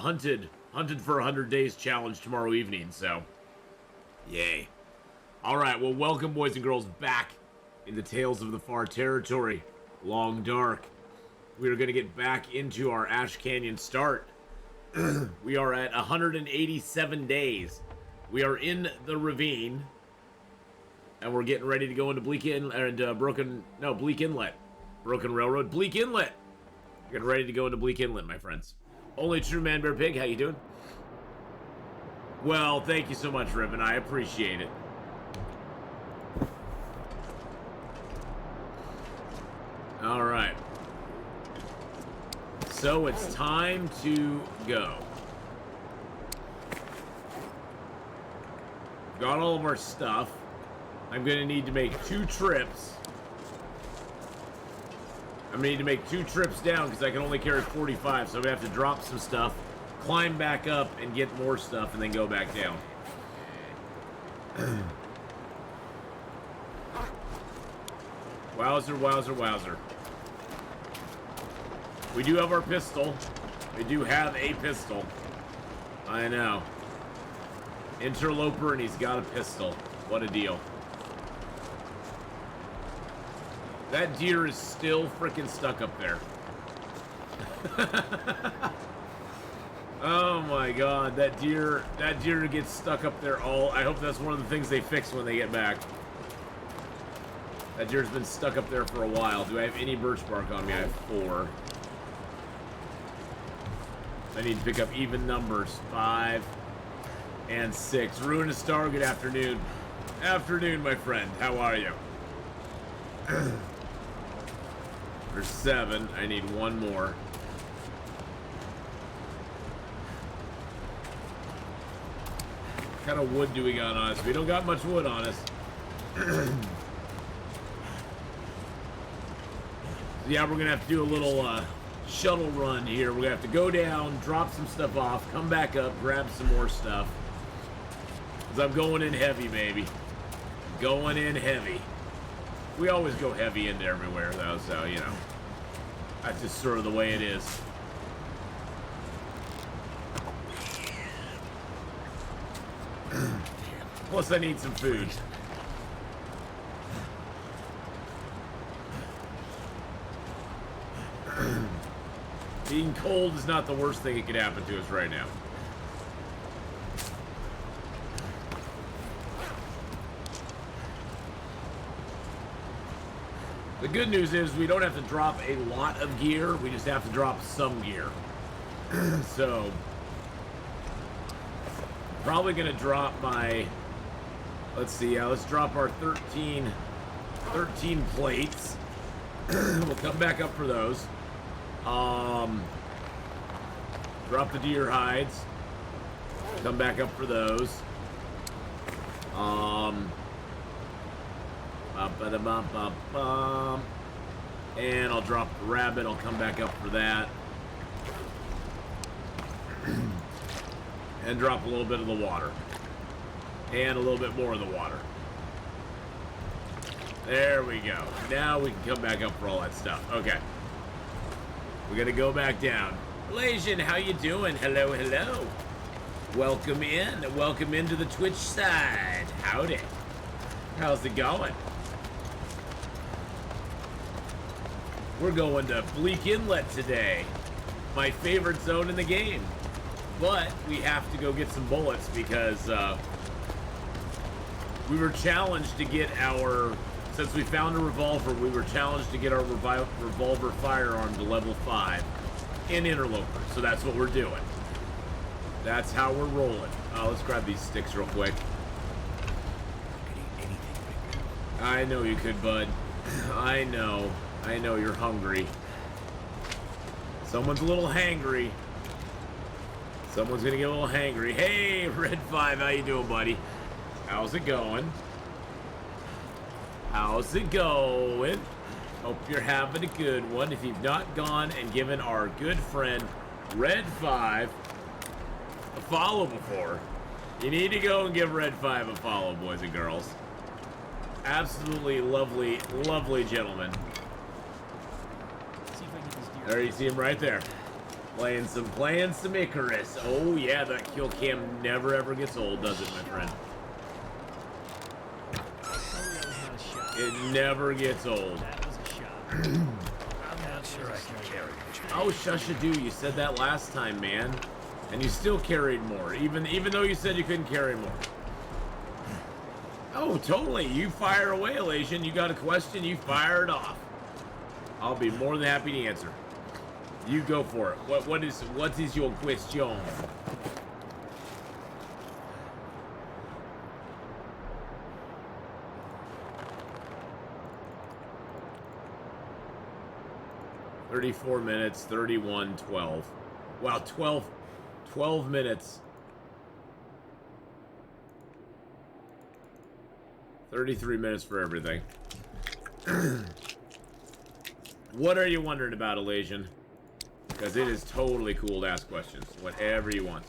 hunted for 100 days challenge tomorrow evening, so yay. Alright, well, welcome, boys and girls, back in the Tales of the Far Territory. Long Dark. We are going to get back into our Ash Canyon start. We are at 187 days. We are in the ravine, and we're getting ready to go into Bleak Inlet, Bleak Inlet. Broken Railroad, Bleak Inlet. Getting ready to go into Bleak Inlet, my friends. Only True Man Bear Pig, how you doing? Well, thank you so much, Ribbon. I appreciate it. All right. So it's time to go. Got all of our stuff. I'm going to need to make 2 trips. I'm going to need to make 2 trips down because I can only carry 45, so I'm going to have to drop some stuff, climb back up, and get more stuff, and then go back down. Wowzer, wowzer, wowzer. We do have our pistol. We do have a pistol. I know. Interloper, and he's got a pistol. What a deal. That deer is still freaking stuck up there. Oh my god, that deer gets stuck up there all... I hope that's one of the things they fix when they get back. That deer's been stuck up there for a while. Do I have any birch bark on me? I have 4. I need to pick up even numbers. 5 and 6. Ruinous Star, good afternoon. Afternoon, my friend. How are you? There's 7. I need 1 more. What kind of wood do we got on us? We don't got much wood on us. Yeah, we're going to have to do a little shuttle run here. We're going to have to go down, drop some stuff off, come back up, grab some more stuff. Because I'm going in heavy, baby. Going in heavy. We always go heavy into everywhere, though, so, you know. That's just sort of the way it is. Plus, I need some food. Being cold is not the worst thing that could happen to us right now. The good news is we don't have to drop a lot of gear, we just have to drop some gear. So, probably gonna drop my, let's see, let's drop our 13 plates. We'll come back up for those. Drop the deer hides. Come back up for those. And I'll drop the rabbit. I'll come back up for that. And drop a little bit of the water. And a little bit more of the water. There we go. Now we can come back up for all that stuff. Okay. We're gonna go back down. Malaysian, how you doing? Hello, hello. Welcome in. Welcome into the Twitch side. Howdy. How's it going? We're going to Bleak Inlet today. My favorite zone in the game. But we have to go get some bullets because we were challenged to get our... Since we found a revolver, we were challenged to get our revolver firearm to level 5 in Interloper. So that's what we're doing. That's how we're rolling. Let's grab these sticks real quick. I know you could, bud. I know you're hungry. Someone's a little hangry. Someone's gonna get a little hangry. Hey, Red 5, how you doing, buddy? How's it going? How's it going? Hope you're having a good one. If you've not gone and given our good friend Red 5 a follow before, you need to go and give Red 5 a follow, boys and girls. Absolutely lovely, lovely gentleman. There, you see him right there. Playing some Icarus. Oh yeah, that kill cam never ever gets old, does it, my friend? It never gets old. That was a shot. I'm not sure I can carry it. Oh, shush-a-doo, you said that last time, man. And you still carried more, even though you said you couldn't carry more. Oh, totally. You fire away, Elation. You got a question, you fire it off. I'll be more than happy to answer. You go for it. What is your question? $34 minutes, 31:12. Wow, 12 minutes. 33 minutes for everything. What are you wondering about, Elation? Because it is totally cool to ask questions. Whatever you want.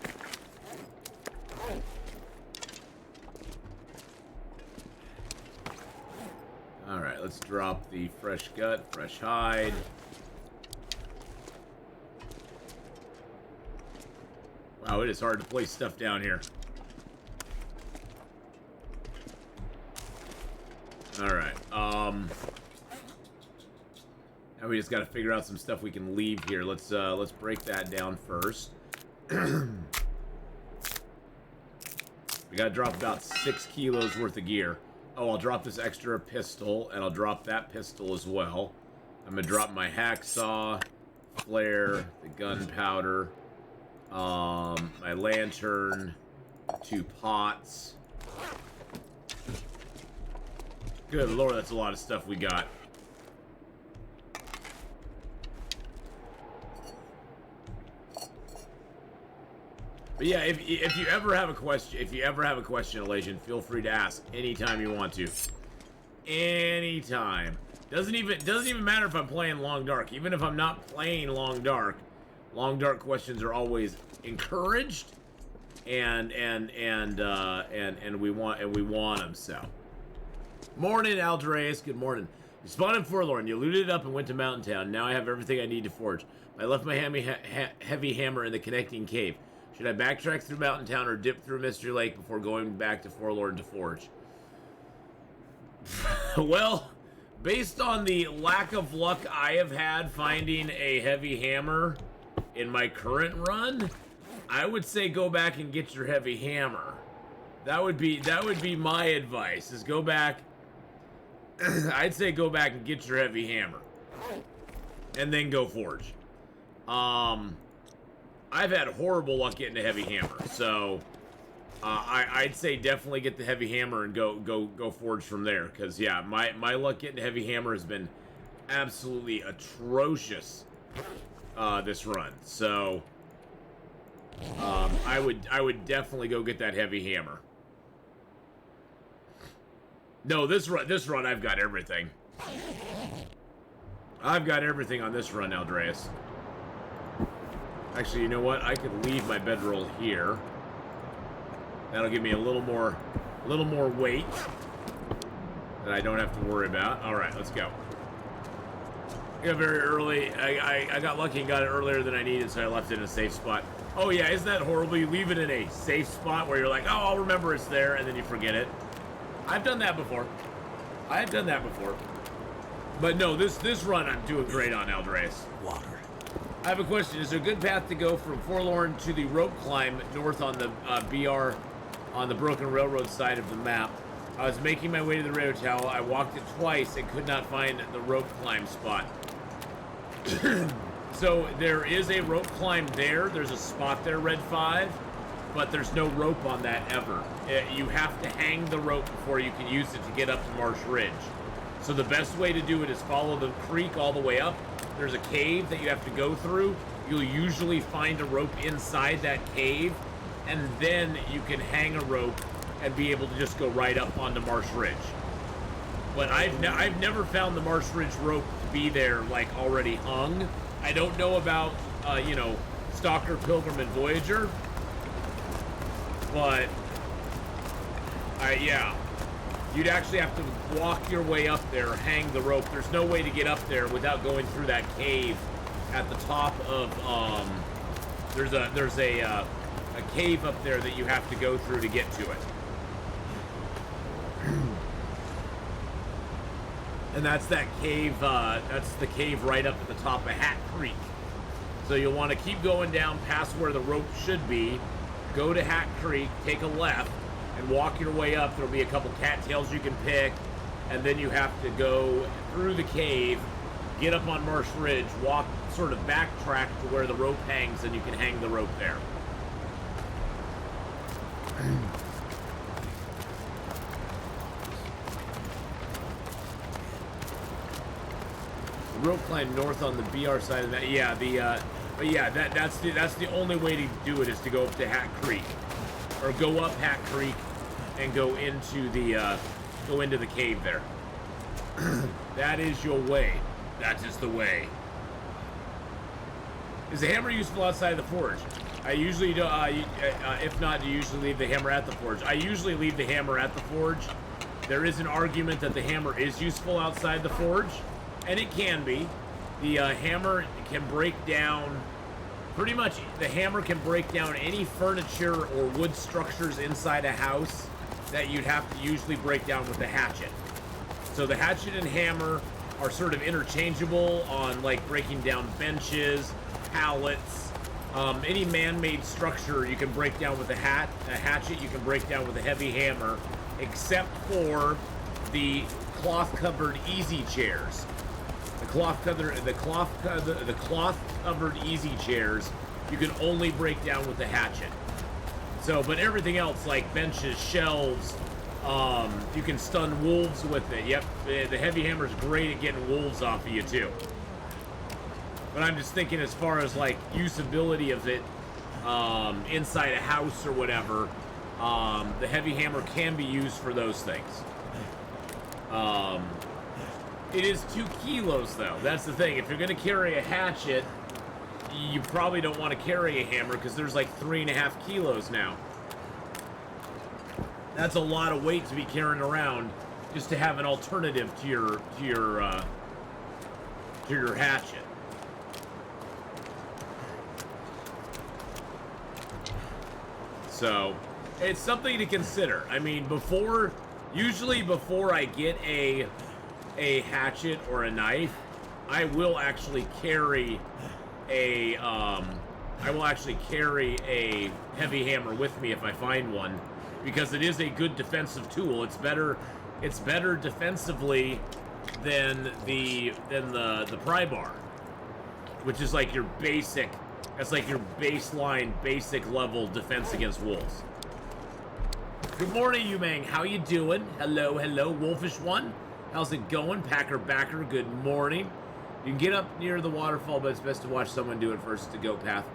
Alright, let's drop the fresh gut, fresh hide. Wow, it is hard to place stuff down here. Alright, now we just gotta figure out some stuff we can leave here. Let's break that down first. We gotta drop about 6 kilos worth of gear. Oh, I'll drop this extra pistol, and I'll drop that pistol as well. I'm gonna drop my hacksaw, flare, the gunpowder, my lantern, 2 pots. Good lord, that's a lot of stuff we got. But yeah, if you ever have a question, Elation, feel free to ask anytime you want to. Anytime. Doesn't even matter if I'm playing Long Dark. Even if I'm not playing Long Dark questions are always encouraged, and we want them. So, morning, Aldreas. Good morning. You spawned in Forlorn. You looted up and went to Mountain Town. Now I have everything I need to forge. I left my heavy hammer in the connecting cave. Should I backtrack through Mountain Town or dip through Mystery Lake before going back to Forlorn to forge? Well, based on the lack of luck I have had finding a heavy hammer in my current run, I would say go back and get your heavy hammer. That would be my advice, is go back. I'd say go back and get your heavy hammer. And then go forge. I've had horrible luck getting a heavy hammer, so I'd say definitely get the heavy hammer and go forge from there. Cause yeah, my luck getting a heavy hammer has been absolutely atrocious this run. So I would definitely go get that heavy hammer. No, this run I've got everything. I've got everything on this run, Aldreas. Actually, you know what? I could leave my bedroll here. That'll give me a little more weight that I don't have to worry about. All right, let's go. I got very early. I got lucky and got it earlier than I needed, so I left it in a safe spot. Oh yeah, isn't that horrible? You leave it in a safe spot where you're like, oh, I'll remember it's there, and then you forget it. I've done that before. But no, this run I'm doing great on, Aldreas. Water. I have a question. Is there a good path to go from Forlorn to the rope climb north on the BR on the Broken Railroad side of the map? I was making my way to the radio tower. I walked it twice and could not find the rope climb spot. So there is a rope climb there. There's a spot there, Red 5, but there's no rope on that ever. You have to hang the rope before you can use it to get up to Marsh Ridge. So the best way to do it is follow the creek all the way up. There's a cave that you have to go through. You'll usually find a rope inside that cave, and then you can hang a rope and be able to just go right up onto Marsh Ridge. But I've never found the Marsh Ridge rope to be there, like, already hung. I don't know about, you know, Stalker, Pilgrim, and Voyager, but, yeah. You'd actually have to walk your way up there, hang the rope. There's no way to get up there without going through that cave at the top of There's a cave up there that you have to go through to get to it. And that's that cave, that's the cave right up at the top of Hat Creek. So you'll want to keep going down past where the rope should be, go to Hat Creek, take a left, and walk your way up. There'll be a couple cattails you can pick, and then you have to go through the cave, get up on Marsh Ridge, walk, sort of backtrack to where the rope hangs, and you can hang the rope there. The rope climb north on the BR side of that. Yeah, but yeah, that's the only way to do it, is to go up to Hat Creek, or go up Hat Creek and go into the cave there. That is your way. That is the way. Is the hammer useful outside of the forge? I usually do. If not, you usually leave the hammer at the forge. I usually leave the hammer at the forge. There is an argument that the hammer is useful outside the forge, and it can be. The hammer can break down, pretty much, the hammer can break down any furniture or wood structures inside a house that you'd have to usually break down with a hatchet. So the hatchet and hammer are sort of interchangeable on, like, breaking down benches, pallets, any man-made structure you can break down with a hatchet you can break down with a heavy hammer, except for the cloth-covered easy chairs. The cloth-covered easy chairs you can only break down with a hatchet. So, but everything else, like benches, shelves, you can stun wolves with it. Yep, the heavy hammer's great at getting wolves off of you too. But I'm just thinking, as far as like usability of it inside a house or whatever, the heavy hammer can be used for those things. It is 2 kilos though. That's the thing. If you're going to carry a hatchet, you probably don't want to carry a hammer, because there's like 3.5 kilos now. That's a lot of weight to be carrying around just to have an alternative to your hatchet. So, it's something to consider. I mean, usually before I get a hatchet or a knife, I will actually carry a heavy hammer with me if I find one, because it is a good defensive tool. It's better defensively than the pry bar, which is like your basic. That's like your baseline, basic level defense against wolves. Good morning, Yumang. How you doing? Hello, hello, Wolfish One. How's it going? Packer Backer, good morning. You can get up near the waterfall, but it's best to watch someone do it first to go path.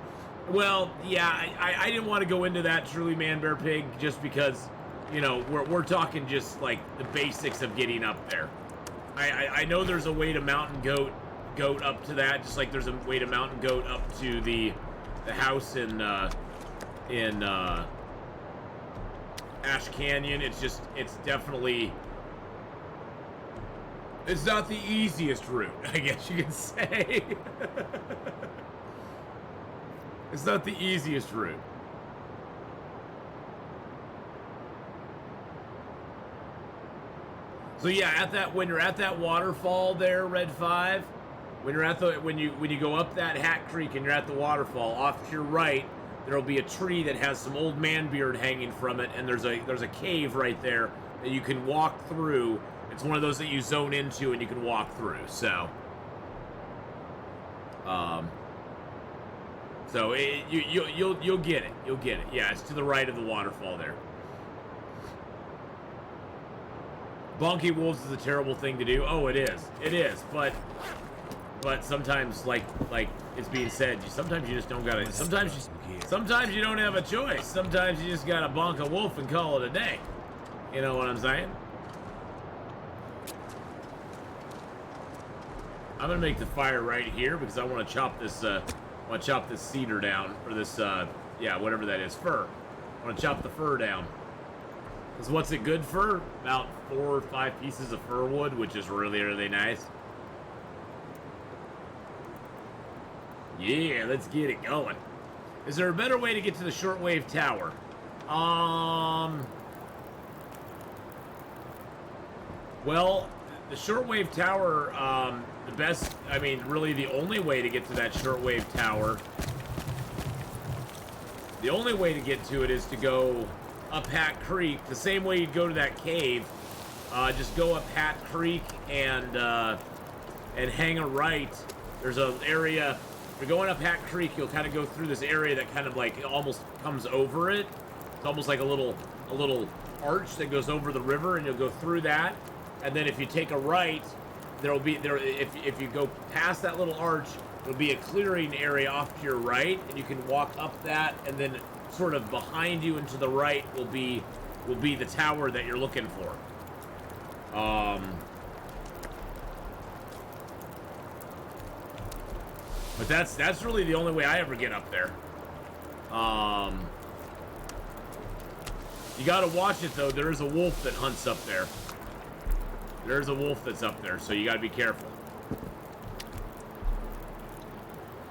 Well, yeah, I didn't want to go into that, truly, Man Bear Pig, just because, you know, we're talking just like the basics of getting up there. I know there's a way to mountain goat up to that, just like there's a way to mountain goat up to the house in Ash Canyon. It's definitely, it's not the easiest route, I guess you can say. It's not the easiest route. So yeah, when you're at that waterfall there, Red 5, when you go up that Hat Creek and you're at the waterfall, off to your right, there'll be a tree that has some old man beard hanging from it, and there's a cave right there that you can walk through. It's one of those that you zone into and you can walk through. So, you'll get it. You'll get it. Yeah, it's to the right of the waterfall there. Bonky wolves is a terrible thing to do. Oh, it is. It is. But sometimes, like it's being said, sometimes you just don't gotta. Sometimes you don't have a choice. Sometimes you just gotta bonk a wolf and call it a day. You know what I'm saying? I'm gonna make the fire right here because I want to chop this. Chop this cedar down, or this, yeah, whatever that is, fir. I want to chop the fir down. Because what's it good for? About 4 or 5 pieces of fir wood, which is really, really nice. Yeah, let's get it going. Is there a better way to get to the shortwave tower? Well, the shortwave tower, the best, I mean, really the only way to get to that shortwave tower, the only way to get to it is to go up Hat Creek, the same way you'd go to that cave. Just go up Hat Creek and hang a right. There's an area. If you're going up Hat Creek, you'll kind of go through this area that kind of like almost comes over it. It's almost like a little arch that goes over the river, and you'll go through that. And then if you take a right, there'll be if you go past that little arch, there'll be a clearing area off to your right, and you can walk up that, and then sort of behind you and to the right will be the tower that you're looking for. But that's really the only way I ever get up there. You gotta watch it though. There is a wolf that hunts up there. There's a wolf that's up there, so you gotta be careful.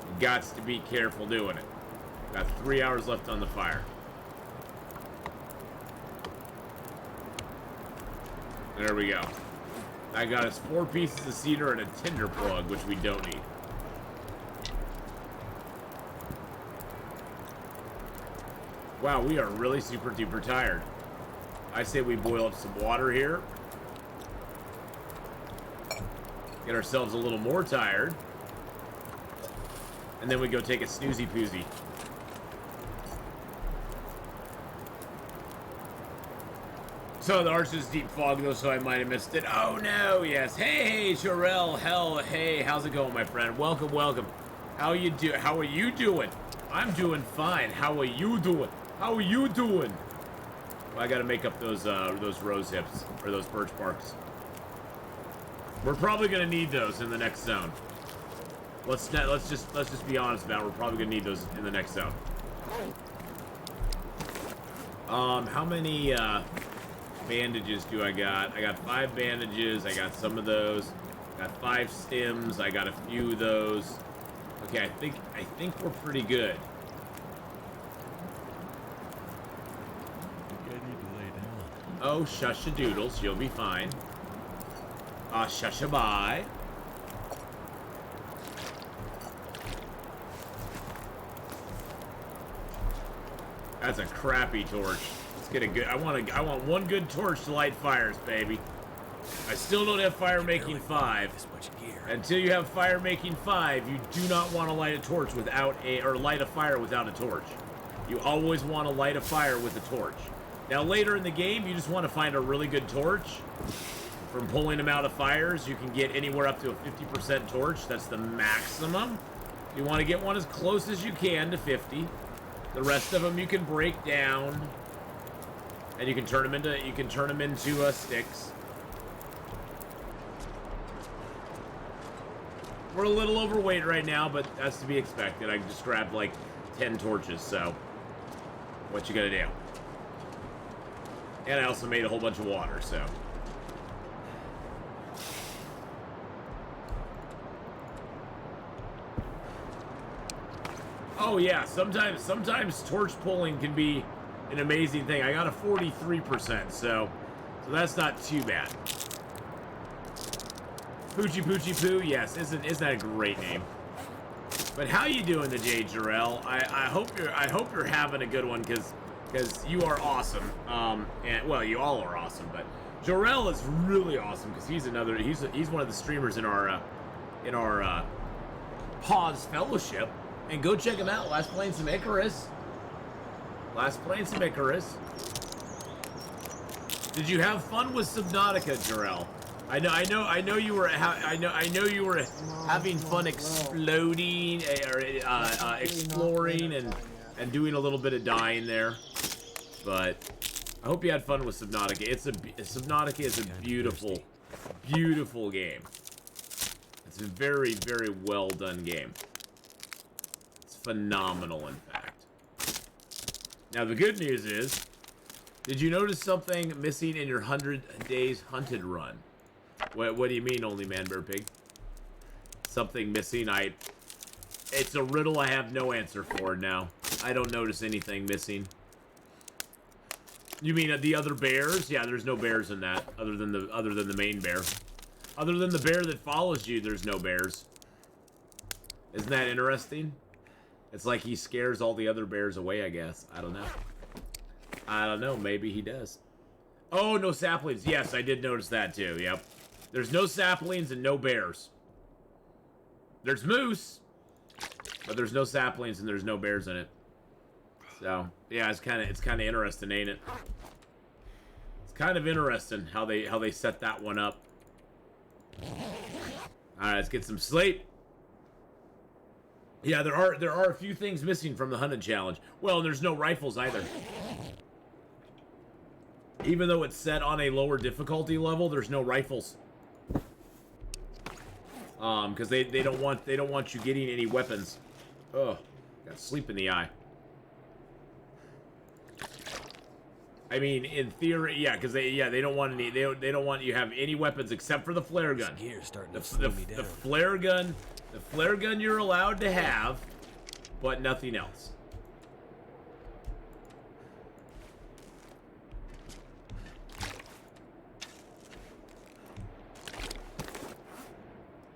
You gots to be careful doing it. Got 3 hours left on the fire. There we go. I got us 4 pieces of cedar and a tinder plug, which we don't need. Wow, we are really super duper tired. I say we boil up some water here. Get ourselves a little more tired. And then we go take a snoozy poozy. So the arch is deep fog though, so I might have missed it. Oh no, yes. Hey, Jarrell, hell, hey, how's it going, my friend? Welcome, welcome. How are you doing? I'm doing fine. How are you doing? How are you doing? Well, I gotta make up those rose hips, or those birch barks. We're probably gonna need those in the next zone. Let's just be honest about it. We're probably gonna need those in the next zone. How many bandages do I got? I got 5 bandages. I got some of those. Got 5 stems. I got a few of those. Okay, I think we're pretty good. Oh, shusha doodles, you'll be fine. Shusha bye. That's a crappy torch. Let's get a good. I want one good torch to light fires, baby. I still don't have fire making 5. Until you have fire making 5, you do not want to light a torch without light a fire without a torch. You always want to light a fire with a torch. Now later in the game, you just want to find a really good torch. From pulling them out of fires, you can get anywhere up to a 50% torch. That's the maximum. You want to get one as close as you can to 50. The rest of them you can break down, and you can turn them into sticks. We're a little overweight right now, but that's to be expected. I just grabbed like 10 torches, so what you gotta do? And I also made a whole bunch of water, so. Oh yeah, sometimes torch pulling can be an amazing thing. I got a 43%, so that's not too bad. Poochie Poochie Poo, yes, isn't that a great name? But how you doing today, Jarrell? I hope you're having a good one, because you are awesome. And well, you all are awesome, but Jarrell is really awesome because he's one of the streamers in our Pause Fellowship. And go check him out. Last playing some Icarus. Did you have fun with Subnautica, Jarrell? I know you were having fun exploding or exploring and doing a little bit of dying there. But I hope you had fun with Subnautica. Subnautica is a beautiful, beautiful game. It's a very, very well done game. Phenomenal, in fact. Now the good news is, did you notice something missing in your 100 days hunted run? What do you mean, only man bear pig? Something missing? It's a riddle I have no answer for now. I don't notice anything missing. You mean the other bears? Yeah, there's no bears in that, other than the main bear. Other than the bear that follows you, there's no bears. Isn't that interesting? It's like he scares all the other bears away, I guess. I don't know. I don't know. Maybe he does. Oh, no saplings. Yes, I did notice that too. Yep. There's no saplings and no bears. There's moose, but there's no saplings and there's no bears in it. So, yeah, it's kind of interesting, ain't it? It's kind of interesting how they set that one up. All right, let's get some sleep. Yeah, there are a few things missing from the hunted challenge. Well, there's no rifles either. Even though it's set on a lower difficulty level, there's no rifles. Because they don't want you getting any weapons. Ugh, got sleep in the eye. I mean, in theory, yeah, because they don't want any they don't want you to have any weapons except for the flare gun. The flare gun. The flare gun you're allowed to have, but nothing else.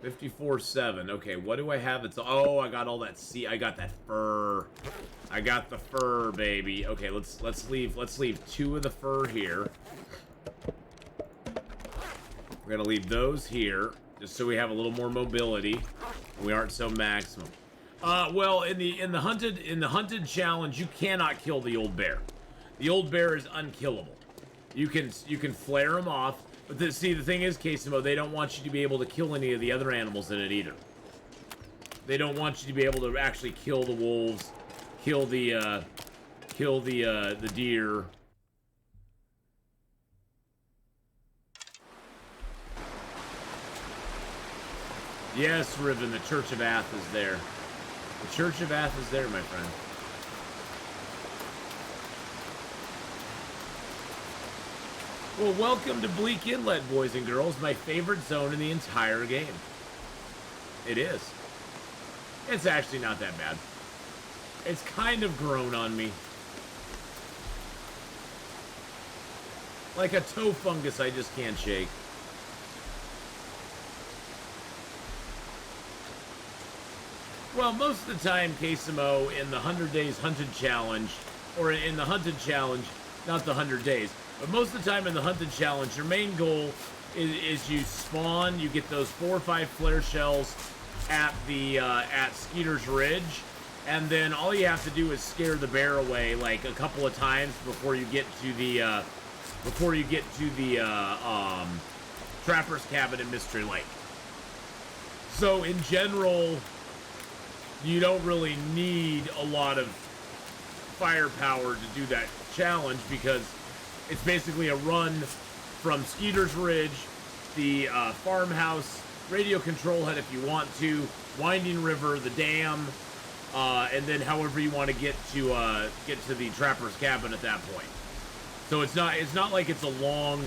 $54.7. Okay, what do I have? It's oh, I got all that. See, I got that fur. I got the fur, baby. Okay, let's leave 2 of the fur here. We're gonna leave those here, just so we have a little more mobility, and we aren't so maximum. Well, in the hunted challenge, you cannot kill the old bear. The old bear is unkillable. You can flare him off, but the thing is, Casimo, they don't want you to be able to kill any of the other animals in it either. They don't want you to be able to actually kill the wolves, kill the deer. Yes, Riven, the Church of Ath is there. The Church of Ath is there, my friend. Well, welcome to Bleak Inlet, boys and girls. My favorite zone in the entire game. It is. It's actually not that bad. It's kind of grown on me. Like a toe fungus I just can't shake. Well, most of the time, Casimo, in the 100 Days Hunted Challenge, or in the Hunted Challenge, not the 100 Days, but most of the time in the Hunted Challenge, your main goal is you spawn, you get those 4 or 5 flare shells at Skeeter's Ridge, and then all you have to do is scare the bear away like a couple of times before you get to the Trapper's Cabin in Mystery Lake. So in general, you don't really need a lot of firepower to do that challenge because it's basically a run from Skeeter's Ridge, the farmhouse, radio control head if you want to, Winding River, the dam, and then however you want to get to the Trapper's Cabin at that point. So it's not like it's a long.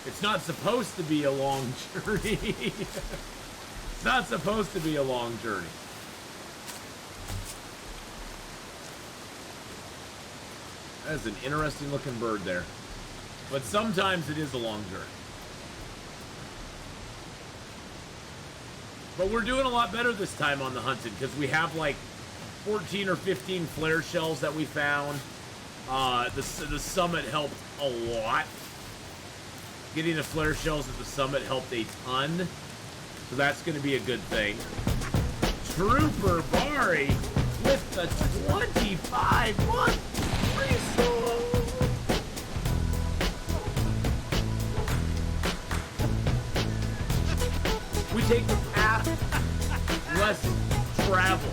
It's not supposed to be a long journey. It's not supposed to be a long journey. That's an interesting looking bird there. But sometimes it is a long journey. But we're doing a lot better this time on the hunted because we have like 14 or 15 flare shells that we found. The summit helped a lot. Getting the flare shells at the summit helped a ton. So that's going to be a good thing. Trooper Bari with the 25-month resource. We take the path less traveled.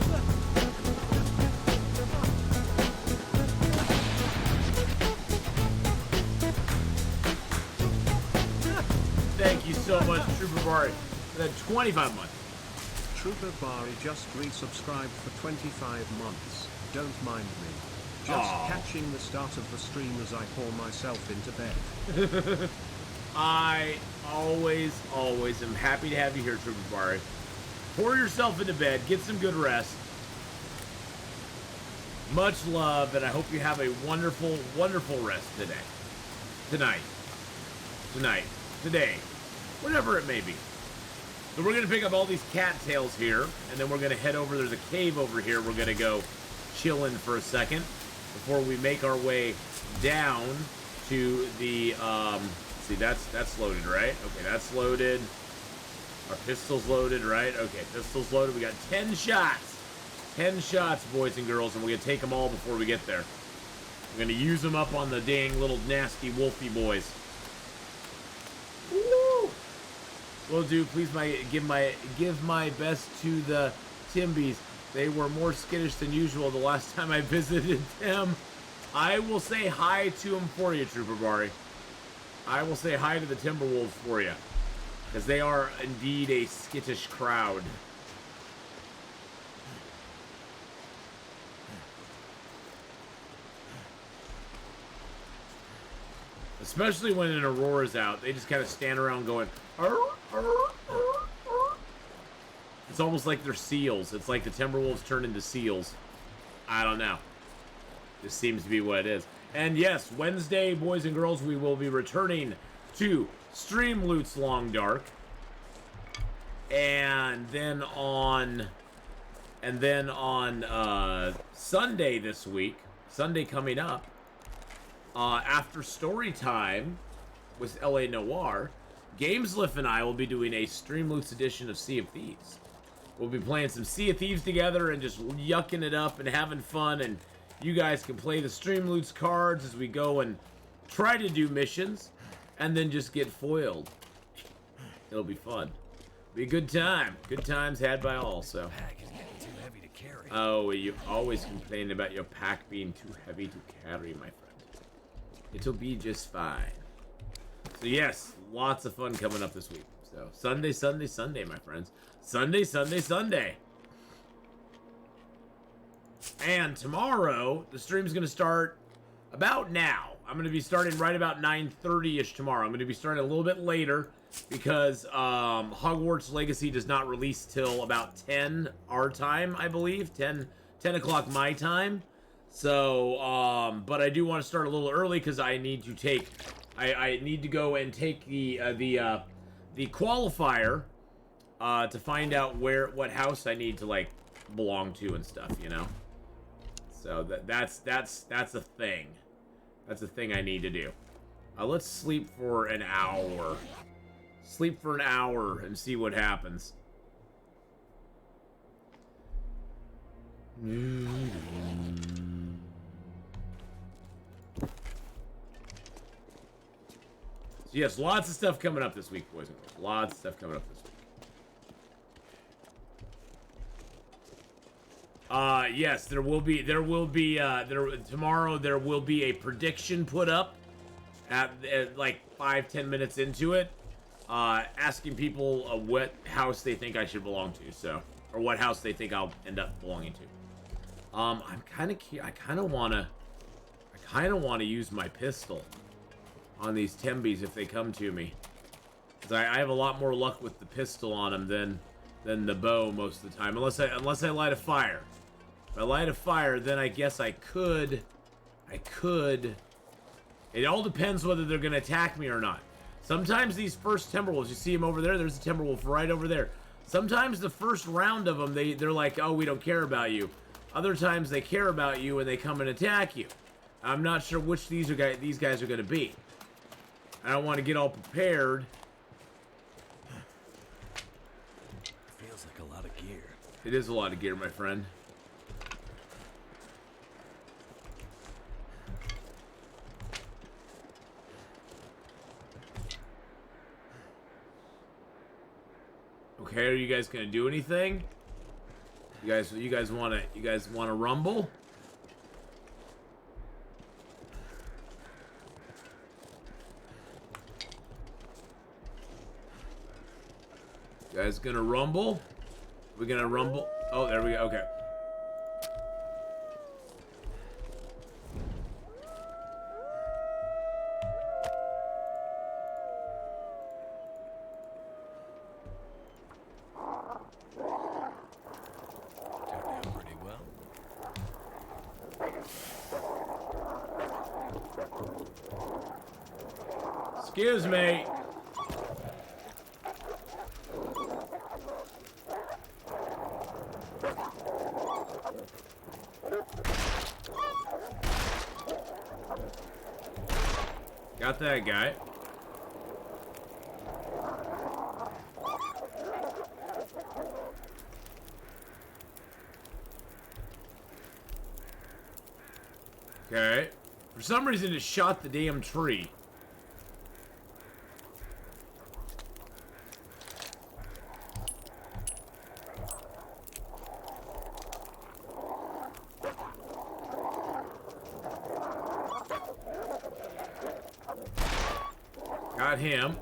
Thank you so much, Trooper Bari, for that 25 months. Trooper Bari just resubscribed for 25 months. Don't mind me. Just catching the start of the stream as I pour myself into bed. I always am happy to have you here, Trooper Bari. Pour yourself into bed, get some good rest, Much love, and I hope you have a wonderful, wonderful rest today. Tonight. Today. Whatever it may be. So we're going to pick up all these cattails here, and then we're going to head over. There's a cave over here. We're going to go chillin' for a second before we make our way down to the, see, that's loaded, right? Okay, that's loaded. Our pistol's loaded, right? Okay, pistol's loaded. We got 10 shots. 10 shots, boys and girls, and we're going to take them all before we get there. We're going to use them up on the dang little nasty wolfy boys. Woo! Will do. Please give my best to the Timbies. They were more skittish than usual the last time I visited them. I will say hi to them for you, Trooper Bari. I will say hi to the Timberwolves for you. Because they are indeed a skittish crowd. Especially when an Aurora's out. They just kind of stand around going, arr, arr, arr, arr. It's almost like they're seals. It's like the Timberwolves turn into seals. I don't know. This seems to be what it is. And yes, Wednesday, boys and girls, we will be returning to Stream Loot's Long Dark. And then on Sunday this week, Sunday coming up, after story time with LA Noir, Gamesliff and I will be doing a Stream Loot's edition of Sea of Thieves. We'll be playing some Sea of Thieves together and just yucking it up and having fun, and you guys can play the Stream Loot's cards as we go and try to do missions and then just get foiled. It'll be fun. Be a good time. Good times had by all, so. Pack is getting too heavy to carry. Oh, you always complain about your pack being too heavy to carry, my friend. It'll be just fine. So yes, lots of fun coming up this week. So Sunday, my friends. Sunday. And tomorrow, the stream's going to start about now. I'm going to be starting right about 9:30ish tomorrow. I'm going to be starting a little bit later because Hogwarts Legacy does not release till about 10 our time, I believe. 10 o'clock my time. So, but I do want to start a little early because I need to take, I need to go and take the qualifier to find out what house I need to like belong to and stuff, you know. So that's a thing. That's a thing I need to do. Let's sleep for an hour. Sleep for an hour and see what happens. So yes, lots of stuff coming up this week, boys and girls. Lots of stuff coming up this week. Yes, tomorrow there will be a prediction put up at like 5-10 minutes into it, asking people what house they think I should belong to, so, or what house they think I'll end up belonging to. I kind of want to use my pistol on these Tembies if they come to me, because I have a lot more luck with the pistol on them than the bow most of the time, unless I light a fire. If I light a fire, then I guess I could. It all depends whether they're gonna attack me or not. Sometimes these first Timberwolves, you see them over there. There's a Timberwolf right over there. Sometimes the first round of them, they're like, oh, we don't care about you. Other times they care about you and they come and attack you. I'm not sure which these guys are gonna be. I don't want to get all prepared. Feels like a lot of gear. It is a lot of gear, my friend. Okay, are you guys gonna do anything? You guys wanna rumble? You guys gonna rumble? We're gonna rumble. Oh, there we go. Okay. Turned out pretty well. Excuse me. Got that guy. Okay. For some reason, it shot the damn tree. Got him.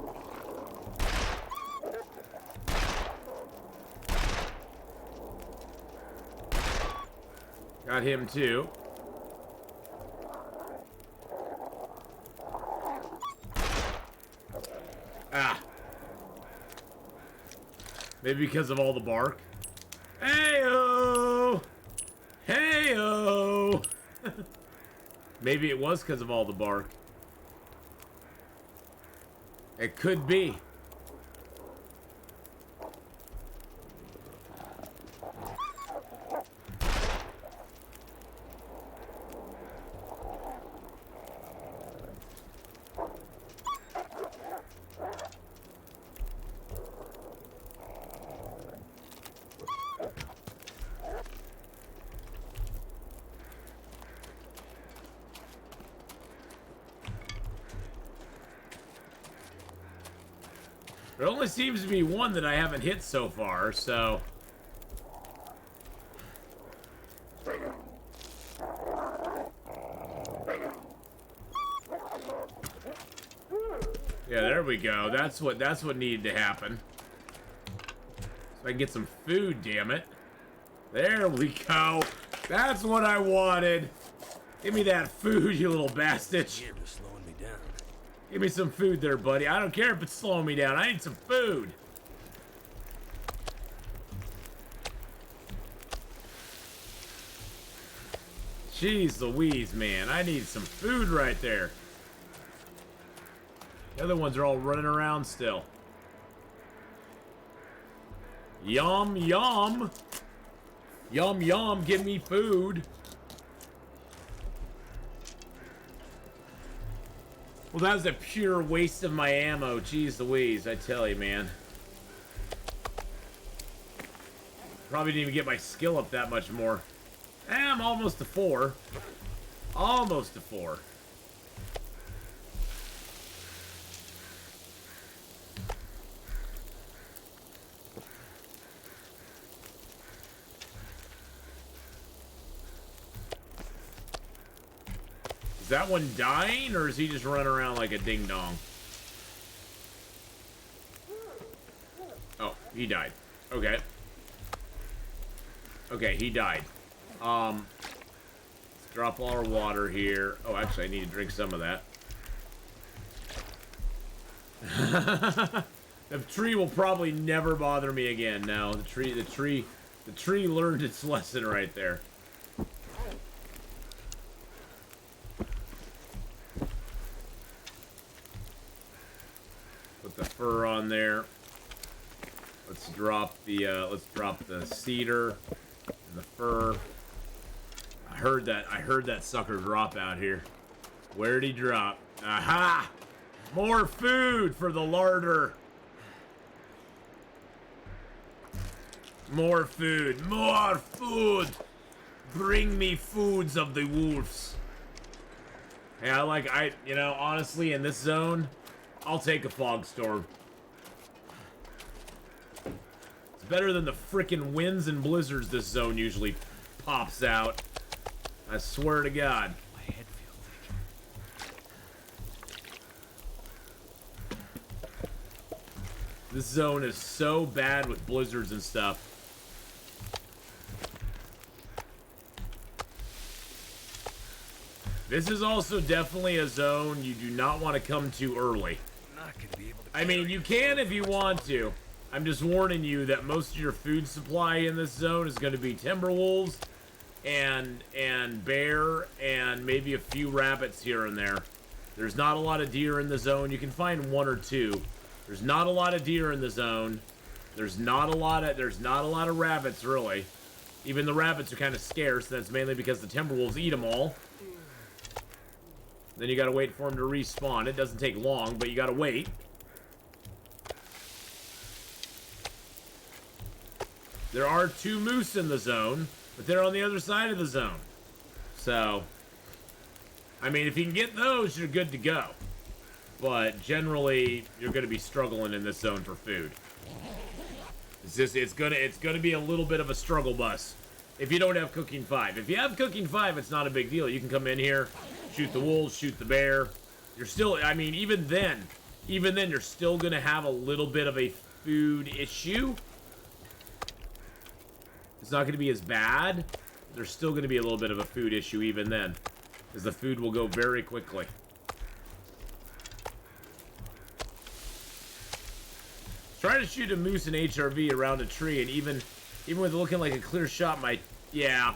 Got him too. Ah. Maybe because of all the bark. Hey-oh! Hey-oh! Maybe it was because of all the bark. It could be. There only seems to be one that I haven't hit so far, so... Yeah, there we go. That's what needed to happen. So I can get some food, damn it. There we go. That's what I wanted. Give me that food, you little bastard. You're just slowing me down. Give me some food there, buddy. I don't care if it's slowing me down. I need some food. Jeez Louise, man. I need some food right there. The other ones are all running around still. Yum, yum. Yum, yum. Give me food. Well, that was a pure waste of my ammo. Jeez Louise, I tell you, man. Probably didn't even get my skill up that much more. I'm almost to 4. Almost to 4. Is that one dying, or is he just running around like a ding-dong? Oh, he died. Okay. Okay, he died. Let's drop all our water here. Oh, actually, I need to drink some of that. The tree will probably never bother me again now. The tree learned its lesson right there. Put the fur on there. Let's drop the cedar and the fur. I heard that sucker drop out here. Where'd he drop? Aha! More food for the larder. More food. More food. Bring me foods of the wolves. Yeah, honestly, in this zone, I'll take a fog storm. It's better than the frickin' winds and blizzards this zone usually pops out. I swear to God. My head feels like... This zone is so bad with blizzards and stuff. This is also definitely a zone you do not want to come to early. I'm not gonna be able to I mean, you can if you want to. I'm just warning you that most of your food supply in this zone is going to be Timberwolves and bear and maybe a few rabbits here and there. There's not a lot of deer in the zone. You can find one or two. There's not a lot of deer in the zone. There's not a lot of rabbits, really. Even the rabbits are kind of scarce. That's mainly because the Timberwolves eat them all. Then you gotta wait for them to respawn. It doesn't take long, but you gotta wait. There are 2 moose in the zone, but they're on the other side of the zone. So, I mean, if you can get those, you're good to go. But generally, you're gonna be struggling in this zone for food. It's gonna be a little bit of a struggle bus if you don't have Cooking 5. If you have Cooking 5, it's not a big deal. You can come in here, shoot the wolves, shoot the bear. You're still, I mean, even then, you're still gonna have a little bit of a food issue. It's not gonna be as bad. There's still gonna be a little bit of a food issue even then, because the food will go very quickly. Try to shoot a moose in HRV around a tree, and even with it looking like a clear shot, yeah.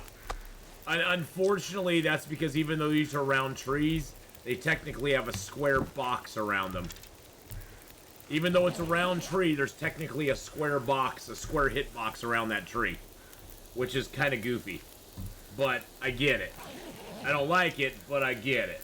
Unfortunately, that's because even though these are round trees, they technically have a square box around them. Even though it's a round tree, there's technically a square box, a square hit box around that tree, which is kind of goofy. But I get it. I don't like it, but I get it.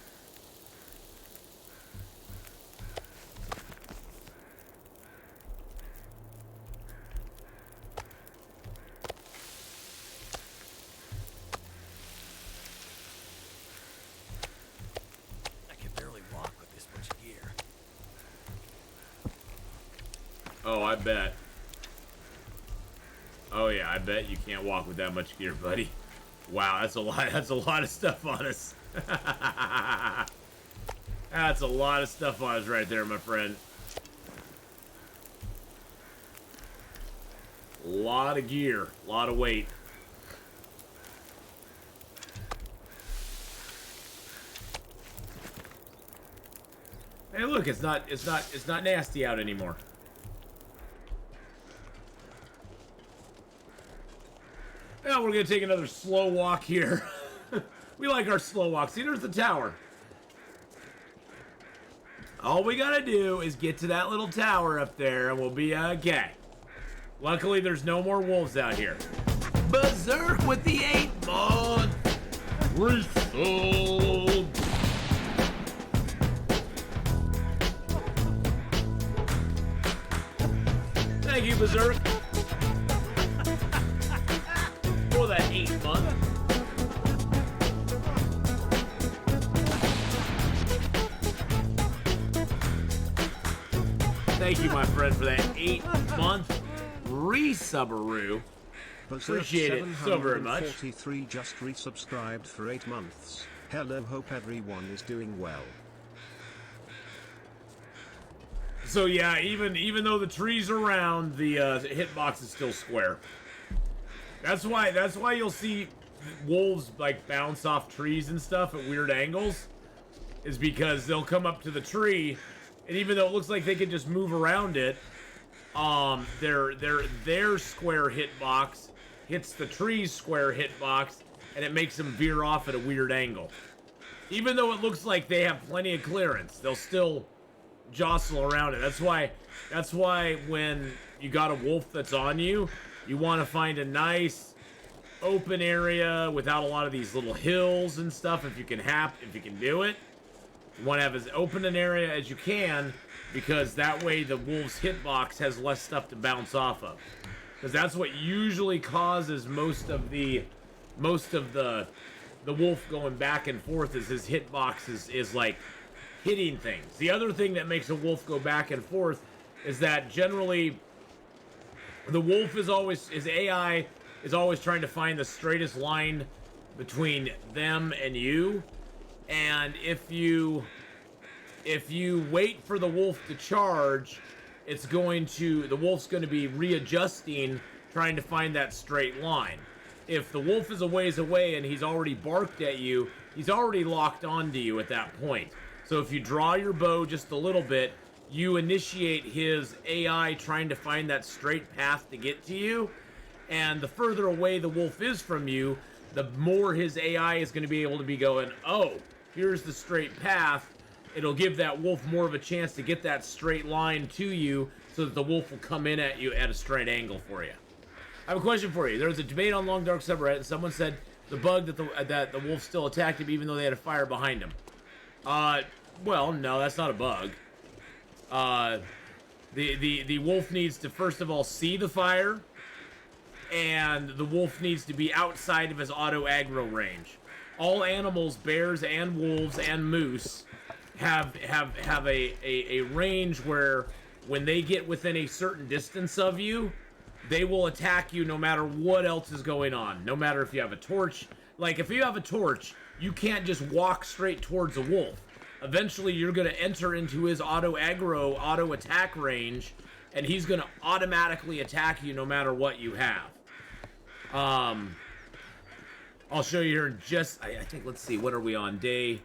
Oh, I bet. Oh yeah, I bet you can't walk with that much gear, buddy. Wow, that's a lot. That's a lot of stuff on us. That's a lot of stuff on us right there, my friend. A lot of gear, a lot of weight. Hey, look, it's not nasty out anymore. Now we're gonna take another slow walk here. We like our slow walk. See, there's the tower. All we gotta do is get to that little tower up there and we'll be okay. Luckily, there's no more wolves out here. Berserk with the 8-month resold. Thank you, Berserk. For that 8-month. Thank you, my friend, for that 8-month re-subaroo. Appreciate it so very much. 43 just resubscribed for 8 months. Hello, hope everyone is doing well. So yeah, even though the trees are round, the hitbox is still square. That's why you'll see wolves like bounce off trees and stuff at weird angles, is because they'll come up to the tree, and even though it looks like they can just move around it, their square hitbox hits the tree's square hitbox, and it makes them veer off at a weird angle. Even though it looks like they have plenty of clearance, they'll still jostle around it. That's why when you got a wolf that's on you, you want to find a nice open area without a lot of these little hills and stuff. If you can do it, you want to have as open an area as you can, because that way the wolf's hitbox has less stuff to bounce off of. Because that's what usually causes most of the wolf going back and forth, is his hitbox is like hitting things. The other thing that makes a wolf go back and forth is that generally the wolf his AI is always trying to find the straightest line between them and you. And if you wait for the wolf to charge, the wolf's going to be readjusting, trying to find that straight line. If the wolf is a ways away and he's already barked at you, he's already locked onto you at that point. So if you draw your bow just a little bit, you initiate his AI trying to find that straight path to get to you. And the further away the wolf is from you, the more his AI is going to be able to be going, oh, here's the straight path. it'll give that wolf more of a chance to get that straight line to you, so that the wolf will come in at you at a straight angle for you. I have a question for you. There was a debate on Long Dark subreddit, and someone said the bug that the wolf still attacked him even though they had a fire behind him. Well, no, that's not a bug. The wolf needs to first of all see the fire, and the wolf needs to be outside of his auto aggro range. All animals, bears and wolves and moose, have a range where when they get within a certain distance of you, they will attack you no matter what else is going on. No matter if you have a torch. Like, if you have a torch, you can't just walk straight towards a wolf. Eventually, you're going to enter into his auto aggro, auto attack range, and he's going to automatically attack you no matter what you have. I'll show you here in just, I think, let's see, what are we on? Day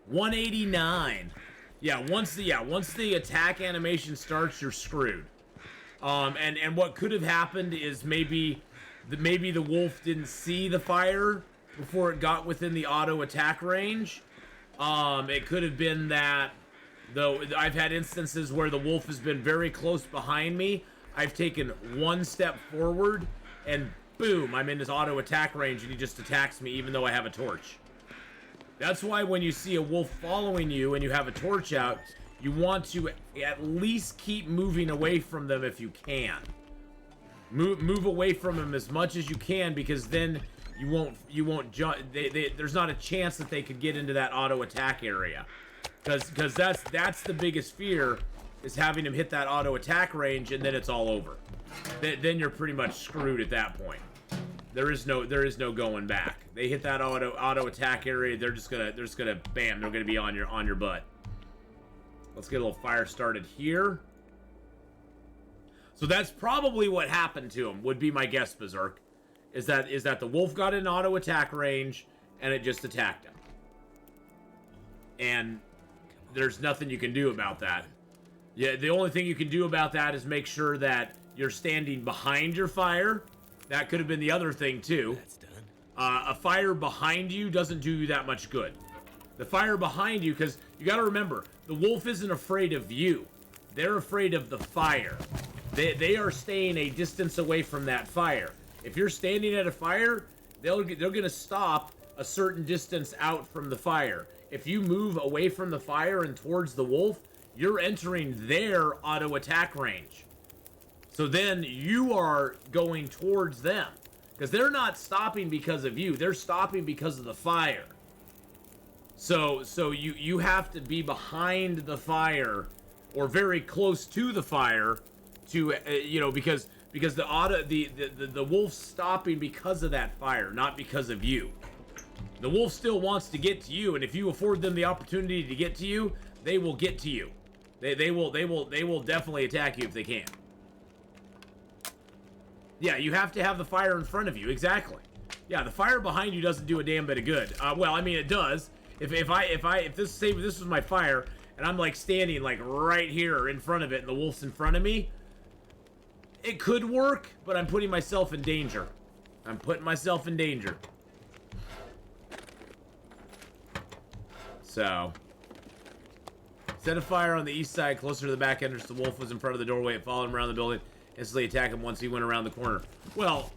189. Yeah, once the attack animation starts, you're screwed. And what could have happened is maybe the wolf didn't see the fire before it got within the auto attack range. It could have been that, though, I've had instances where the wolf has been very close behind me. I've taken one step forward, and boom, I'm in his auto attack range, and he just attacks me even though I have a torch. That's why when you see a wolf following you and you have a torch out, you want to at least keep moving away from them if you can. Move away from them as much as you can, because then you won't there's not a chance that they could get into that auto attack area, because that's the biggest fear, is having him hit that auto attack range, and then it's all over. Then you're pretty much screwed at that point. There is no going back. They hit that auto attack area, they're just gonna bam, they're gonna be on your butt. Let's get a little fire started here. So that's probably what happened to him, would be my guess, Berserk. Is that the wolf got in auto attack range and it just attacked him. And there's nothing you can do about that. Yeah, the only thing you can do about that is make sure that you're standing behind your fire. That could have been the other thing too. That's done. A fire behind you doesn't do you that much good. The fire behind you, because you got to remember, the wolf isn't afraid of you. They're afraid of the fire. They are staying a distance away from that fire. If you're standing at a fire, they're going to stop a certain distance out from the fire. If you move away from the fire and towards the wolf, you're entering their auto attack range. So then you are going towards them, because they're not stopping because of you. They're stopping because of the fire. So you have to be behind the fire or very close to the fire to because the wolf's stopping because of that fire, not because of you. The wolf still wants to get to you, and if you afford them the opportunity to get to you, they will get to you. They will definitely attack you if they can. Yeah, you have to have the fire in front of you. Exactly. Yeah, the fire behind you doesn't do a damn bit of good. Well, I mean, it does. If this was my fire and I'm like standing like right here in front of it and the wolf's in front of me, it could work, but I'm putting myself in danger. I'm putting myself in danger. So, set a fire on the east side closer to the back entrance. The wolf was in front of the doorway. It followed him around the building. Instantly attack him once he went around the corner. Well,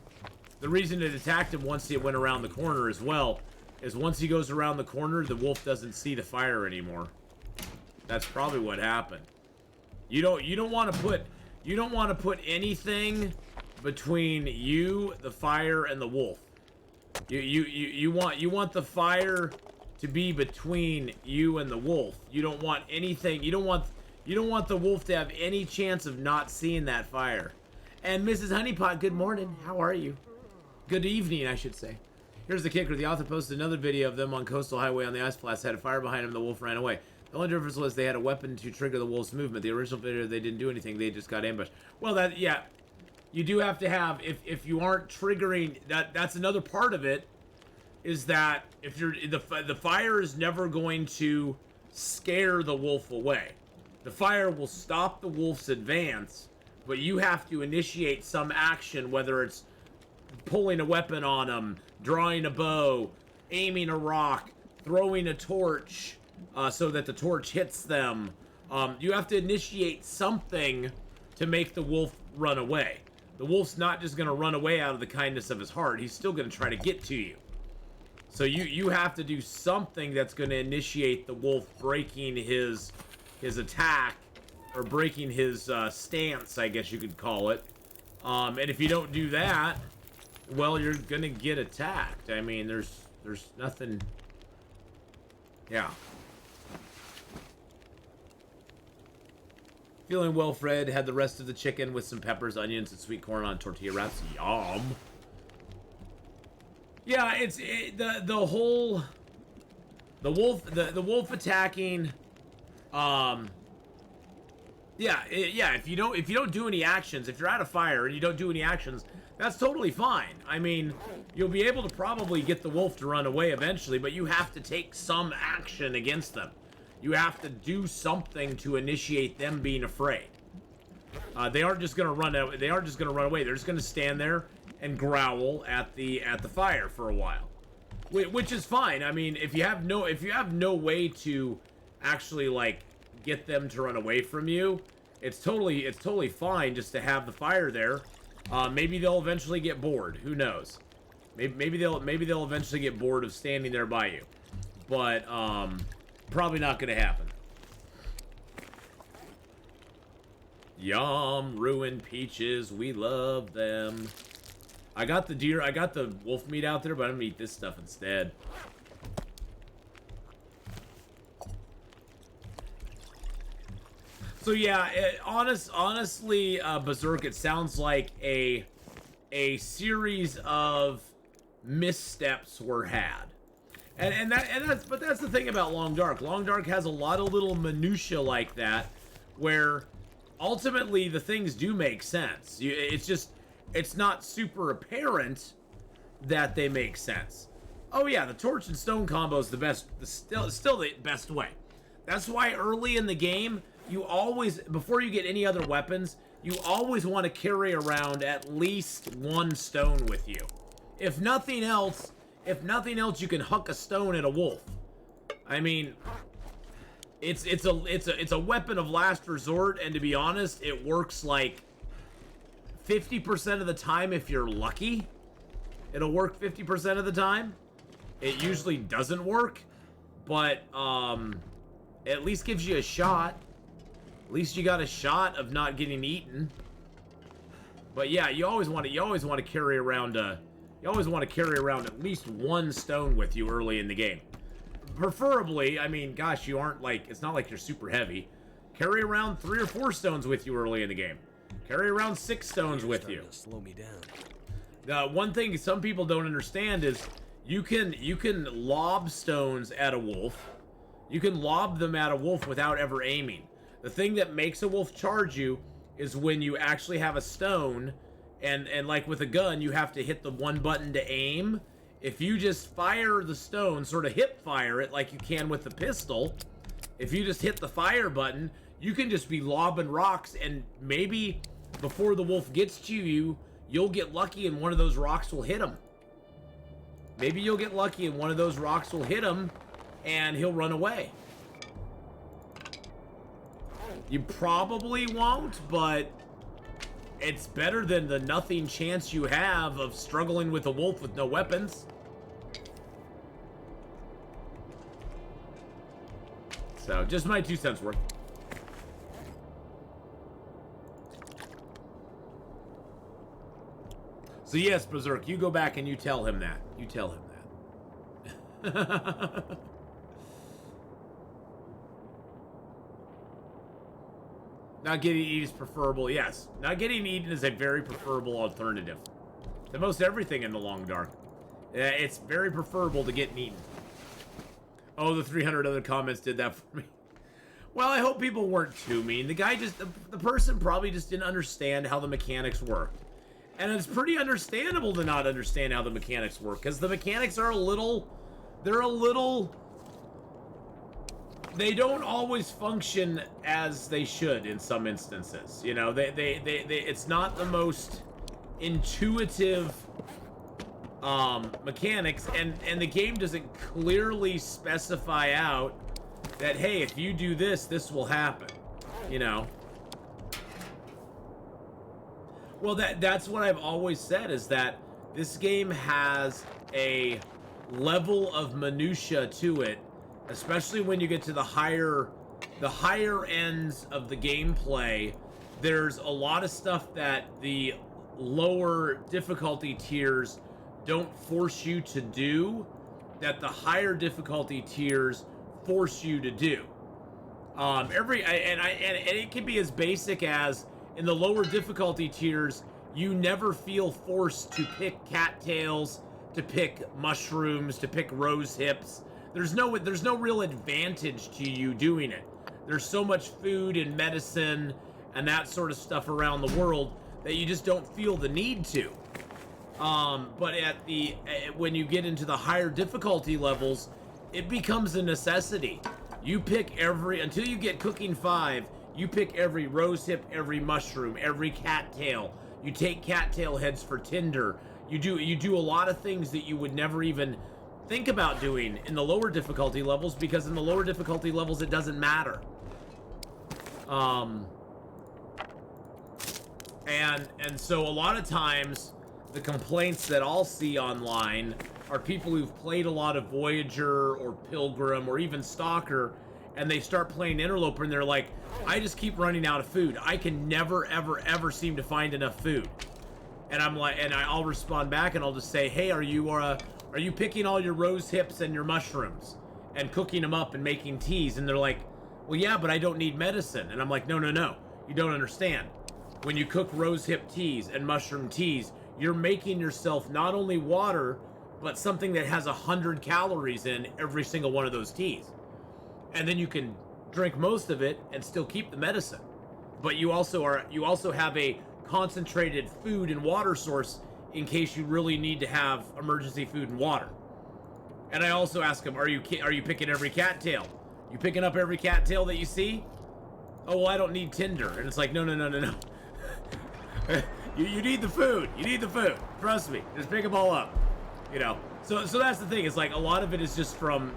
the reason it attacked him once he went around the corner as well is once he goes around the corner, the wolf doesn't see the fire anymore. That's probably what happened. You don't want to put anything between you, the fire, and the wolf. You want the fire to be between you and the wolf. You don't want anything. You don't want the wolf to have any chance of not seeing that fire. And Mrs. Honeypot, good morning. How are you? Good evening, I should say. Here's the kicker. The author posted another video of them on Coastal Highway on the ice flats. Had a fire behind him. The wolf ran away. The only difference was they had a weapon to trigger the wolf's movement. The original video, they didn't do anything. They just got ambushed. Well, yeah. You do have to have, if you aren't triggering, that's another part of it, is that if you're, the fire is never going to scare the wolf away. The fire will stop the wolf's advance, but you have to initiate some action, whether it's pulling a weapon on them, drawing a bow, aiming a rock, throwing a torch, so that the torch hits them. You have to initiate something to make the wolf run away. The wolf's not just going to run away out of the kindness of his heart. He's still going to try to get to you. So you have to do something that's going to initiate the wolf breaking his attack, or breaking his stance, I guess you could call it. And if you don't do that, well, you're going to get attacked. I mean, there's nothing... Yeah. Feeling well, Fred. Had the rest of the chicken with some peppers, onions, and sweet corn on tortilla wraps. Yum. Yeah, the wolf attacking. Yeah, if you don't do any actions, if you're out of fire and you don't do any actions, that's totally fine. I mean, you'll be able to probably get the wolf to run away eventually, but you have to take some action against them. You have to do something to initiate them being afraid. They aren't just gonna run out. They aren't just gonna run away. They're just gonna stand there and growl at the fire for a while, which is fine. I mean, if you have no way to actually like get them to run away from you, it's totally fine just to have the fire there. Maybe they'll eventually get bored. Who knows? Maybe they'll eventually get bored of standing there by you, but probably not gonna happen. Yum, ruined peaches, we love them. I got the wolf meat out there, but I'm gonna eat this stuff instead. So yeah, honestly, Berserk, it sounds like a series of missteps were had. But that's the thing about Long Dark. Long Dark has a lot of little minutia like that, where ultimately the things do make sense. It's not super apparent that they make sense. Oh yeah, the torch and stone combo is still the best way. That's why early in the game, you always, before you get any other weapons, you always want to carry around at least one stone with you. If nothing else, you can huck a stone at a wolf. I mean, it's a weapon of last resort, and to be honest, it works like 50% of the time if you're lucky. It'll work 50% of the time. It usually doesn't work, but at least gives you a shot. At least you got a shot of not getting eaten. But yeah, you always want to carry around at least one stone with you early in the game. Preferably, I mean, gosh, you aren't like, it's not like you're super heavy. Carry around 3 or 4 stones with you early in the game. Carry around 6 stones with you. Slow me down. The one thing some people don't understand is you can lob stones at a wolf. You can lob them at a wolf without ever aiming. The thing that makes a wolf charge you is when you actually have a stone, and like with a gun, you have to hit the one button to aim. If you just fire the stone, sort of hip fire it like you can with the pistol, if you just hit the fire button, you can just be lobbing rocks, and maybe before the wolf gets to you, you'll get lucky and one of those rocks will hit him. Maybe you'll get lucky and one of those rocks will hit him, and he'll run away. You probably won't, but it's better than the nothing chance you have of struggling with a wolf with no weapons. So, just my 2 cents worth. So yes, Berserk, you go back and you tell him that. You tell him that. Not getting eaten is preferable, yes. Not getting eaten is a very preferable alternative to most everything in the Long Dark. It's very preferable to getting eaten. Oh, the 300 other comments did that for me. Well, I hope people weren't too mean. The guy just, the person probably just didn't understand how the mechanics worked. And it's pretty understandable to not understand how the mechanics work, because the mechanics are they don't always function as they should in some instances. You know, it's not the most intuitive mechanics, and the game doesn't clearly specify out that, hey, if you do this, this will happen, you know? Well, that's what I've always said, is that this game has a level of minutia to it, especially when you get to the higher ends of the gameplay. There's a lot of stuff that the lower difficulty tiers don't force you to do, that the higher difficulty tiers force you to do. And it can be as basic as, in the lower difficulty tiers, you never feel forced to pick cattails, to pick mushrooms, to pick rose hips. There's no real advantage to you doing it. There's so much food and medicine and that sort of stuff around the world that you just don't feel the need to. But when you get into the higher difficulty levels, it becomes a necessity. You pick until you get cooking 5, you pick every rose hip, every mushroom, every cattail. You take cattail heads for tinder. You do a lot of things that you would never even think about doing in the lower difficulty levels, because in the lower difficulty levels it doesn't matter. And so a lot of times the complaints that I'll see online are people who've played a lot of Voyager or Pilgrim or even Stalker, and they start playing Interloper and they're like, I just keep running out of food. I can never, ever, ever seem to find enough food. And I'm like, and I'll respond back and I'll just say, hey, are you picking all your rose hips and your mushrooms and cooking them up and making teas? And they're like, well, yeah, but I don't need medicine. And I'm like, no, you don't understand. When you cook rose hip teas and mushroom teas, you're making yourself not only water, but something that has 100 calories in every single one of those teas. And then you can drink most of it and still keep the medicine. But you also have a concentrated food and water source in case you really need to have emergency food and water. And I also ask them, are you picking every cattail? You picking up every cattail that you see? Oh, well, I don't need tinder. And it's like, no. You need the food. You need the food. Trust me. Just pick them all up. You know. So that's the thing. It's like a lot of it is just from,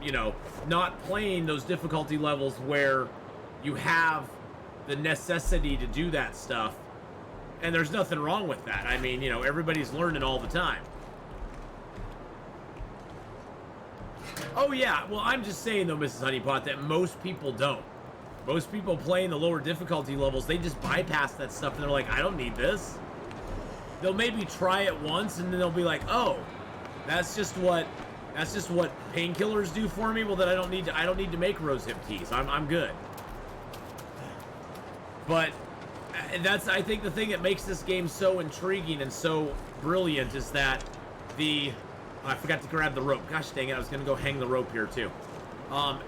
not playing those difficulty levels where you have the necessity to do that stuff. And there's nothing wrong with that. I mean, everybody's learning all the time. Oh, yeah. Well, I'm just saying, though, Mrs. Honeypot, that most people don't. Most people playing the lower difficulty levels, they just bypass that stuff, and they're like, I don't need this. They'll maybe try it once, and then they'll be like, oh, that's just what painkillers do for me. Well, then I don't need to make rose hip teas. I'm good. But that's, I think, the thing that makes this game so intriguing and so brilliant is that I forgot to grab the rope. Gosh dang it, I was gonna go hang the rope here too.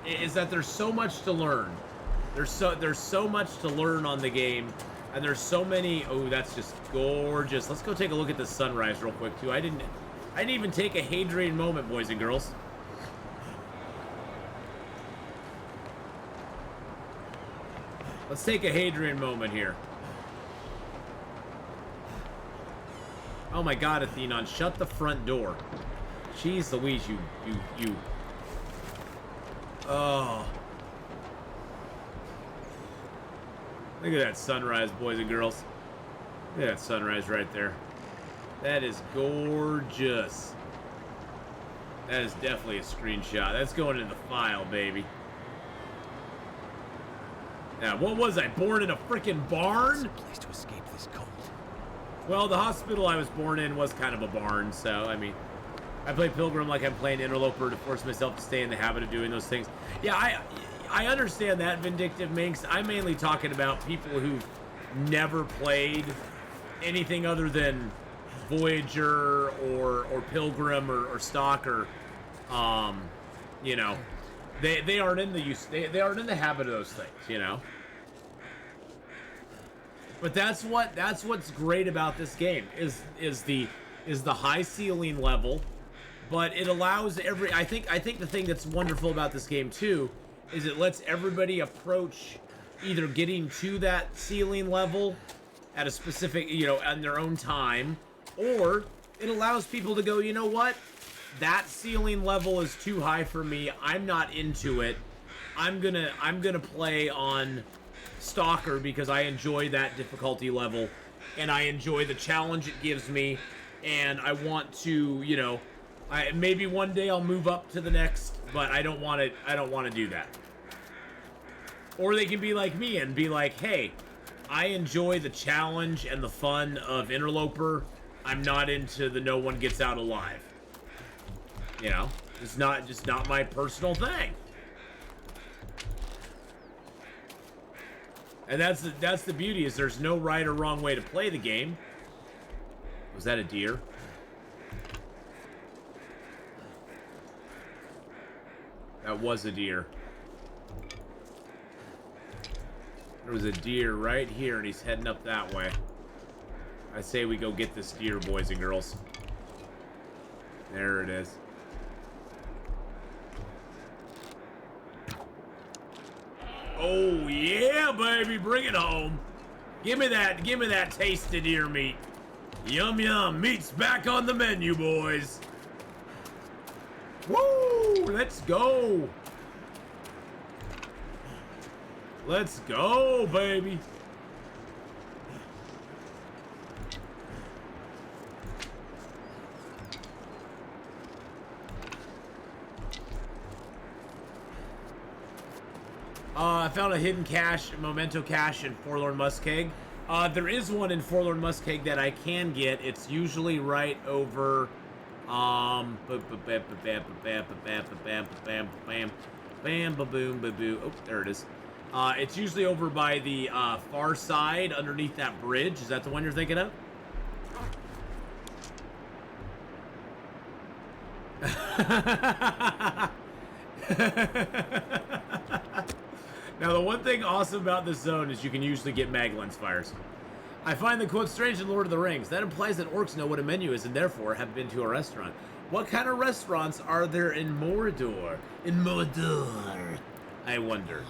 Is that there's so much to learn. There's so much to learn on the game, and there's so many. Oh, that's just gorgeous. Let's go take a look at the sunrise real quick too. I didn't even take a Hadrian moment, boys and girls. Let's take a Hadrian moment here. Oh my God, Atheenon, shut the front door. Jeez Louise, you. Oh. Look at that sunrise, boys and girls. Look at that sunrise right there. That is gorgeous. That is definitely a screenshot. That's going in the file, baby. Now, what was I? Born in a freaking barn? It's a place to escape this cold. Well, the hospital I was born in was kind of a barn, so, I mean, I play Pilgrim like I'm playing Interloper to force myself to stay in the habit of doing those things. Yeah, I understand that, Vindictive Minx. I'm mainly talking about people who've never played anything other than Voyager or Pilgrim or Stalker. They aren't in they aren't in the habit of those things, But that's what's great about this game is the high ceiling level, but it allows I think the thing that's wonderful about this game too is it lets everybody approach either getting to that ceiling level at a specific, on their own time, or it allows people to go, you know what? That ceiling level is too high for me. I'm not into it. I'm gonna play on Stalker because I enjoy that difficulty level, and I enjoy the challenge it gives me, and I want to, you know, maybe one day I'll move up to the next, but I don't want to do that. Or they can be like me and be like, hey, I enjoy the challenge and the fun of Interloper. I'm not into the no one gets out alive. You know, it's just not my personal thing. And that's the beauty, is there's no right or wrong way to play the game. Was that a deer? That was a deer. There was a deer right here, and he's heading up that way. I say we go get this deer, boys and girls. There it is. Oh yeah, baby, bring it home. Give me that taste of deer meat. Yum yum, meat's back on the menu, boys. Woo! Let's go. Let's go, baby. I found a hidden cache, a memento cache in Forlorn Muskeg. There is one in Forlorn Muskeg that I can get. It's usually right over, bam, ba-boom, ba-boo. Oh, there it is. It's usually over by the far side, underneath that bridge. Is that the one you're thinking of? Now, the one thing awesome about this zone is you can usually get mag lens fires. I find the quote strange in Lord of the Rings. That implies that orcs know what a menu is and therefore have been to a restaurant. What kind of restaurants are there in Mordor? In Mordor, I wonder.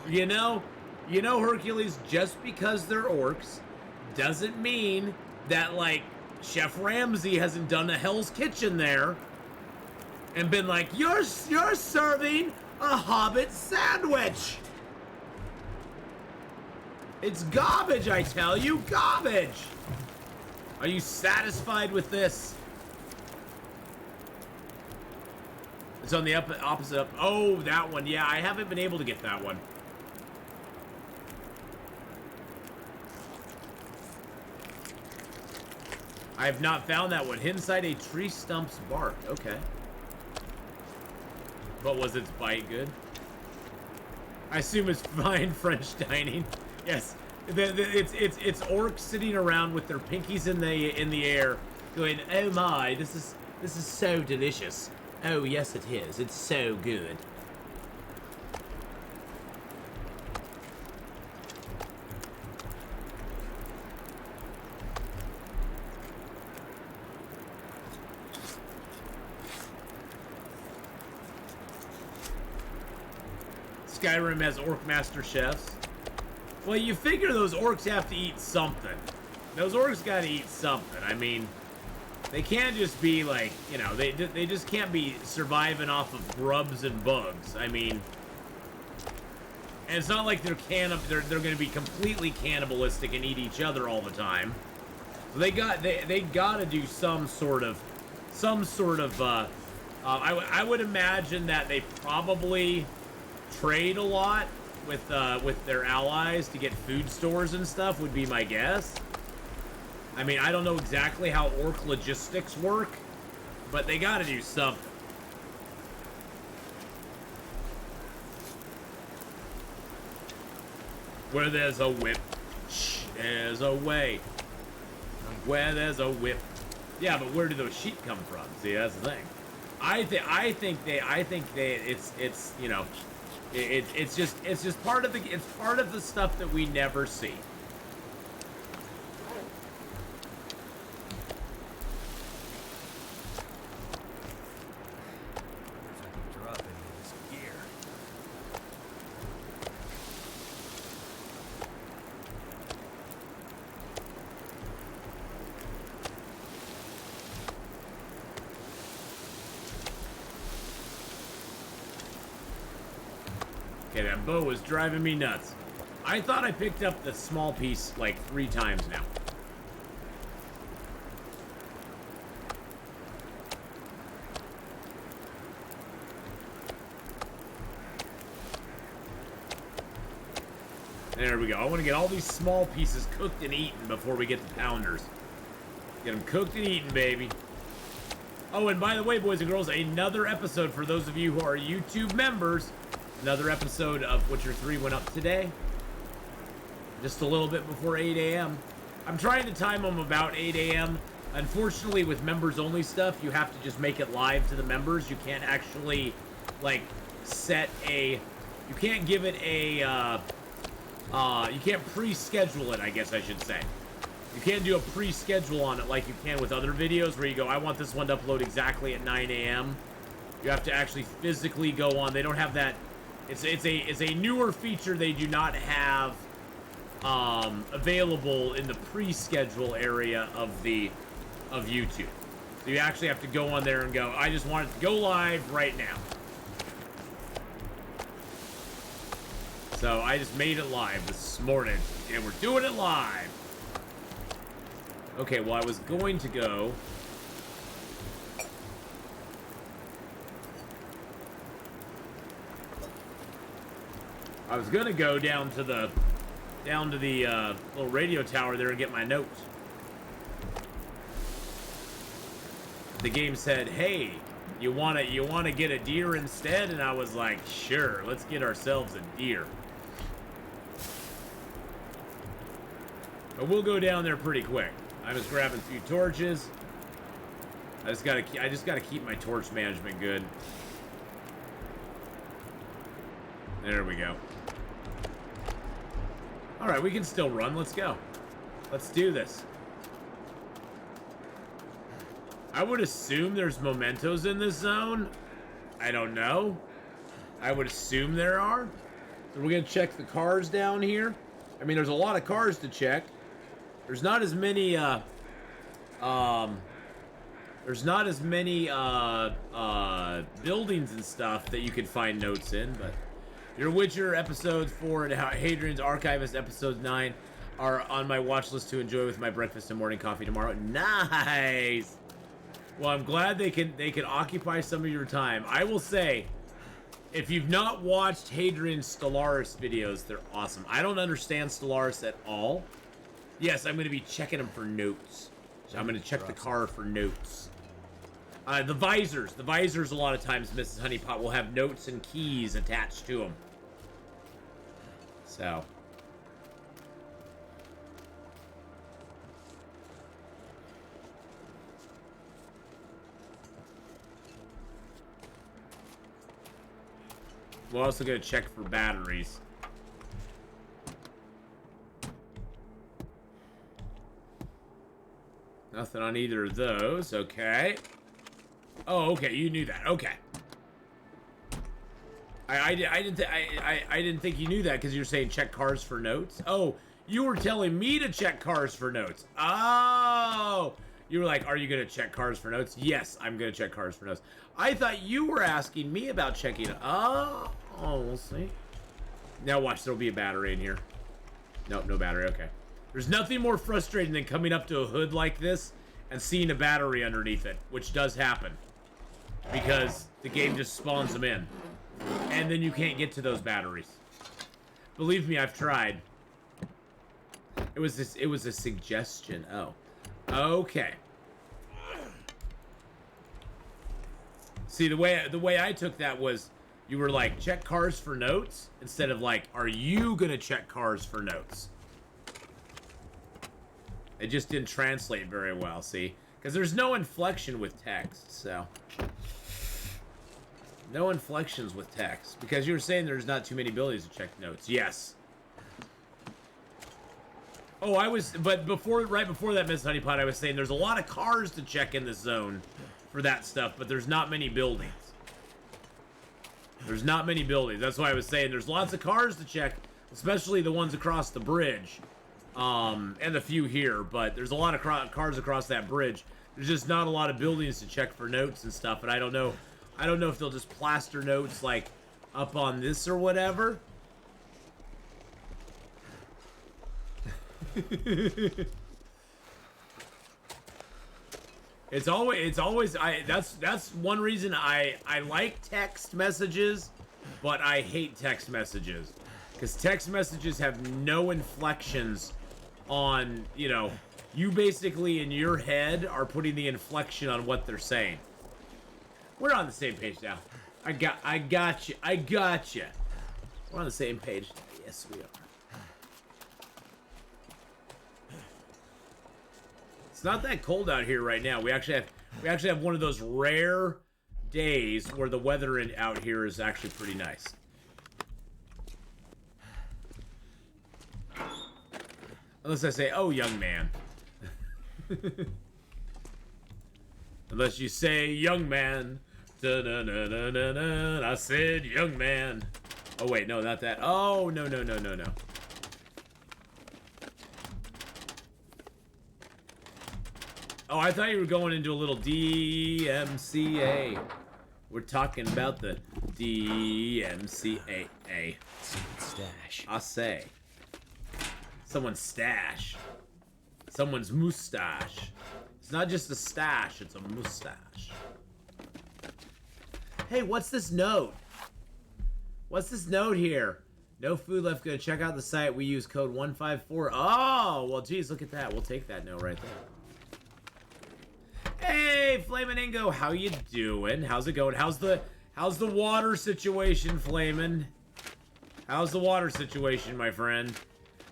You know, Hercules, just because they're orcs doesn't mean that, like, Chef Ramsay hasn't done a Hell's Kitchen there and been like, you're serving a Hobbit sandwich. It's garbage, I tell you, garbage. Are you satisfied with this? It's on the opposite up. Oh, that one. Yeah, I haven't been able to get that one. I have not found that one. Inside a tree stump's bark. Okay. But was its bite good? I assume it's fine French dining. Yes. It's orcs sitting around with their pinkies in the air, going, "Oh my, this is so delicious. Oh yes, it is. It's so good." Skyrim has orc master chefs. Well, you figure those orcs have to eat something. Those orcs gotta eat something. I mean, they can't just be like, you know, they just can't be surviving off of grubs and bugs. I mean, and it's not like they're gonna be completely cannibalistic and eat each other all the time. So they gotta do some sort of I would imagine that they probably trade a lot with their allies to get food stores and stuff, would be my guess. I mean, I don't know exactly how orc logistics work, but they gotta do something. Where there's a whip, there's a way. Where there's a whip. Yeah, but where do those sheep come from? See, that's the thing. I think it's you know, it's just part of the stuff that we never see. Drop into this gear. Okay, that bow was driving me nuts. I thought I picked up the small piece like 3 times now. There we go. I want to get all these small pieces cooked and eaten before we get the pounders. Get them cooked and eaten, baby. Oh, and by the way, boys and girls, another episode for those of you who are YouTube members. Another episode of Witcher 3 went up today. Just a little bit before 8 a.m. I'm trying to time them about 8 a.m. Unfortunately, with members-only stuff, you have to just make it live to the members. You can't actually, like, set a... You can't give it a... you can't pre-schedule it, I guess I should say. You can't do a pre-schedule on it like you can with other videos where you go, I want this one to upload exactly at 9 a.m. You have to actually physically go on. They don't have that. It's a newer feature they do not have available in the pre-schedule area of YouTube. So you actually have to go on there and go, I just want it to go live right now. So I just made it live this morning, and we're doing it live. Okay, well, I was going to go... I was gonna go down to the little radio tower there and get my notes. The game said, "Hey, you wanna get a deer instead?" And I was like, "Sure, let's get ourselves a deer." But we'll go down there pretty quick. I'm just grabbing a few torches. I just gotta keep my torch management good. There we go. All right, we can still run. Let's go. Let's do this. I would assume there's mementos in this zone. I don't know. I would assume there are. So we're gonna check the cars down here. I mean, there's a lot of cars to check. There's not as many, buildings and stuff that you can find notes in, but your Witcher episodes 4 and Hadrian's Archivist episodes 9 are on my watch list to enjoy with my breakfast and morning coffee tomorrow. Nice! Well, I'm glad they can occupy some of your time. I will say, if you've not watched Hadrian's Stellaris videos, they're awesome. I don't understand Stellaris at all. Yes, I'm going to be checking them for notes. So I'm going to check the car for notes. The visors. The visors, a lot of times, Mrs. Honeypot will have notes and keys attached to them. So. We're also going to check for batteries. Nothing on either of those. Okay. Oh, okay. You knew that. Okay. I didn't think you knew that because you were saying check cars for notes. Oh, you were telling me to check cars for notes. Oh, you were like, are you going to check cars for notes? Yes, I'm going to check cars for notes. I thought you were asking me about checking. Oh, we'll see. Now watch, there'll be a battery in here. Nope, no battery. Okay. There's nothing more frustrating than coming up to a hood like this and seeing a battery underneath it, which does happen. Because the game just spawns them in. And then you can't get to those batteries. Believe me, I've tried. It was a suggestion. Oh. Okay. See, the way I took that was you were like, check cars for notes, instead of like, are you gonna check cars for notes? It just didn't translate very well, see? Because there's no inflection with text, so. No inflections with text. Because you were saying there's not too many abilities to check notes. Yes. Oh, but right before that, Miss Honeypot, I was saying there's a lot of cars to check in this zone for that stuff, but there's not many buildings. There's not many buildings. That's why I was saying there's lots of cars to check, especially the ones across the bridge. And the few here, but there's a lot of cars across that bridge. There's just not a lot of buildings to check for notes and stuff, and I don't know if they'll just plaster notes like up on this or whatever. It's always that's one reason I like text messages, but I hate text messages. Because text messages have no inflections on, you know, you basically in your head are putting the inflection on what they're saying. We're on the same page now. I got you. We're on the same page. Yes, we are. It's not that cold out here right now. We actually have one of those rare days where the weather out here is actually pretty nice. Unless I say, "Oh, young man." Unless you say, "Young man." Da-na-na-na-na-na. I said, "Young man." Oh wait, no, not that. Oh no. Oh, I thought you were going into a little DMCA. We're talking about the DMCA. Stash. I say. Someone's stash. Someone's mustache. It's not just a stash, it's a mustache. Hey, what's this note? What's this note here? No food left. Gonna check out the site. We use code 154. Oh, well, geez, look at that. We'll take that note right there. Hey, Flamingo, how you doing? How's it going? How's the water situation, Flamin? How's the water situation, my friend?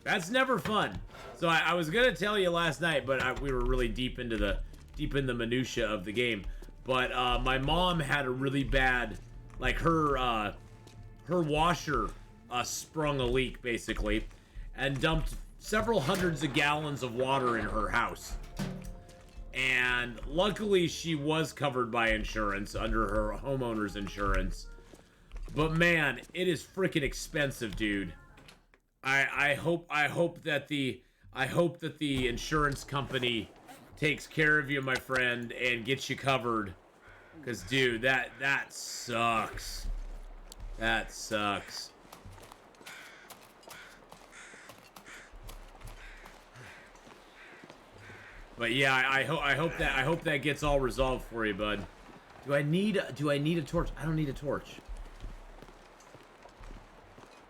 That's never fun. So I was gonna tell you last night, but we were really deep in the minutia of the game. But my mom had a really bad, like her washer sprung a leak basically, and dumped several hundreds of gallons of water in her house. And luckily she was covered by insurance under her homeowner's insurance. But man, it is freaking expensive, dude. I hope that the insurance company takes care of you, my friend, and gets you covered. Cause dude, that sucks. That sucks. But yeah, I hope that gets all resolved for you, bud. Do I need a torch? I don't need a torch.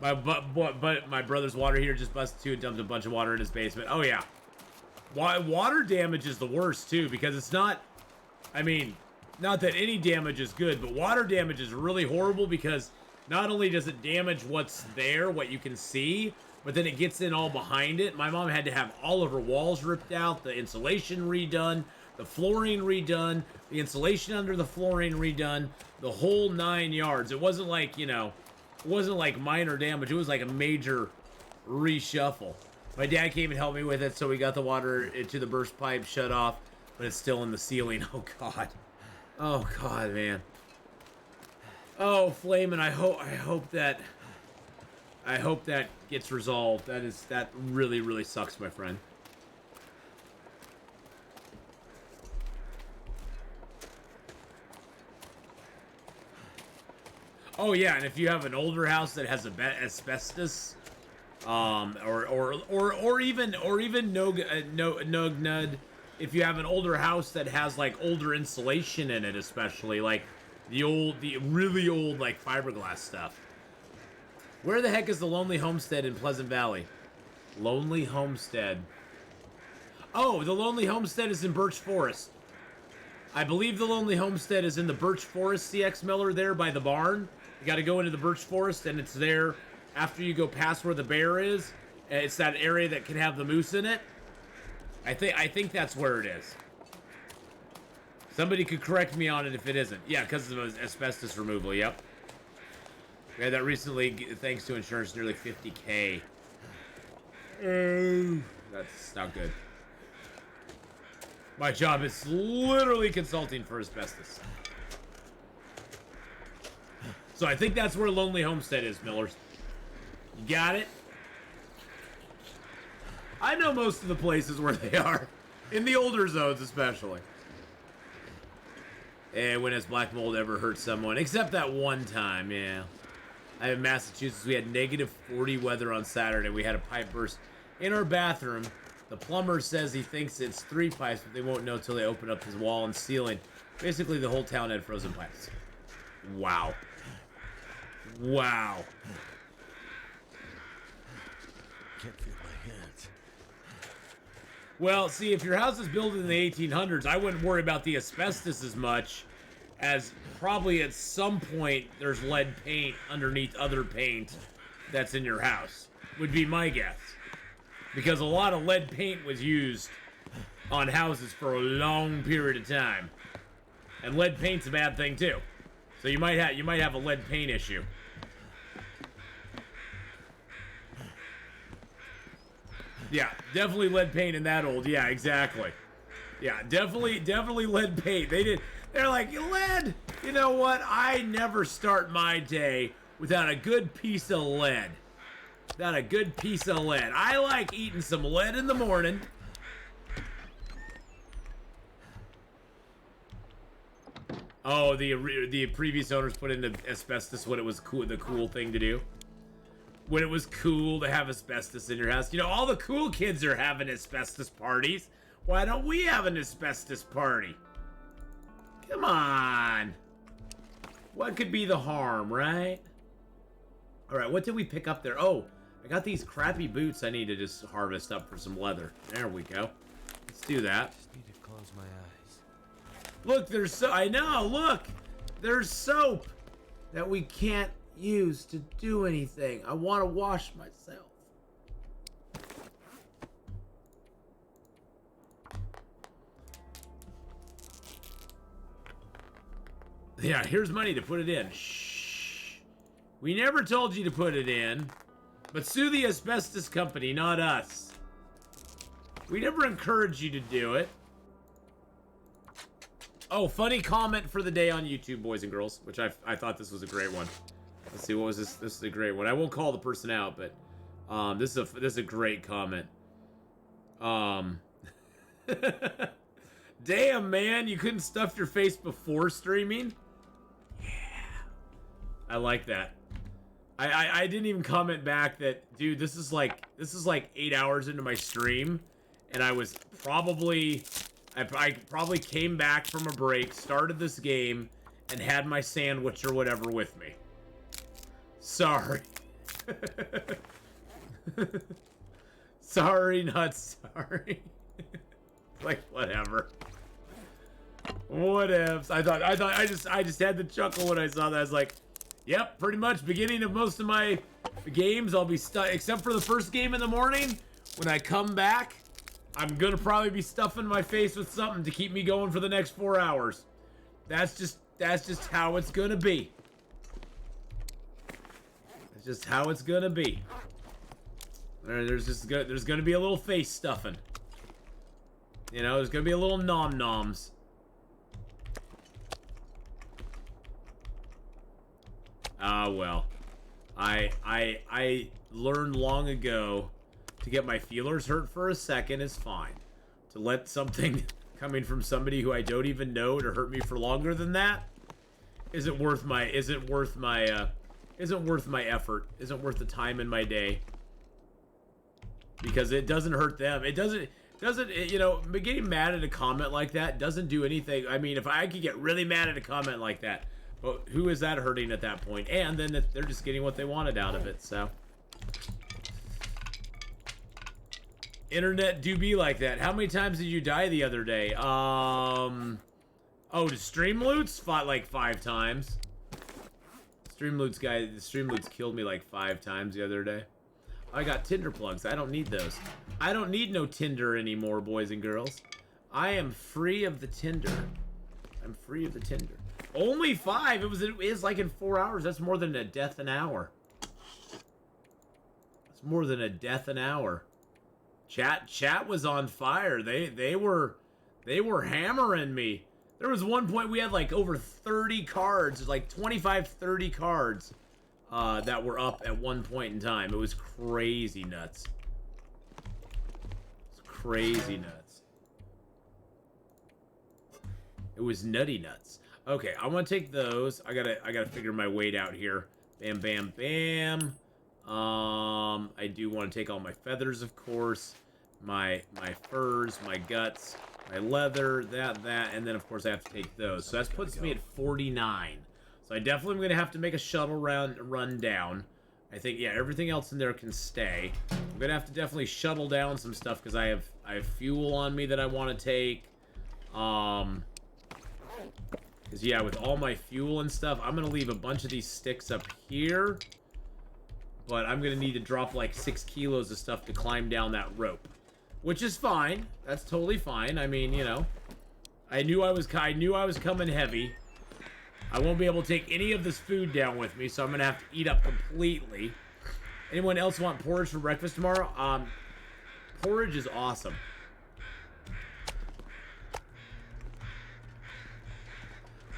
But my brother's water heater just busted too and dumped a bunch of water in his basement. Oh yeah. Water damage is the worst too, because it's not, I mean, not that any damage is good, but water damage is really horrible because not only does it damage what's there, what you can see, but then it gets in all behind it. My mom had to have all of her walls ripped out, the insulation redone, the flooring redone, the insulation under the flooring redone, the whole 9 yards. It wasn't like, you know, it wasn't like minor damage. It was like a major reshuffle. My dad came and helped me with it, so we got the water into the burst pipe shut off, but it's still in the ceiling. Oh god. Oh god, man. Oh, Flamin', I hope that gets resolved. That really, really sucks, my friend. Oh yeah, and if you have an older house that has asbestos, or even no, if you have an older house that has like older insulation in it, especially like the really old like fiberglass stuff. Where the heck is the Lonely Homestead in Pleasant Valley? Lonely Homestead. Oh, the Lonely Homestead is in Birch Forest. I believe the Lonely Homestead is in the Birch Forest, CX Miller, there by the barn. You got to go into the Birch Forest, and it's there after you go past where the bear is. It's that area that can have the moose in it. I think that's where it is. Somebody could correct me on it if it isn't. Yeah, because of asbestos removal, yep. We had that recently, thanks to insurance, nearly 50K. That's not good. My job is literally consulting for asbestos. So I think that's where Lonely Homestead is, Millers. You got it? I know most of the places where they are. In the older zones, especially. And when has black mold ever hurt someone? Except that one time, yeah. I'm in Massachusetts. We had negative 40 weather on Saturday. We had a pipe burst in our bathroom. The plumber says he thinks it's 3 pipes, but they won't know until they open up his wall and ceiling. Basically, the whole town had frozen pipes. Wow. Wow. Can't feel my hands. Well, see, if your house is built in the 1800s, I wouldn't worry about the asbestos as much, as probably at some point there's lead paint underneath other paint that's in your house, would be my guess. Because a lot of lead paint was used on houses for a long period of time. And lead paint's a bad thing too. So you might have a lead paint issue. Yeah, definitely lead paint in that old. Yeah, exactly. Yeah, definitely lead paint. They're like, lead. You know what? I never start my day without a good piece of lead. Without a good piece of lead. I like eating some lead in the morning. Oh, the previous owners put into asbestos when it was cool, the cool thing to do. When it was cool to have asbestos in your house. You know, all the cool kids are having asbestos parties. Why don't we have an asbestos party? Come on. What could be the harm, right? All right, what did we pick up there? Oh, I got these crappy boots I need to just harvest up for some leather. There we go. Let's do that. Just need to close my eyes. Look, there's soap that we can't use to do anything. I want to wash myself. Yeah, here's money to put it in. Shh. We never told you to put it in, but sue the asbestos company, not us. We never encouraged you to do it. Oh, funny comment for the day on YouTube, boys and girls, which I thought this was a great one. Let's see, what was this? This is a great one. I won't call the person out, but this is a great comment. Damn, man, you couldn't stuff your face before streaming? Yeah. I like that. I didn't even comment back that, dude, this is like 8 hours into my stream, and I was probably I probably came back from a break, started this game, and had my sandwich or whatever with me. Sorry. Sorry, not sorry. Like, whatever. Whatevs. I just had to chuckle when I saw that. I was like, yep, pretty much beginning of most of my games, I'll be stuck, except for the first game in the morning. When I come back, I'm gonna probably be stuffing my face with something to keep me going for the next 4 hours. That's just how it's gonna be. That's just how it's gonna be. There's gonna be a little face stuffing. You know, there's gonna be a little nom-noms. Ah, well. I learned long ago to get my feelers hurt for a second is fine. To let something coming from somebody who I don't even know to hurt me for longer than that isn't worth my effort. Isn't worth the time in my day. Because it doesn't hurt them. It doesn't, you know, getting mad at a comment like that doesn't do anything. I mean, if I could get really mad at a comment like that, well, who is that hurting at that point? And then they're just getting what they wanted out of it, so. Internet do be like that. How many times did you die the other day? Oh, to stream loots? Fought like 5 times. The stream loots killed me like 5 times the other day. I got Tinder plugs. I don't need those. I don't need no Tinder anymore, boys and girls. I am free of the Tinder. I'm free of the Tinder. Only 5? It is like in 4 hours. That's more than a death an hour. That's more than a death an hour. Chat was on fire. They were hammering me. There was one point we had like over 30 cards, like 25, 30 cards that were up at one point in time. It was crazy nuts. It's crazy nuts. It was nutty nuts. Okay, I want to take those. I gotta figure my weight out here Bam, bam, bam. I do want to take all my feathers, of course. My furs, my guts, my leather, that, and then, of course, I have to take those. So that puts me at 49. So I definitely am going to have to make a shuttle run down. I think, yeah, everything else in there can stay. I'm going to have to definitely shuttle down some stuff because I have fuel on me that I want to take. Because, yeah, with all my fuel and stuff, I'm going to leave a bunch of these sticks up here. But I'm going to need to drop like 6 kilos of stuff to climb down that rope. Which is fine. That's totally fine. I mean, you know, I knew I was coming heavy. I won't be able to take any of this food down with me, so I'm going to have to eat up completely. Anyone else want porridge for breakfast tomorrow? Porridge is awesome.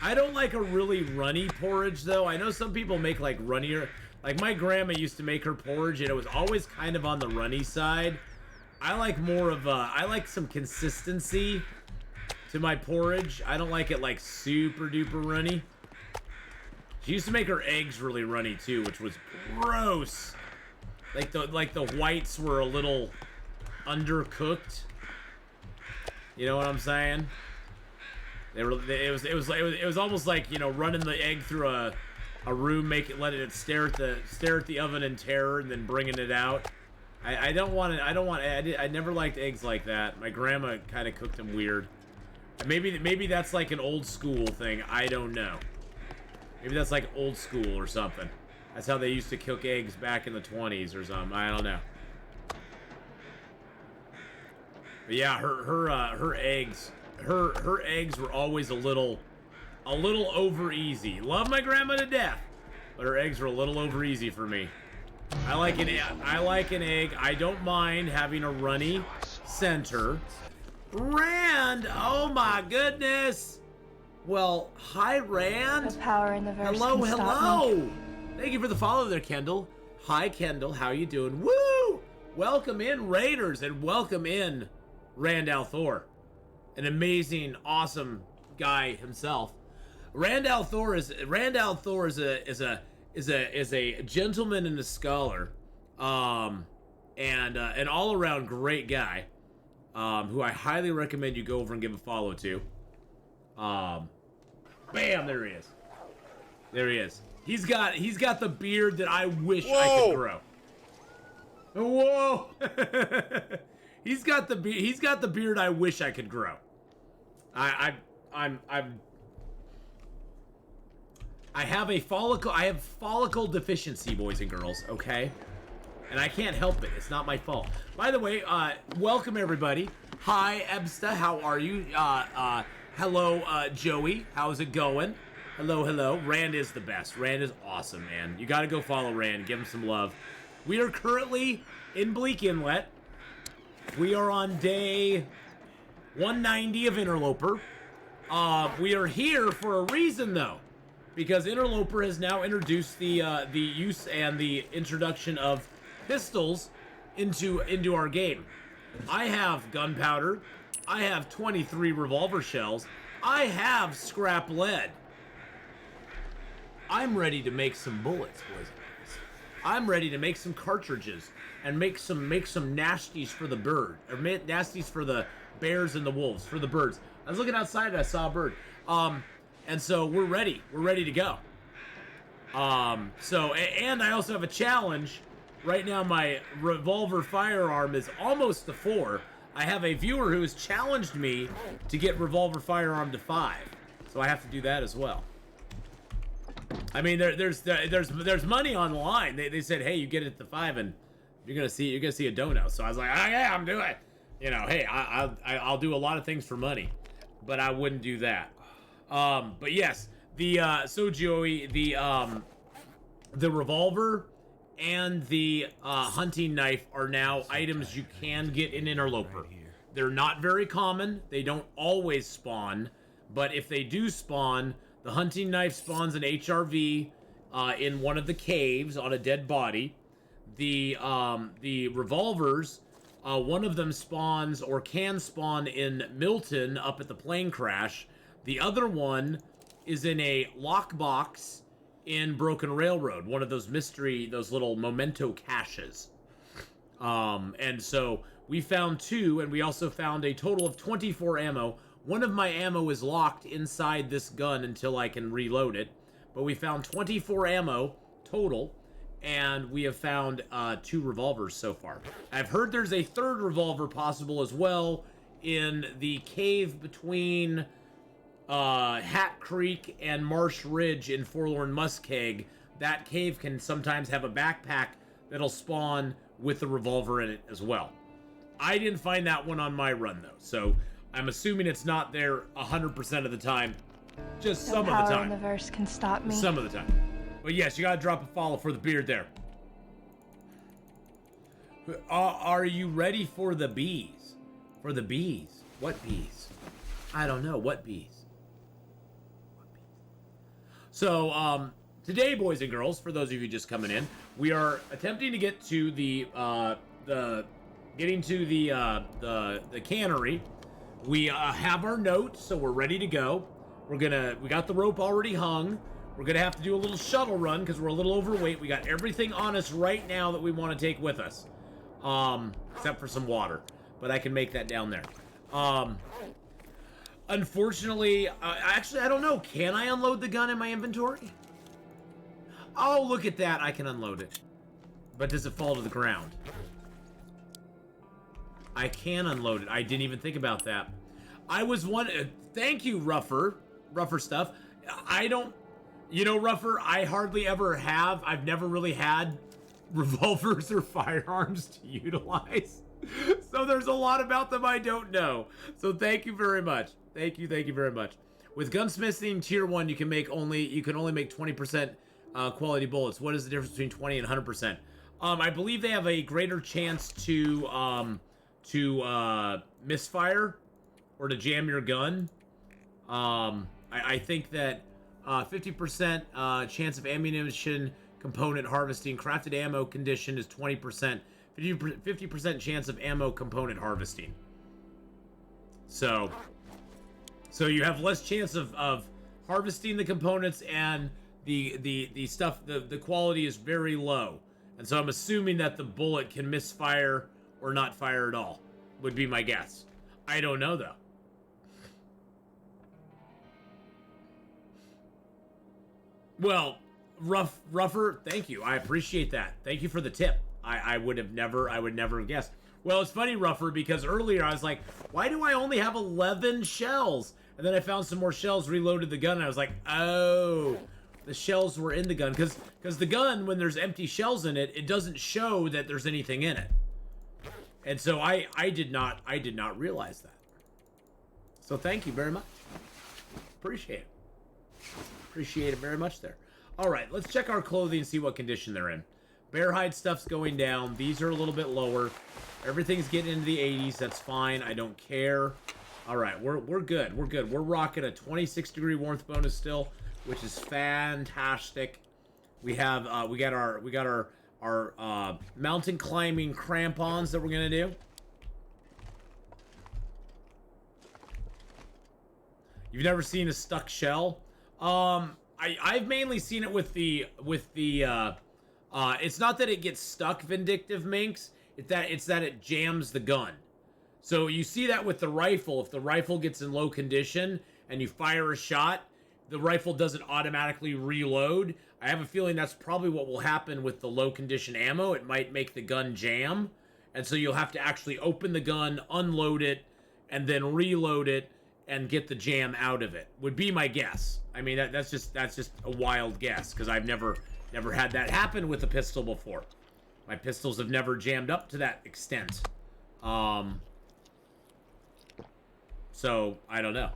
I don't like a really runny porridge, though. I know some people make, like, runnier. Like, my grandma used to make her porridge, and it was always kind of on the runny side. I like more of I like some consistency to my porridge. I don't like it, like, super duper runny. She used to make her eggs really runny, too, which was gross. Like the whites were a little undercooked. You know what I'm saying? It was almost like, you know, running the egg through a room, letting it stare at the oven in terror, and then bringing it out. I don't want it. I never liked eggs like that. My grandma kind of cooked them weird. Maybe that's like an old school thing. I don't know. Maybe that's like old school or something. That's how they used to cook eggs back in the 20s or something. I don't know. But yeah, her eggs were always a little over easy. Love my grandma to death, but her eggs were a little over easy for me. I like an egg. I don't mind having a runny center. Rand, oh my goodness. Well, hi Rand. The power in the verse hello. can stop me. Thank you for the follow there, Kendall. Hi Kendall, how you doing? Woo! Welcome in Raiders and welcome in Rand al'Thor. An amazing, awesome guy himself. Rand al'Thor is a gentleman and a scholar, and an all-around great guy, who I highly recommend you go over and give a follow to. Bam, there he is. There he is. He's got the beard that I wish I could grow. Whoa! He's got the beard I wish I could grow. I have follicle deficiency, boys and girls, okay? And I can't help it. It's not my fault. By the way, welcome everybody. Hi, Ebsta, how are you? Hello, Joey, how's it going? Hello. Rand is the best. Rand is awesome, man. You gotta go follow Rand. Give him some love. We are currently in Bleak Inlet. We are on day 190 of Interloper. We are here for a reason, though. Because Interloper has now introduced the use and the introduction of pistols into our game. I have gunpowder. I have 23 revolver shells. I have scrap lead. I'm ready to make some bullets, boys and girls. I'm ready to make some cartridges and make some nasties for the bird, or nasties for the bears and the wolves, for the birds. I was looking outside and I saw a bird. And so we're ready. We're ready to go. And I also have a challenge. Right now my revolver firearm is almost to 4. I have a viewer who has challenged me to get revolver firearm to 5. So I have to do that as well. I mean, there's money on the line. They said, hey, you get it to 5 and you're gonna see a dono. So I was like, oh yeah, I'm doing it. You know, hey, I'll do a lot of things for money, but I wouldn't do that. But yes, so Joey, the revolver and the hunting knife are now items you can get in Interloper. They're not very common. They don't always spawn, but if they do spawn, the hunting knife spawns an HRV in one of the caves on a dead body. The revolvers, one of them spawns or can spawn in Milton up at the plane crash. The other one is in a lockbox in Broken Railroad, one of those those little memento caches. And so we found 2, and we also found a total of 24 ammo. One of my ammo is locked inside this gun until I can reload it. But we found 24 ammo total, and we have found 2 revolvers so far. I've heard there's a 3rd revolver possible as well in the cave between Hat Creek and Marsh Ridge in Forlorn Muskeg. That cave can sometimes have a backpack that'll spawn with the revolver in it as well. I didn't find that one on my run, though, so I'm assuming it's not there 100% of the time. Just some of the time. No power in the verse can stop me. Some of the time. But yes, you gotta drop a follow for the beard there. Are you ready for the bees? For the bees? What bees? I don't know. What bees? So, today, boys and girls, for those of you just coming in, we are attempting to get to the cannery. We have our note, so we're ready to go. We got the rope already hung. We're gonna have to do a little shuttle run because we're a little overweight. We got everything on us right now that we want to take with us, except for some water. But I can make that down there. Unfortunately, actually, I don't know. Can I unload the gun in my inventory? Oh, look at that. I can unload it. But does it fall to the ground? I can unload it. I didn't even think about that. I was thank you, Rougher Stuff. I don't... You know, Rougher, I hardly ever have. I've never really had revolvers or firearms to utilize. So there's a lot about them I don't know. So thank you very much. Thank you very much. With gunsmithing tier 1, you can only make 20% quality bullets. What is the difference between 20 and 100%? I believe they have a greater chance to misfire or to jam your gun. I think that 50% chance of ammunition component harvesting. Crafted ammo condition is 20%. 50% chance of ammo component harvesting. So you have less chance of harvesting the components, and the stuff, the quality is very low. And so I'm assuming that the bullet can misfire or not fire at all, would be my guess. I don't know, though. Well, Rougher, thank you. I appreciate that. Thank you for the tip. I would never have guessed. Well, it's funny, Rougher, because earlier I was like, why do I only have 11 shells? And then I found some more shells, reloaded the gun, and I was like, oh, the shells were in the gun. Because the gun, when there's empty shells in it, it doesn't show that there's anything in it. And so I did not realize that. So thank you very much. Appreciate it. Appreciate it very much there. All right, let's check our clothing and see what condition they're in. Bear hide stuff's going down. These are a little bit lower. Everything's getting into the 80s. That's fine. I don't care. All right, we're good. We're good. We're rocking a 26-degree warmth bonus still, which is fantastic. We got our mountain climbing crampons that we're gonna do. You've never seen a stuck shell? I've mainly seen it with the it's not that it gets stuck, Vindictive Minx. It's that it jams the gun. So you see that with the rifle. If the rifle gets in low condition and you fire a shot, the rifle doesn't automatically reload. I have a feeling that's probably what will happen with the low condition ammo. It might make the gun jam. And so you'll have to actually open the gun, unload it, and then reload it and get the jam out of it. Would be my guess. I mean, that's just a wild guess, because I've never had that happen with a pistol before. My pistols have never jammed up to that extent. So I don't know.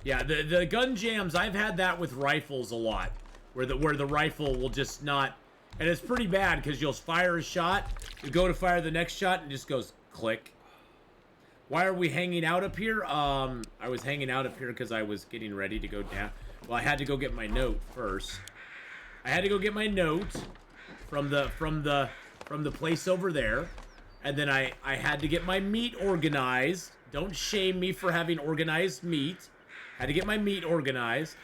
Yeah, the gun jams, I've had that with rifles a lot, where the rifle will just not, and it's pretty bad because you'll fire a shot, you go to fire the next shot, and it just goes click. Why are we hanging out up here? I was hanging out up here because I was getting ready to go down. Well, I had to go get my note first. I had to go get my note from the place over there, and then I had to get my meat organized. Don't shame me for having organized meat. Had to get my meat organized,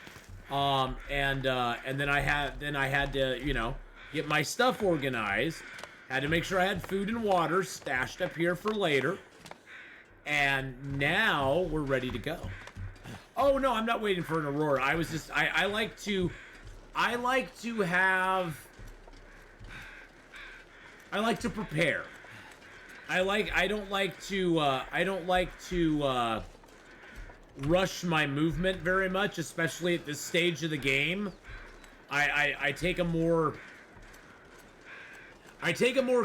And then I had to, you know, get my stuff organized. Had to make sure I had food and water stashed up here for later. And now we're ready to go. Oh no, I'm not waiting for an aurora. I was just I like to prepare. I don't like to rush my movement very much, especially at this stage of the game. I take a more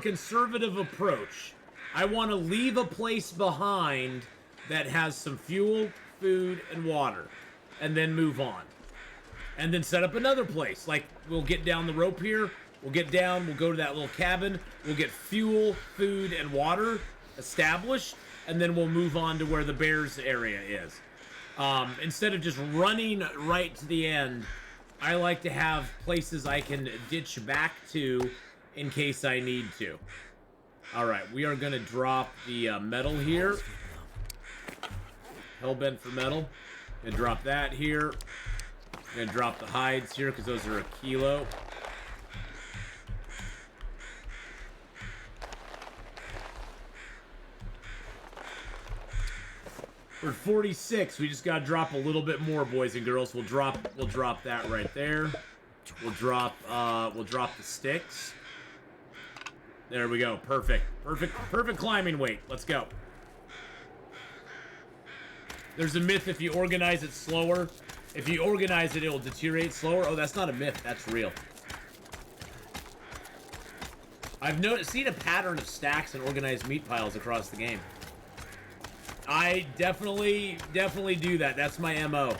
conservative approach. I want to leave a place behind that has some fuel, food, and water, and then move on. And then set up another place. Like, we'll get down the rope here, we'll get down, we'll go to that little cabin, we'll get fuel, food, and water established, and then we'll move on to where the bears area is. Instead of just running right to the end, I like to have places I can ditch back to in case I need to. Alright, we are going to drop the metal here. Hellbent for metal. Gonna drop that here. Gonna drop the hides here because those are a kilo. We're at 46. We just gotta drop a little bit more, boys and girls. We'll drop that right there. We'll drop the sticks. There we go. Perfect. Perfect climbing weight. Let's go. There's a myth if you organize it slower. If you organize it, it'll deteriorate slower. Oh, that's not a myth. That's real. I've seen a pattern of stacks and organized meat piles across the game. I definitely do that. That's my MO.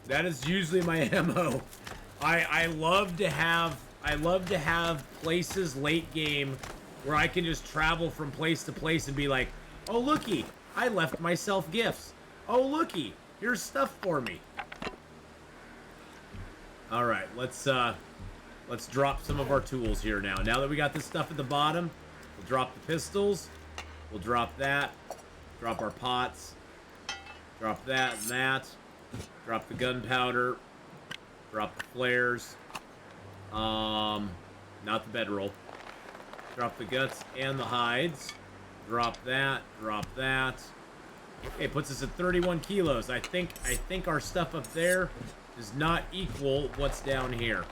That is usually my MO. I love to have places late game where I can just travel from place to place and be like, oh looky, I left myself gifts. Oh looky, here's stuff for me. All right, let's drop some of our tools here now. Now that we got this stuff at the bottom, we'll drop the pistols. We'll drop that. Drop our pots. Drop that and that. Drop the gunpowder. Drop the flares. Not the bedroll. Drop the guts and the hides. Drop that. Drop that. Okay, puts us at 31 kilos. I think our stuff up there does not equal what's down here.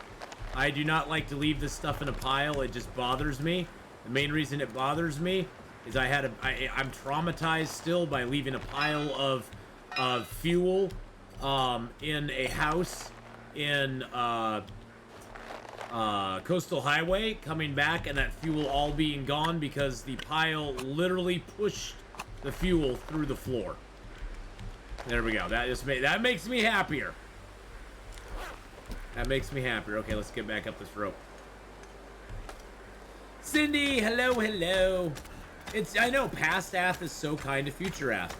I do not like to leave this stuff in a pile. It just bothers me. The main reason it bothers me is I'm traumatized still by leaving a pile of fuel in a house in Coastal Highway, coming back and that fuel all being gone because the pile literally pushed the fuel through the floor. There we go. That makes me happier. That makes me happier. Okay, let's get back up this rope. Cindy, hello, hello. I know, past Ath is so kind to future Ath.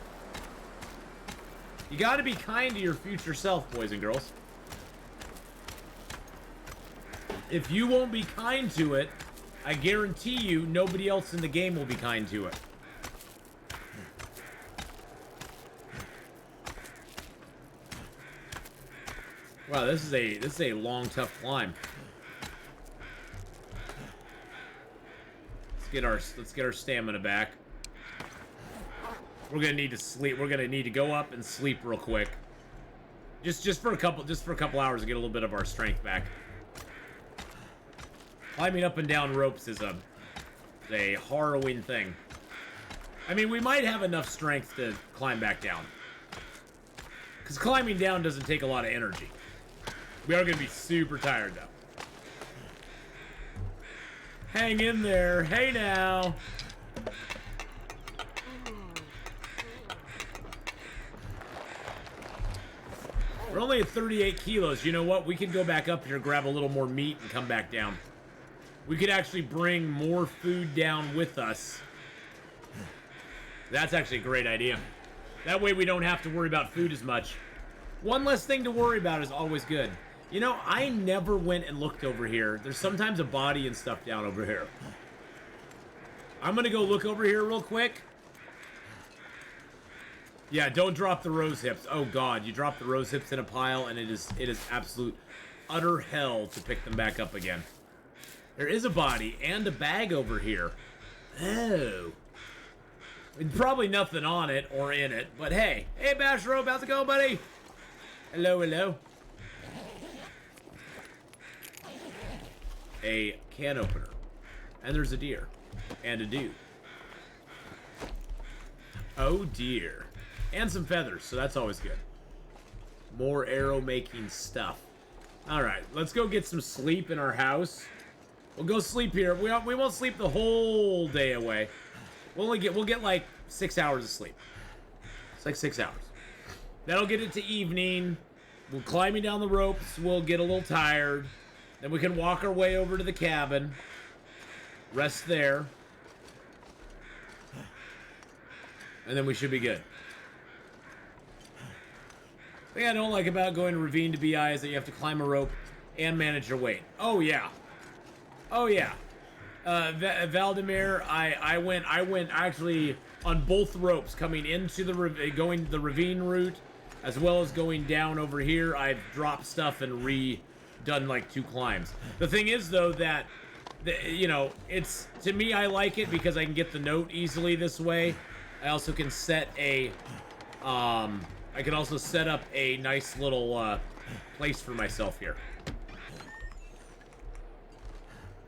You gotta be kind to your future self, boys and girls. If you won't be kind to it, I guarantee you nobody else in the game will be kind to it. Wow, this is a long, tough climb. Let's get our stamina back. We're gonna need to sleep. We're gonna need to go up and sleep real quick. Just for a couple hours to get a little bit of our strength back. Climbing up and down ropes is a harrowing thing. I mean, we might have enough strength to climb back down. Because climbing down doesn't take a lot of energy. We are going to be super tired, though. Hang in there. Hey, now. We're only at 38 kilos. You know what? We can go back up here, grab a little more meat, and come back down. We could actually bring more food down with us. That's actually a great idea. That way we don't have to worry about food as much. One less thing to worry about is always good. You know, I never went and looked over here. There's sometimes a body and stuff down over here. I'm gonna go look over here real quick. Yeah, don't drop the rose hips. Oh god, you drop the rose hips in a pile and it is absolute utter hell to pick them back up again. There is a body and a bag over here. Oh. Probably nothing on it or in it, but hey. Hey, Bashrobe, how's it going, buddy? Hello, hello. A can opener. And there's a deer. And a dude. Oh, dear. And some feathers, so that's always good. More arrow-making stuff. Alright, let's go get some sleep in our house. We'll go sleep here. We won't sleep the whole day away. We'll get like 6 hours of sleep. It's like 6 hours. That'll get it to evening. We'll climbing down the ropes. We'll get a little tired. Then we can walk our way over to the cabin. Rest there. And then we should be good. The thing I don't like about going ravine to BI is that you have to climb a rope and manage your weight. Oh yeah. Oh yeah. Valdemir, I went actually on both ropes coming into going the ravine route as well as going down over here. I've dropped stuff and redone like 2 climbs. The thing is though that you know, it's to me I like it because I can get the note easily this way. I also can set a I can also set up a nice little place for myself here.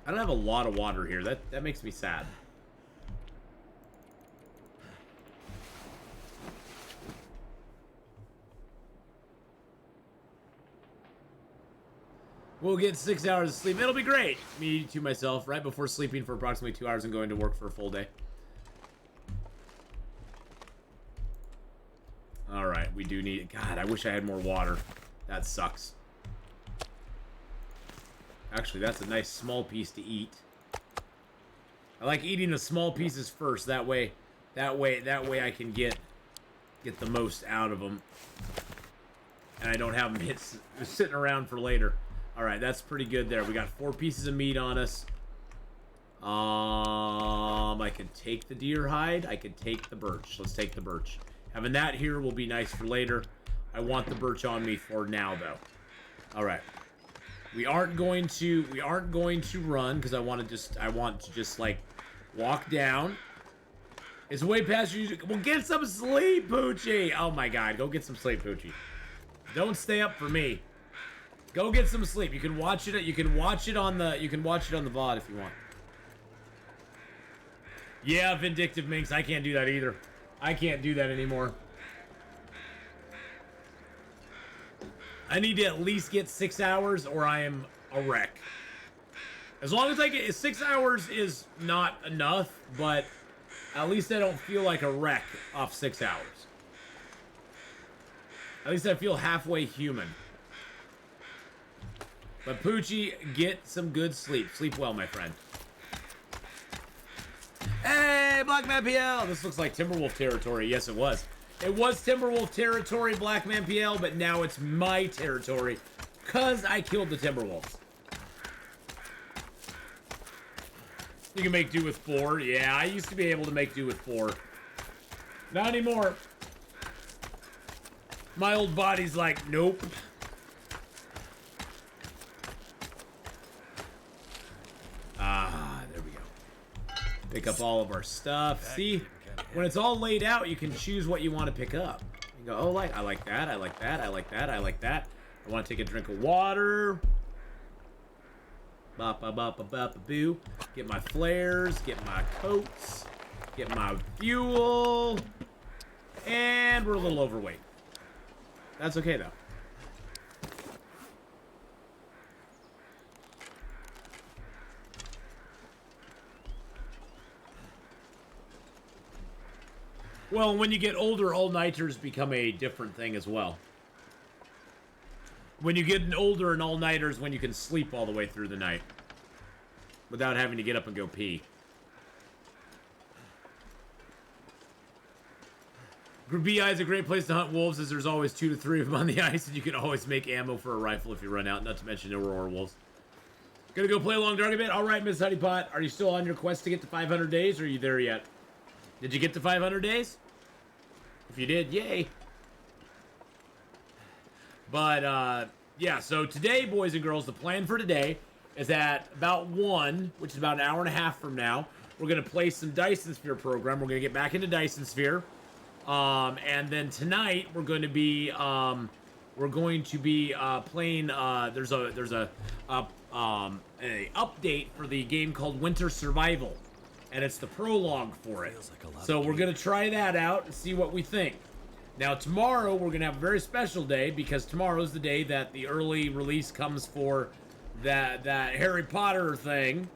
I don't have a lot of water here. That makes me sad. We'll get 6 hours of sleep. It'll be great. Me to myself right before sleeping for approximately 2 hours and going to work for a full day. Alright, we do need... God, I wish I had more water. That sucks. Actually, that's a nice small piece to eat. I like eating the small pieces first. That way I can get the most out of them. And I don't have them sitting around for later. Alright, that's pretty good there. We got 4 pieces of meat on us. I could take the deer hide. I could take the birch. Let's take the birch. Having that here will be nice for later. I want the birch on me for now, though. Alright. We aren't going to run, because I want to just, like, walk down. It's way past you. Well, get some sleep, Poochie! Oh my god, go get some sleep, Poochie. Don't stay up for me. Go get some sleep. You can watch it on the VOD if you want. Yeah, Vindictive Minx, I can't do that either. I can't do that anymore. I need to at least get 6 hours or I am a wreck. As long as I get 6 hours is not enough, but at least I don't feel like a wreck off 6 hours. At least I feel halfway human. But Poochie, get some good sleep. Sleep well, my friend. Hey, Blackman PL! This looks like Timberwolf territory. Yes, it was. It was Timberwolf territory, Blackman PL, but now it's my territory. Because I killed the Timberwolves. You can make do with 4. Yeah, I used to be able to make do with 4. Not anymore. My old body's like, nope. There we go. Pick up all of our stuff. See, when it's all laid out, you can choose what you want to pick up. You go, oh, I like that, I like that, I like that, I like that. I want to take a drink of water. Bop, bop, bop, bop, bop, boo. Get my flares, get my coats, get my fuel. And we're a little overweight. That's okay, though. Well, when you get older, all-nighters become a different thing as well. When you get older, an all-nighters when you can sleep all the way through the night. Without having to get up and go pee. BI is a great place to hunt wolves, as there's always 2 to 3 of them on the ice, and you can always make ammo for a rifle if you run out, not to mention Aurora wolves. Gonna go play Long Dark a bit? Alright, Miss Honeypot, are you still on your quest to get to 500 days, or are you there yet? Did you get to 500 days? If you did, yay. But, yeah, so today, boys and girls, the plan for today is at about 1, which is about an hour and a half from now, we're going to play some Dyson Sphere program. We're going to get back into Dyson Sphere. And then tonight, we're going to be playing, there's a update for the game called Winter Survival. And it's the prologue for it. So we're going to try that out and see what we think. Now tomorrow we're going to have a very special day because tomorrow's the day that the early release comes for that Harry Potter thing.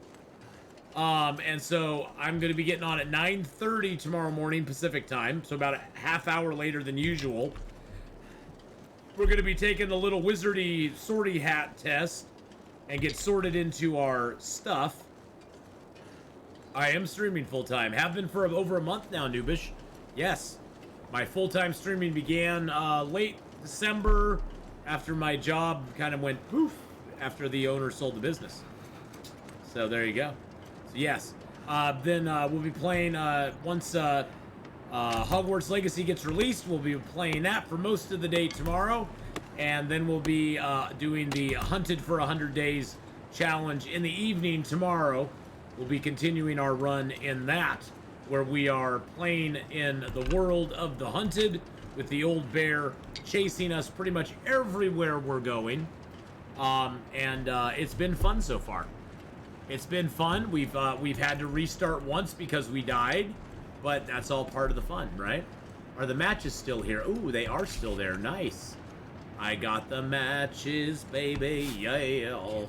And so I'm going to be getting on at 9:30 tomorrow morning Pacific time. So about a half hour later than usual. We're going to be taking the little wizardy sortie hat test and get sorted into our stuff. I am streaming full-time. Have been for over a month now, Noobish. Yes. My full-time streaming began late December after my job kind of went poof after the owner sold the business. So there you go. So yes. Then we'll be playing once Hogwarts Legacy gets released. We'll be playing that for most of the day tomorrow. And then we'll be doing the Hunted for 100 Days challenge in the evening tomorrow. We'll be continuing our run in that, where we are playing in the world of the Hunted with the old bear chasing us pretty much everywhere we're going. It's been fun so far. It's been fun. We've had to restart once because we died, but that's all part of the fun, right? Are the matches still here? Ooh, they are still there. Nice. I got the matches, baby. Yeah.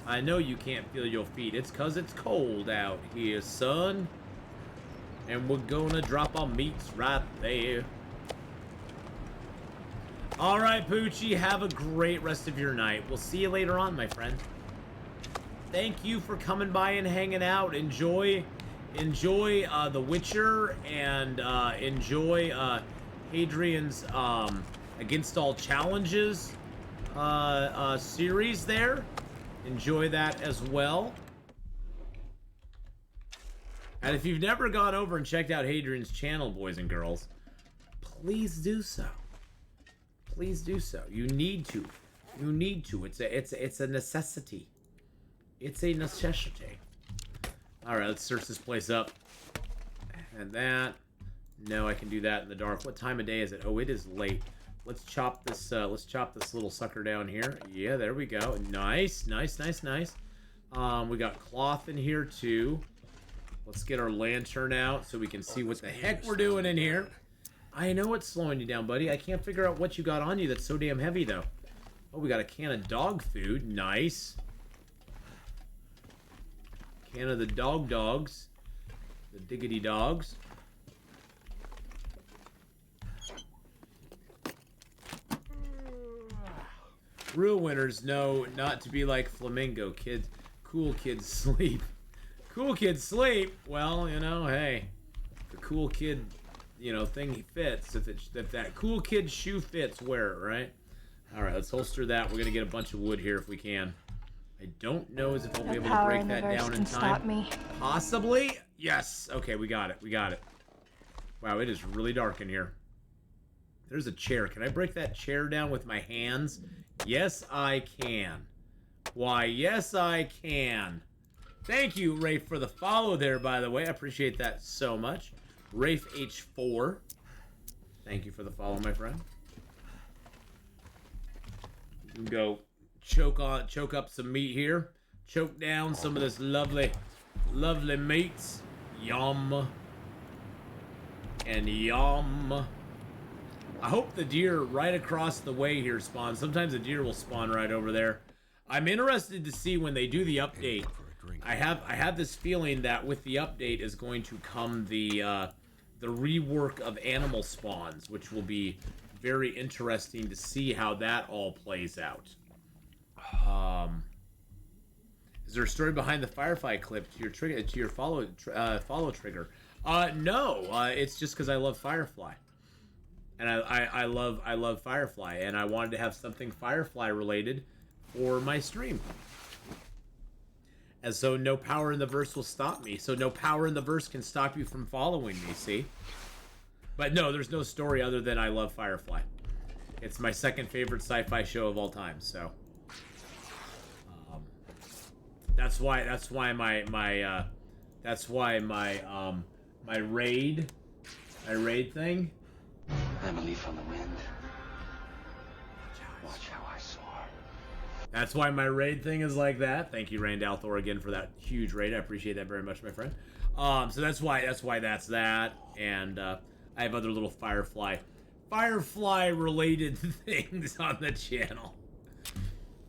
I know you can't feel your feet. It's 'cause it's cold out here, son. And we're gonna drop our meats right there. Alright, Poochie, have a great rest of your night. We'll see you later on, my friend. Thank you for coming by and hanging out. Enjoy The Witcher and enjoy Hadrian's Against All Challenges series there. Enjoy that as well. And if you've never gone over and checked out Hadrian's channel, boys and girls, please do so. Please do so. You need to. You need to. It's a necessity. It's a necessity. All right, let's search this place up. And that. No, I can do that in the dark. What time of day is it? Oh, it is late. Let's chop this little sucker down here. Yeah, there we go. Nice. We got cloth in here too. Let's get our lantern out so we can see what the heck we're doing in here. I know it's slowing you down, buddy. I can't figure out what you got on you that's so damn heavy, though. Oh, we got a can of dog food. Nice. Can of the dogs. The diggity dogs. Real winners know not to be like Flamingo. Kids, cool kids sleep. Cool kids sleep? Well, you know, hey. The cool kid, you know, thing fits. If that cool kid shoe fits, wear it, right? Alright, let's holster that. We're gonna get a bunch of wood here if we can. I don't know as if I'll be able to break that down in time. Stop me. Possibly? Yes! Okay, we got it. Wow, it is really dark in here. There's a chair. Can I break that chair down with my hands? Yes, I can. Why, yes, I can. Thank you, Rafe, for the follow there, by the way. I appreciate that so much. Rafe H4. Thank you for the follow, my friend. You can go choke up some meat here. Choke down some of this lovely meats. Yum. And yum. I hope the deer right across the way here spawn. Sometimes a deer will spawn right over there. I'm interested to see when they do the update. I have this feeling that with the update is going to come the rework of animal spawns, which will be very interesting to see how that all plays out. Is there a story behind the Firefly clip to your follow trigger? No, it's just because I love Firefly. And I love Firefly, and I wanted to have something Firefly related for my stream. And so no power in the verse will stop me. So no power in the verse can stop you from following me, see? But no, there's no story other than I love Firefly. It's my second favorite sci-fi show of all time, so that's why my raid thing. I'm a leaf on the wind. Watch how I soar. That's why my raid thing is like that. Thank you, Randalthor, again for that huge raid. I appreciate that very much, my friend. So that's why that's that, and I have other little Firefly related things on the channel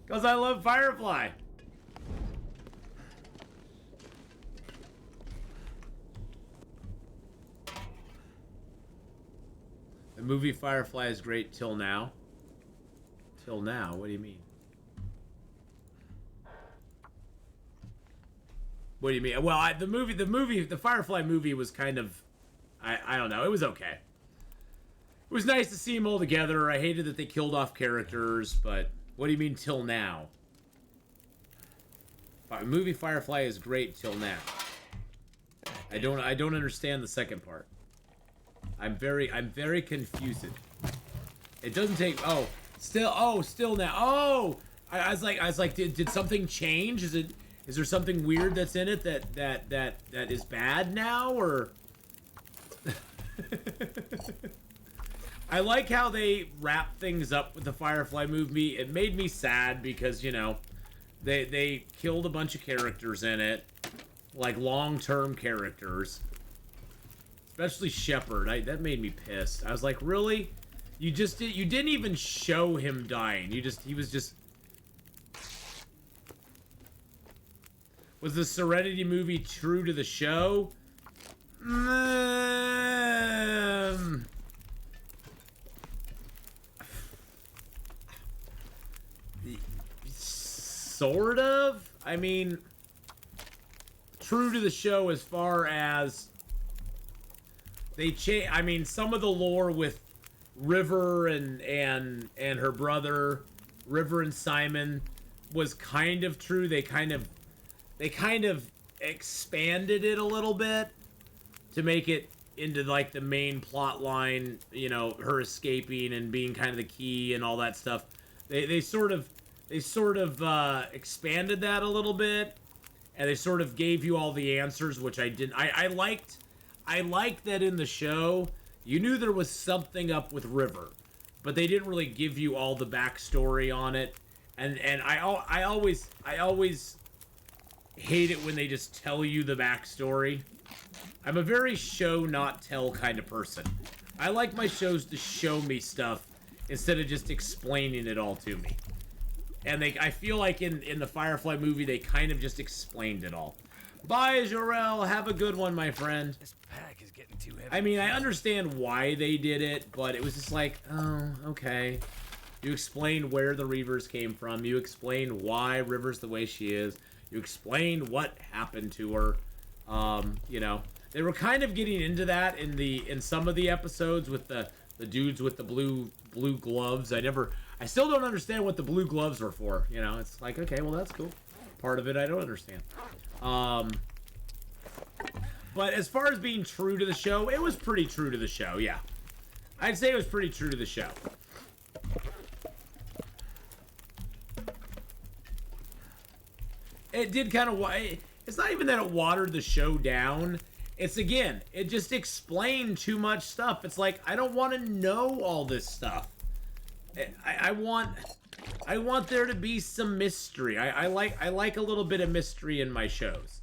because I love Firefly. The movie Firefly is great till now. Till now? What do you mean? What do you mean? Well, the Firefly movie was kind of, I don't know. It was okay. It was nice to see them all together. I hated that they killed off characters, but what do you mean till now? Movie Firefly is great till now. I don't understand the second part. I'm very confused. It doesn't take. Still now. Oh, I was like, did something change? Is there something weird that's in it that is bad now, or? I like how they wrap things up with the Firefly movie. It made me sad because, you know, they killed a bunch of characters in it, like long-term characters. Especially Shepard. That made me pissed. I was like, really? You didn't even show him dying. He was just. Was the Serenity movie true to the show? Sort of. I mean, true to the show as far as they change. I mean, some of the lore with River and her brother, River and Simon, was kind of true. They kind of expanded it a little bit to make it into like the main plot line. You know, her escaping and being kind of the key and all that stuff. They sort of expanded that a little bit, and they sort of gave you all the answers, which I didn't. I liked that in the show. You knew there was something up with River, but they didn't really give you all the backstory on it. And I always hate it when they just tell you the backstory. I'm a very show not tell kind of person. I like my shows to show me stuff instead of just explaining it all to me. And I feel like in the Firefly movie, they kind of just explained it all. Bye, Jorel. Have a good one, my friend. This pack is getting too heavy. I mean, I understand why they did it, but it was just like, oh, okay. You explained where the Reavers came from. You explained why River's the way she is. You explained what happened to her. You know, they were kind of getting into that in some of the episodes with the dudes with the blue gloves. I still don't understand what the blue gloves were for. You know, it's like, okay, well, that's cool. Part of it I don't understand. But as far as being true to the show, it was pretty true to the show, yeah. I'd say it was pretty true to the show. It did kind of... It's not even that it watered the show down. It's, again, it just explained too much stuff. It's like, I don't want to know all this stuff. I want there to be some mystery. I like a little bit of mystery in my shows.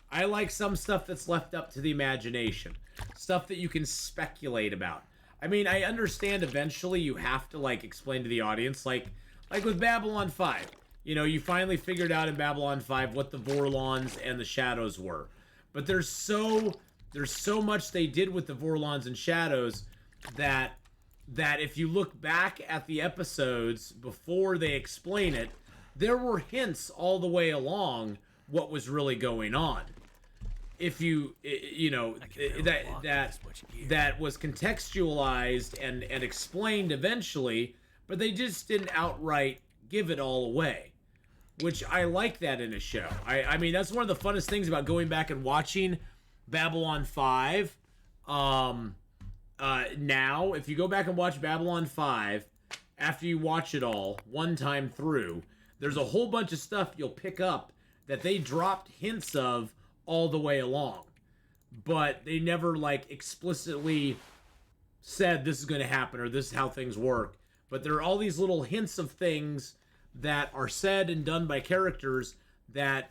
I like some stuff that's left up to the imagination. Stuff that you can speculate about. I mean, I understand eventually you have to, like, explain to the audience. Like with Babylon 5. You know, you finally figured out in Babylon 5 what the Vorlons and the Shadows were. But there's so much they did with the Vorlons and Shadows that if you look back at the episodes before they explain it, there were hints all the way along what was really going on. If you know, that was contextualized and explained eventually, but they just didn't outright give it all away, which I like that in a show. I mean, that's one of the funnest things about going back and watching Babylon 5. now, if you go back and watch Babylon 5, after you watch it all one time through, there's a whole bunch of stuff you'll pick up that they dropped hints of all the way along. But they never, like, explicitly said this is going to happen or this is how things work. But there are all these little hints of things that are said and done by characters that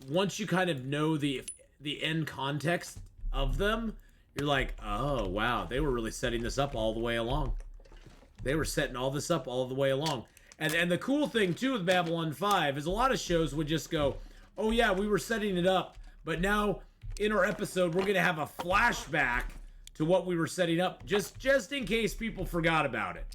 once you kind of know the end context of them, you're like, oh, wow, they were really setting this up all the way along. They were setting all this up all the way along. And the cool thing, too, with Babylon 5 is a lot of shows would just go, oh, yeah, we were setting it up, but now in our episode, we're going to have a flashback to what we were setting up, just in case people forgot about it.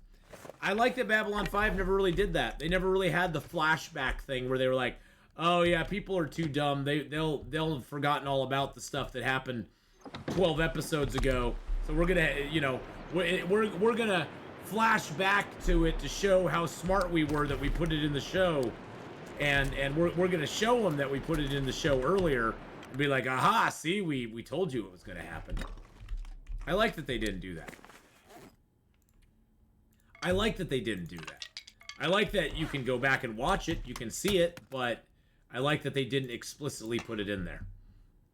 I like that Babylon 5 never really did that. They never really had the flashback thing where they were like, oh, yeah, people are too dumb. They'll have forgotten all about the stuff that happened 12 episodes ago. So we're going to, you know, we're going to flash back to it to show how smart we were that we put it in the show. And we're going to show them that we put it in the show earlier and be like, aha, see, we told you it was going to happen. I like that they didn't do that. I like that they didn't do that. I like that you can go back and watch it, you can see it, but I like that they didn't explicitly put it in there,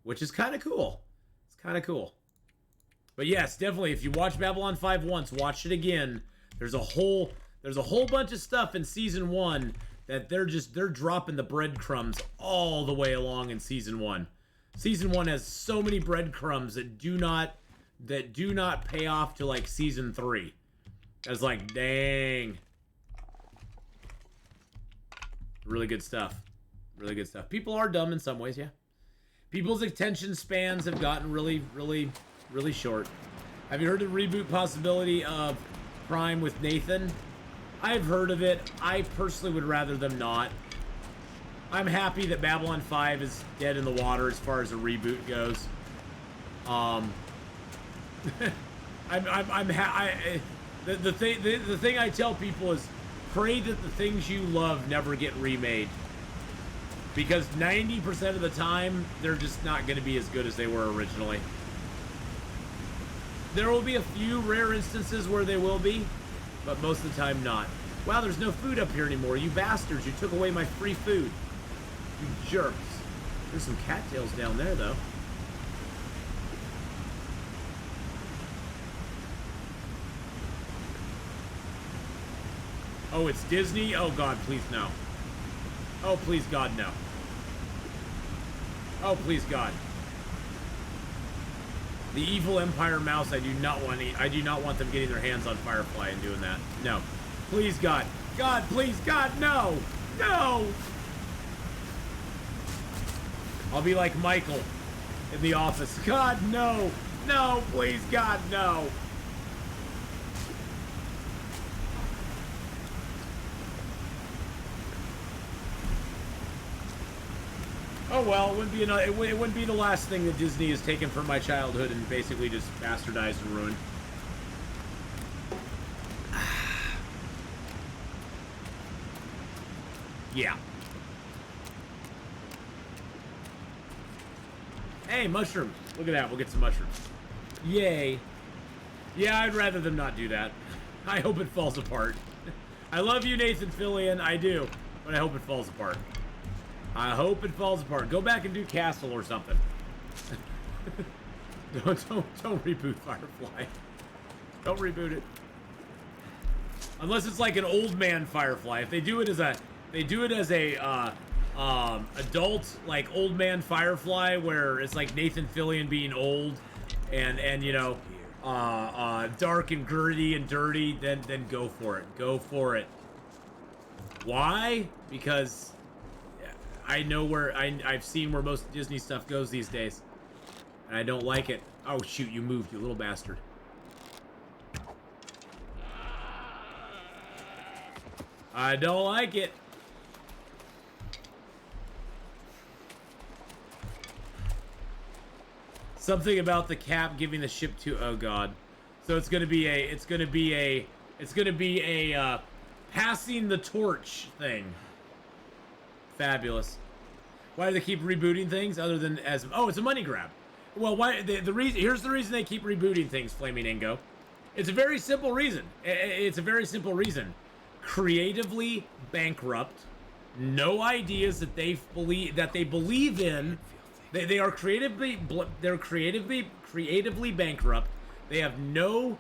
which is kind of cool. It's kind of cool. But yes, definitely, if you watch Babylon 5 once, watch it again. There's a whole bunch of stuff in season 1 that they're dropping the breadcrumbs all the way along in season 1. Season 1 has so many breadcrumbs that do not pay off to like season 3. It's like, dang. Really good stuff. Really good stuff. People are dumb in some ways, yeah. People's attention spans have gotten really, really, really short. Have you heard of the reboot possibility of Prime with Nathan? I've heard of it. I personally would rather them not. I'm happy that Babylon 5 is dead in the water as far as a reboot goes. The thing I tell people is pray that the things you love never get remade. Because 90% of the time, they're just not going to be as good as they were originally. There will be a few rare instances where they will be, but most of the time not. Wow, there's no food up here anymore. You bastards, you took away my free food. You jerks. There's some cattails down there, though. Oh, it's Disney? Oh, God, please, no. Oh, please, God, no. Oh, please, God. The evil Empire Mouse, I do not want them getting their hands on Firefly and doing that. No. Please, God. God, please, God, no! No! I'll be like Michael in The Office. God, no! No, please, God, no! Oh well, it wouldn't be the last thing that Disney has taken from my childhood and basically just bastardized and ruined. Yeah. Hey, mushrooms. Look at that. We'll get some mushrooms. Yay. Yeah, I'd rather them not do that. I hope it falls apart. I love you, Nathan Fillion. I do. But I hope it falls apart. I hope it falls apart. Go back and do Castle or something. Don't reboot Firefly. Don't reboot it. Unless it's like an old man Firefly. If they do it as a adult, like old man Firefly, where it's like Nathan Fillion being old and you know dark and gritty and dirty, then go for it. Go for it. Why? Because I know where I've seen where most Disney stuff goes these days, and I don't like it. Oh shoot! You moved, you little bastard. I don't like it. Something about the cap giving the ship to. Oh god. So it's gonna be a passing the torch thing. Fabulous. Why do they keep rebooting things other than as... Oh, it's a money grab. Well, why? Here's the reason they keep rebooting things, Flaming Ingo. It's a very simple reason. It's a very simple reason. Creatively bankrupt. No ideas that they believe in. They are creatively bankrupt. They have no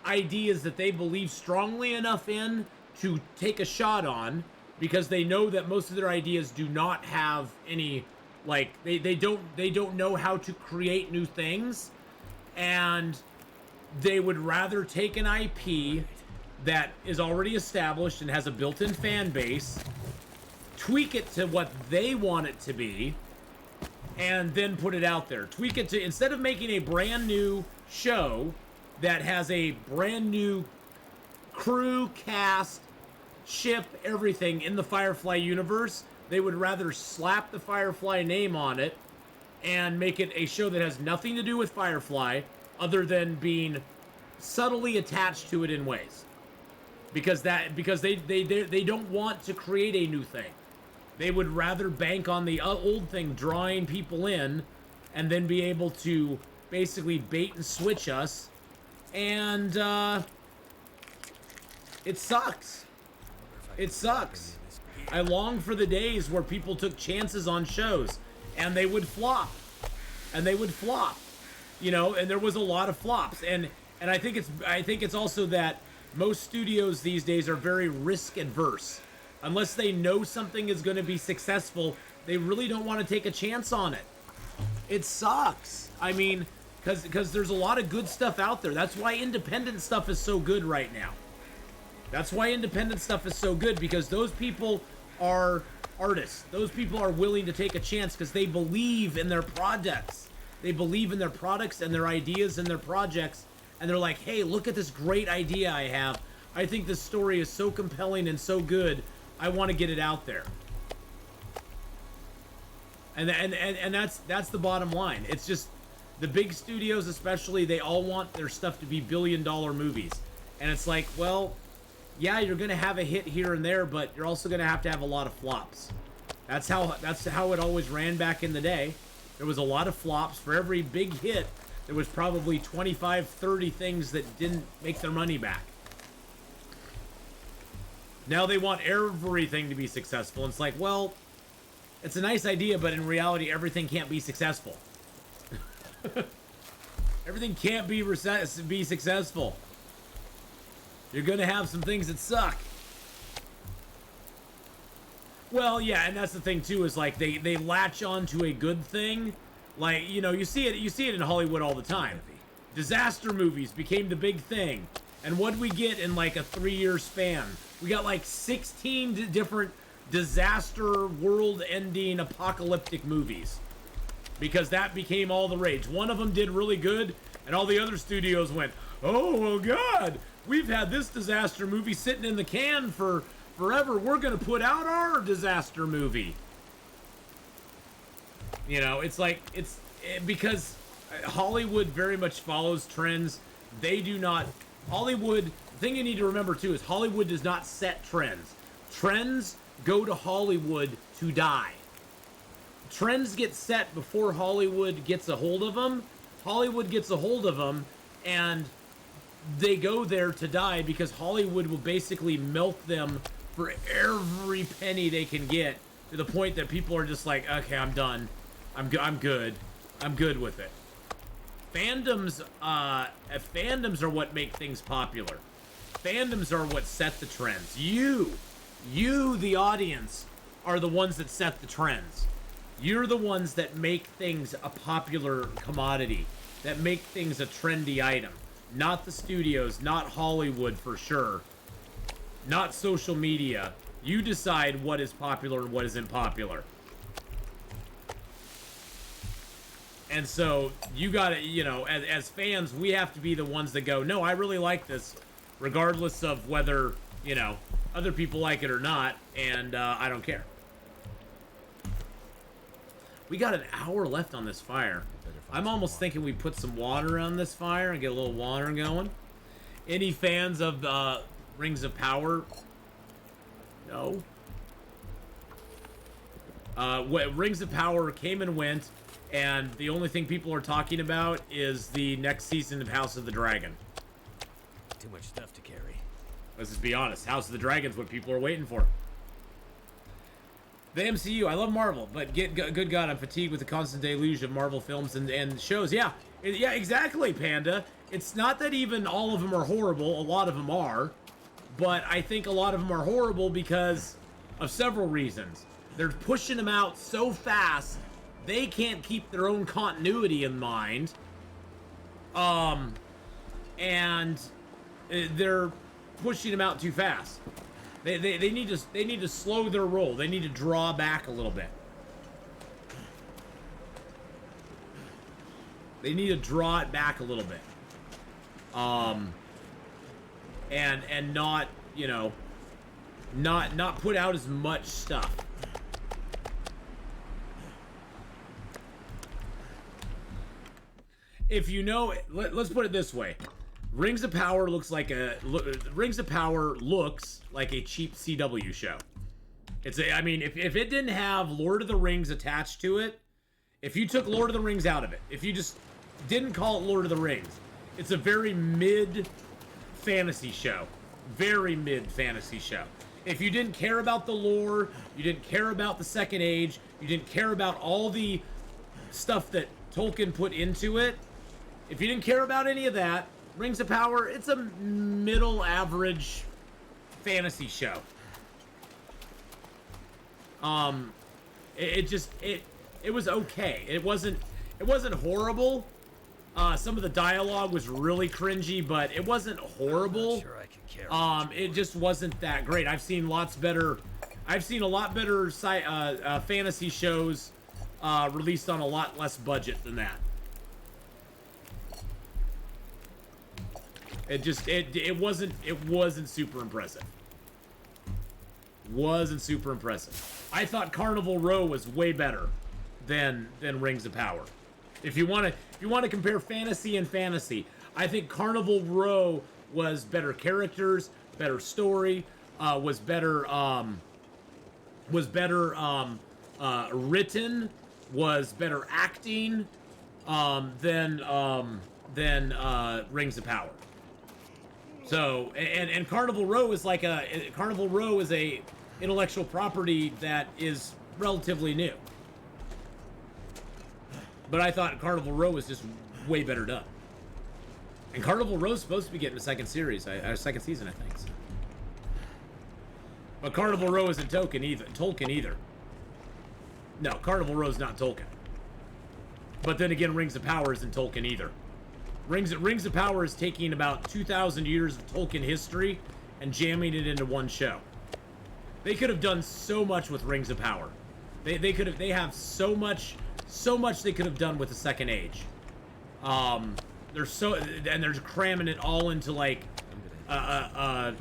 ideas that they believe strongly enough in to take a shot on, because they know that most of their ideas do not have any, like, they don't know how to create new things, and they would rather take an IP that is already established and has a built-in fan base, tweak it to what they want it to be, and then put it out there. Tweak it to, instead of making a brand new show that has a brand new crew, cast, ship, everything in the Firefly universe, they would rather slap the Firefly name on it and make it a show that has nothing to do with Firefly other than being subtly attached to it in ways. Because they don't want to create a new thing. They would rather bank on the old thing drawing people in, and then be able to basically bait and switch us. And it sucks. It sucks. I long for the days where people took chances on shows and they would flop. And they would flop. You know, and there was a lot of flops. And I think it's also that most studios these days are very risk adverse. Unless they know something is going to be successful, they really don't want to take a chance on it. It sucks. I mean, because there's a lot of good stuff out there. That's why independent stuff is so good right now. That's why independent stuff is so good, because those people are artists. Those people are willing to take a chance because they believe in their products. They believe in their products and their ideas and their projects. And they're like, hey, look at this great idea I have. I think this story is so compelling and so good. I want to get it out there. And that's the bottom line. It's just the big studios, especially, they all want their stuff to be billion-dollar movies. And it's like, well, yeah, you're going to have a hit here and there, but you're also going to have a lot of flops. That's how it always ran back in the day. There was a lot of flops. For every big hit, there was probably 25, 30 things that didn't make their money back. Now they want everything to be successful. And it's like, well, it's a nice idea, but in reality, everything can't be successful. Everything can't be successful. You're going to have some things that suck. Well, yeah, and that's the thing too, is like they latch on to a good thing. Like, you know, you see it in Hollywood all the time. Disaster movies became the big thing. And what'd we get in like a 3-year span? We got like 16 different disaster, world-ending, apocalyptic movies. Because that became all the rage. One of them did really good, and all the other studios went, oh, well, God, we've had this disaster movie sitting in the can for forever. We're going to put out our disaster movie. You know, it's like, because Hollywood very much follows trends. They do not, Hollywood, the thing you need to remember too is Hollywood does not set trends. Trends go to Hollywood to die. Trends get set before Hollywood gets a hold of them. Hollywood gets a hold of them, and they go there to die because Hollywood will basically milk them for every penny they can get, to the point that people are just like, okay, I'm done. I'm good. I'm good with it. Fandoms are what make things popular. Fandoms are what set the trends. You, the audience, are the ones that set the trends. You're the ones that make things a popular commodity, that make things a trendy item. Not the studios, not Hollywood for sure, not social media. You decide what is popular and what isn't popular. And so you gotta, you know, as fans, we have to be the ones that go, no, I really like this, regardless of whether, you know, other people like it or not, and I don't care. We got an hour left on this fire. I'm almost thinking we put some water on this fire and get a little water going. Any fans of Rings of Power? No. Rings of Power came and went, and the only thing people are talking about is the next season of House of the Dragon. too much stuff to carry. Let's just be honest. House of the Dragon's what people are waiting for. The MCU, I love Marvel, but good God, I'm fatigued with the constant deluge of Marvel films and shows. Yeah, exactly, Panda. It's not that even all of them are horrible. A lot of them are. But I think a lot of them are horrible because of several reasons. They're pushing them out so fast, they can't keep their own continuity in mind. And they're pushing them out too fast. They need to slow their roll. They need to draw back a little bit. They need to draw it back a little bit. And not, you know, not put out as much stuff. If you know, let's put it this way. Rings of Power looks like a cheap CW show. I mean, if it didn't have Lord of the Rings attached to it, if you took Lord of the Rings out of it, if you just didn't call it Lord of the Rings, it's a very mid fantasy show. Very mid fantasy show. If you didn't care about the lore, you didn't care about the Second Age, you didn't care about all the stuff that Tolkien put into it, if you didn't care about any of that, Rings of Power, it's a middle average fantasy show. It was okay. It wasn't horrible. Some of the dialogue was really cringy, but it wasn't horrible. Sure I can carry It just wasn't that great. I've seen a lot better fantasy shows released on a lot less budget than that. It wasn't super impressive. Wasn't super impressive. I thought Carnival Row was way better than Rings of Power. If you want to compare fantasy and fantasy, I think Carnival Row was better characters, better story, was better written, was better acting than Rings of Power. So, and Carnival Row is a intellectual property that is relatively new. But I thought Carnival Row was just way better done. And Carnival Row is supposed to be getting a second series, a second season, I think. So. But Carnival Row isn't Tolkien either. No, Carnival Row is not Tolkien. But then again, Rings of Power isn't Tolkien either. Rings of Power is taking about 2,000 years of Tolkien history and jamming it into one show. They could have done so much with Rings of Power. They have so much they could have done with the Second Age. They're cramming it all into like an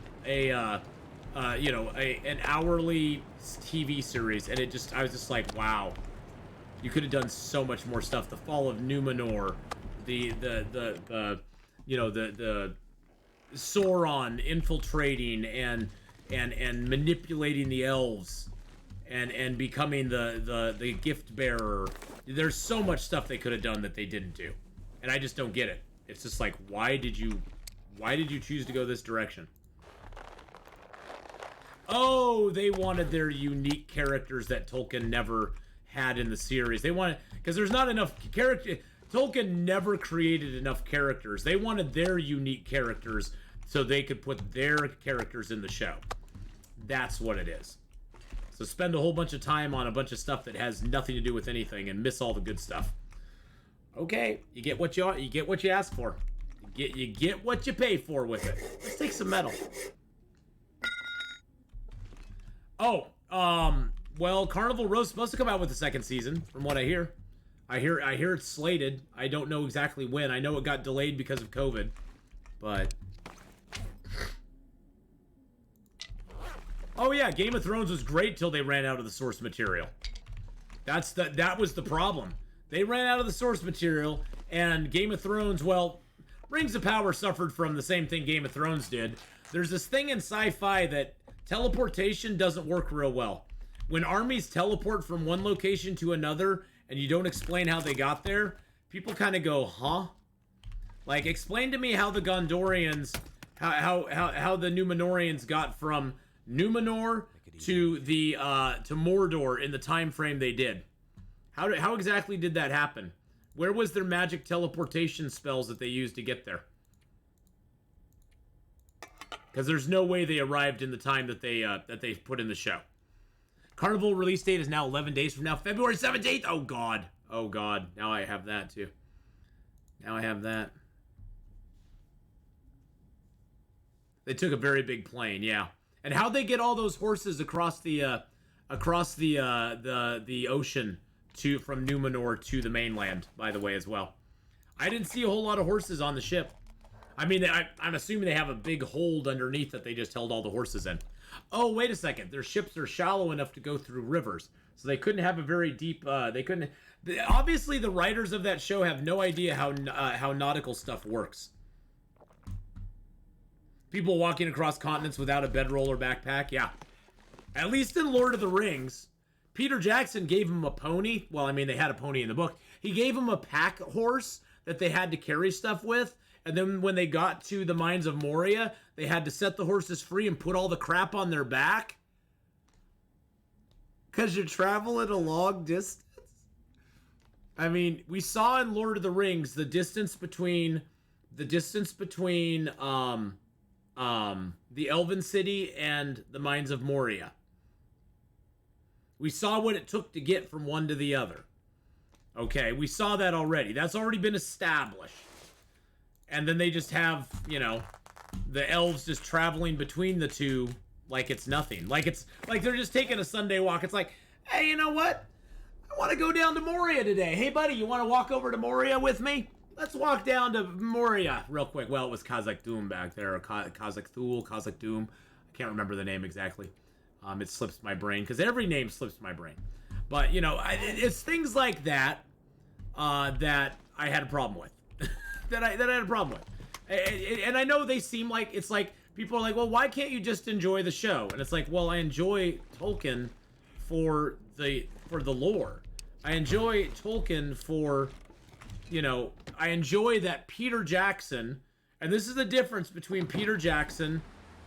hourly TV series, and I was just like, wow, you could have done so much more stuff. The Fall of Numenor, the Sauron infiltrating and manipulating the elves and becoming the gift bearer. There's so much stuff they could have done that they didn't do, and I just don't get it. It's just like, why did you choose to go this direction? Oh, they wanted their unique characters that Tolkien never had in the series. They wanted, because there's not enough character. Tolkien never created enough characters. They wanted their unique characters so they could put their characters in the show. That's what it is. So spend a whole bunch of time on a bunch of stuff that has nothing to do with anything and miss all the good stuff. Okay, you get what you ask for. You get what you pay for with it. Let's take some metal. Oh, well, Carnival Row's supposed to come out with the second season, from what I hear. I hear it's slated. I don't know exactly when. I know it got delayed because of COVID, but... Oh yeah, Game of Thrones was great till they ran out of the source material. That was the problem. They ran out of the source material, and Game of Thrones, well, Rings of Power suffered from the same thing Game of Thrones did. There's this thing in sci-fi that teleportation doesn't work real well. When armies teleport from one location to another, and you don't explain how they got there, people kind of go, huh? Like, explain to me how the Gondorians how the Numenorians got from Numenor to the to Mordor in the time frame they did. How exactly did that happen? Where was their magic teleportation spells that they used to get there? Because there's no way they arrived in the time that they put in the show. Carnival release date is now 11 days from now, February 17th. Oh god, oh god. Now I have that too. Now I have that. They took a very big plane, yeah. And how'd they get all those horses across the ocean from Numenor to the mainland, by the way, as well? I didn't see a whole lot of horses on the ship. I mean, I'm assuming they have a big hold underneath that they just held all the horses in. Oh, wait a second. Their ships are shallow enough to go through rivers, so they couldn't have a very deep. They couldn't. Obviously, the writers of that show have no idea how nautical stuff works. People walking across continents without a bedroll or backpack, yeah. At least in Lord of the Rings, Peter Jackson gave him a pony. Well, I mean, they had a pony in the book. He gave him a pack horse that they had to carry stuff with. And then when they got to the Mines of Moria, they had to set the horses free and put all the crap on their back. Because you're traveling a long distance. I mean, we saw in Lord of the Rings the distance between the Elven City and the Mines of Moria. We saw what it took to get from one to the other. Okay, we saw that already. That's already been established. And then they just have, you know, the elves just traveling between the two like it's nothing. Like they're just taking a Sunday walk. It's like, hey, you know what? I want to go down to Moria today. Hey, buddy, you want to walk over to Moria with me? Let's walk down to Moria real quick. Well, it was Kazakh Doom back there, or Kazakh Thule, Kazakh Doom. I can't remember the name exactly. It slips my brain, because every name slips my brain. But, you know, it's things like that that I had a problem with. that I had a problem with. And I know they seem like, it's like, people are like, well, why can't you just enjoy the show? And it's like, well, I enjoy Tolkien for the lore. I enjoy Tolkien for, you know, I enjoy that Peter Jackson, and this is the difference between Peter Jackson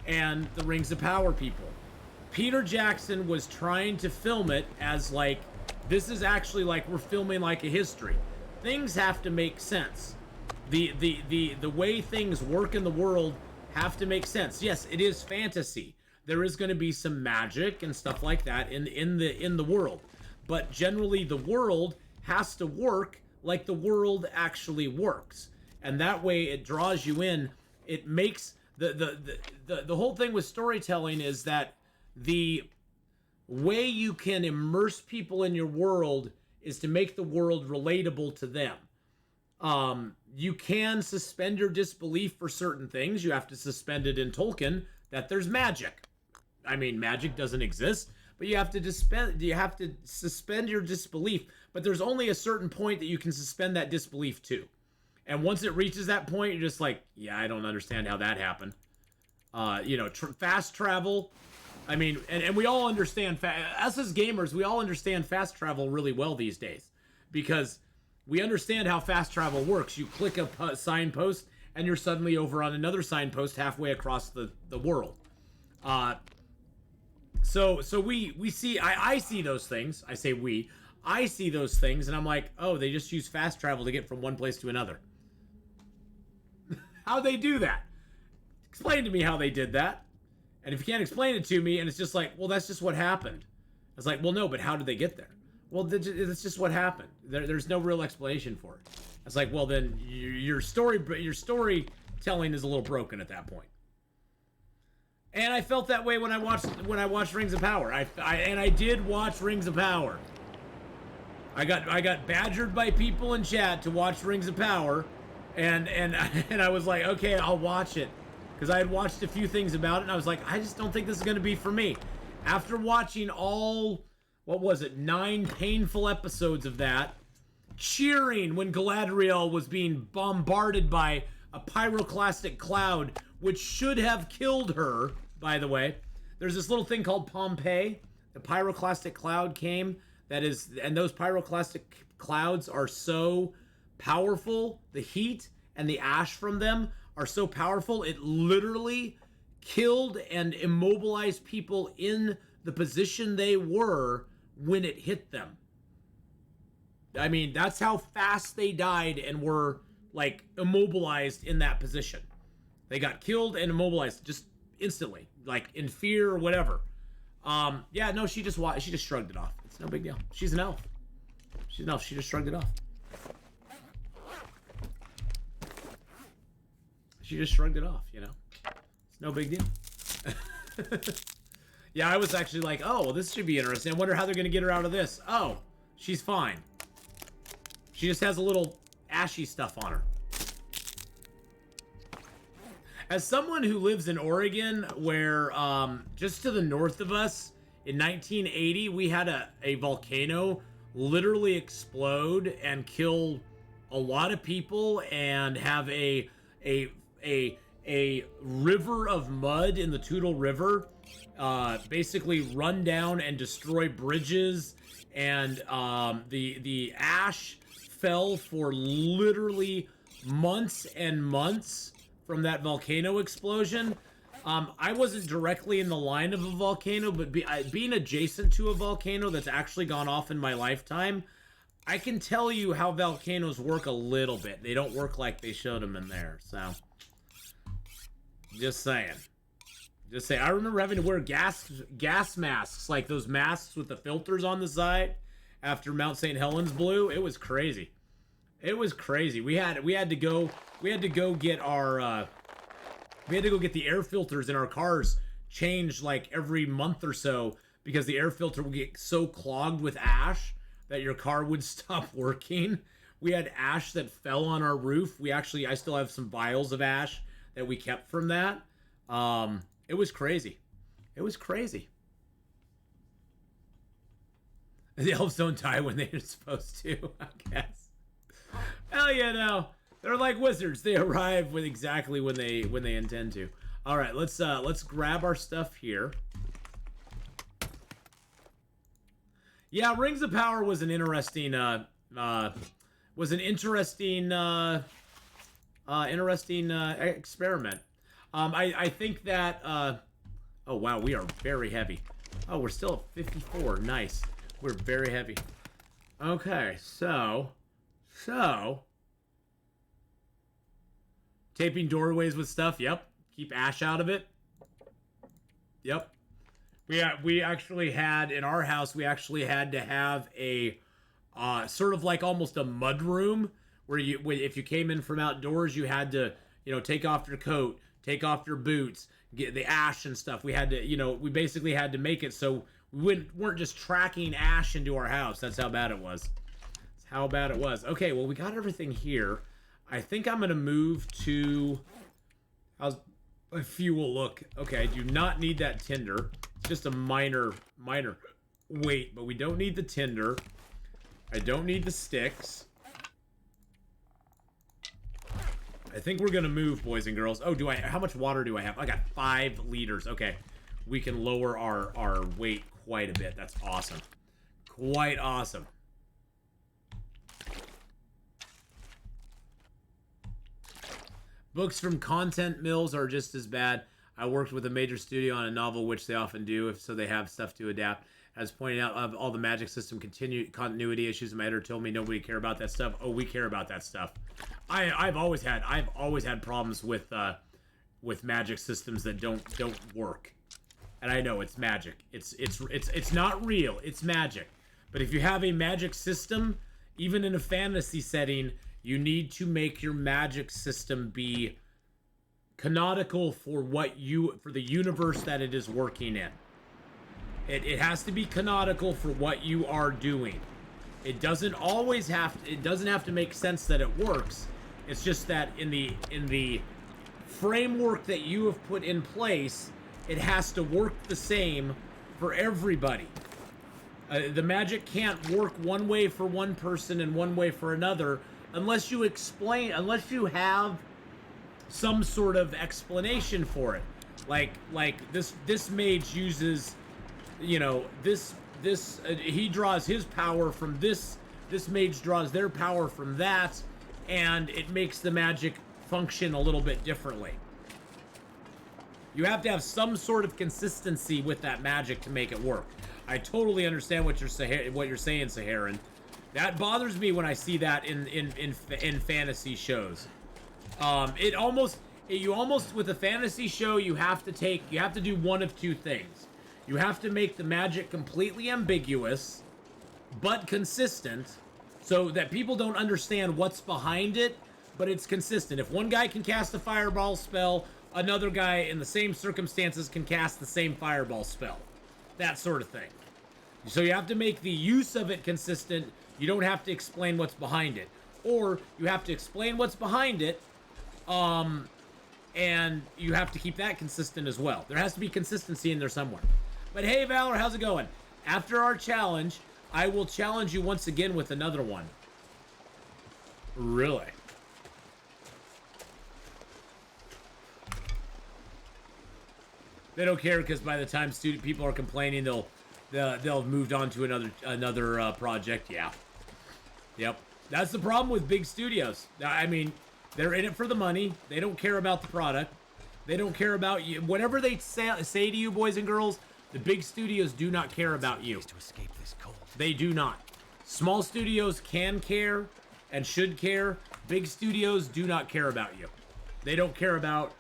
and the Rings of Power people. Peter Jackson was trying to film it as like, this is actually like we're filming like a history. Things have to make sense. The way things work in the world have to make sense. Yes, it is fantasy. There is going to be some magic and stuff like that in the world. But generally the world has to work like the world actually works. And that way it draws you in. It makes the whole thing with storytelling is that the way you can immerse people in your world is to make the world relatable to them. You can suspend your disbelief for certain things. You have to suspend it in Tolkien that there's magic. I mean, magic doesn't exist, but you have to suspend your disbelief. But there's only a certain point that you can suspend that disbelief to. And once it reaches that point, you're just like, yeah, I don't understand how that happened. You know, fast travel. I mean, and we all understand, us as gamers, we all understand fast travel really well these days. Because we understand how fast travel works. You click a signpost, and you're suddenly over on another signpost halfway across the world. So we see, I see those things. I say we. I see those things, and I'm like, oh, they just use fast travel to get from one place to another. How'd they do that? Explain to me how they did that. And if you can't explain it to me, and it's just like, well, that's just what happened. It's like, well, no, but how did they get there? Well, that's just what happened. There's no real explanation for it. It's like, well, then your storytelling is a little broken at that point. And I felt that way when I watched Rings of Power. I did watch Rings of Power. I got badgered by people in chat to watch Rings of Power, and I was like, okay, I'll watch it, because I had watched a few things about it, and I was like, I just don't think this is going to be for me. After watching all, what was it, 9 painful episodes of that, cheering when Galadriel was being bombarded by a pyroclastic cloud, which should have killed her, by the way. There's this little thing called Pompeii. The pyroclastic cloud came, and those pyroclastic clouds are so powerful, the heat and the ash from them are so powerful, it literally killed and immobilized people in the position they were when it hit them. I mean, that's how fast they died and were, like, immobilized in that position. They got killed and immobilized just instantly, like in fear or whatever. Yeah, no, she just shrugged it off. It's no big deal. She's an elf. She's an elf. She just shrugged it off. She just shrugged it off, you know? It's no big deal. Yeah, I was actually like, oh, well, this should be interesting. I wonder how they're going to get her out of this. Oh, she's fine. She just has a little ashy stuff on her. As someone who lives in Oregon, where just to the north of us, in 1980, we had a volcano literally explode and kill a lot of people and have a river of mud in the Toutle River basically run down and destroy bridges, and the ash fell for literally months and months from that volcano explosion. I wasn't directly in the line of a volcano, but being adjacent to a volcano that's actually gone off in my lifetime, I can tell you how volcanoes work a little bit. They don't work like they showed them in there, so just saying. Just saying. I remember having to wear gas masks, like those masks with the filters on the side after Mount St. Helens blew. It was crazy. It was crazy. We had to go get our we had to go get the air filters in our cars changed like every month or so, because the air filter would get so clogged with ash that your car would stop working. We had ash that fell on our roof. I still have some vials of ash that we kept from that. It was crazy. It was crazy. The elves don't die when they're supposed to, I guess. Hell yeah, no. They're like wizards. They arrive with exactly when they intend to. All right, let's grab our stuff here. Yeah, Rings of Power was an interesting experiment. I think that oh wow, we are very heavy. Oh, we're still at 54. Nice. We're very heavy. Okay, so taping doorways with stuff. Yep. Keep ash out of it. Yep. We actually had in our house, we actually had to have a sort of like almost a mud room where if you came in from outdoors, you had to, take off your coat, take off your boots, get the ash and stuff. We had to, we basically had to make it so we weren't just tracking ash into our house. That's how bad it was. That's how bad it was. Okay, well, we got everything here. I think I'm going to move to... How's my fuel look? Okay, I do not need that tinder. It's just a minor weight, but we don't need the tinder. I don't need the sticks. I think we're going to move, boys and girls. Oh, how much water do I have? I got 5 liters. Okay, we can lower our weight quite a bit. That's awesome. Quite awesome. Books from content mills are just as bad. I worked with a major studio on a novel, which they often do, so they have stuff to adapt. As pointed out, of all the magic system continuity issues, my editor told me nobody care about that stuff. Oh, we care about that stuff. I've always had problems with magic systems that don't work. And I know it's magic. It's not real. It's magic. But if you have a magic system, even in a fantasy setting, you need to make your magic system be canonical for the universe that it is working in. It has to be canonical for what you are doing. It doesn't have to make sense that it works. It's just that in the framework that you have put in place, it has to work the same for everybody. The magic can't work one way for one person and one way for another unless you have some sort of explanation for it. Like this mage uses, he draws his power from this mage draws their power from that, and it makes the magic function a little bit differently. You have to have some sort of consistency with that magic to make it work. I totally understand what you're saying, Saharan. That bothers me when I see that in fantasy shows. You almost with a fantasy show, you have to do one of two things. You have to make the magic completely ambiguous, but consistent, so that people don't understand what's behind it, but it's consistent. If one guy can cast a fireball spell, another guy in the same circumstances can cast the same fireball spell. That sort of thing. So you have to make the use of it consistent. You don't have to explain what's behind it. Or you have to explain what's behind it, and you have to keep that consistent as well. There has to be consistency in there somewhere. But hey, Valor, how's it going? After our challenge, I will challenge you once again with another one. Really? They don't care because by the time people are complaining, they'll have moved on to another project. Yeah. Yep. That's the problem with big studios. I mean, they're in it for the money. They don't care about the product. They don't care about you. Whatever they say to you, boys and girls, the big studios do not care about you. To escape this cold. They do not. Small studios can care and should care. Big studios do not care about you. They don't care about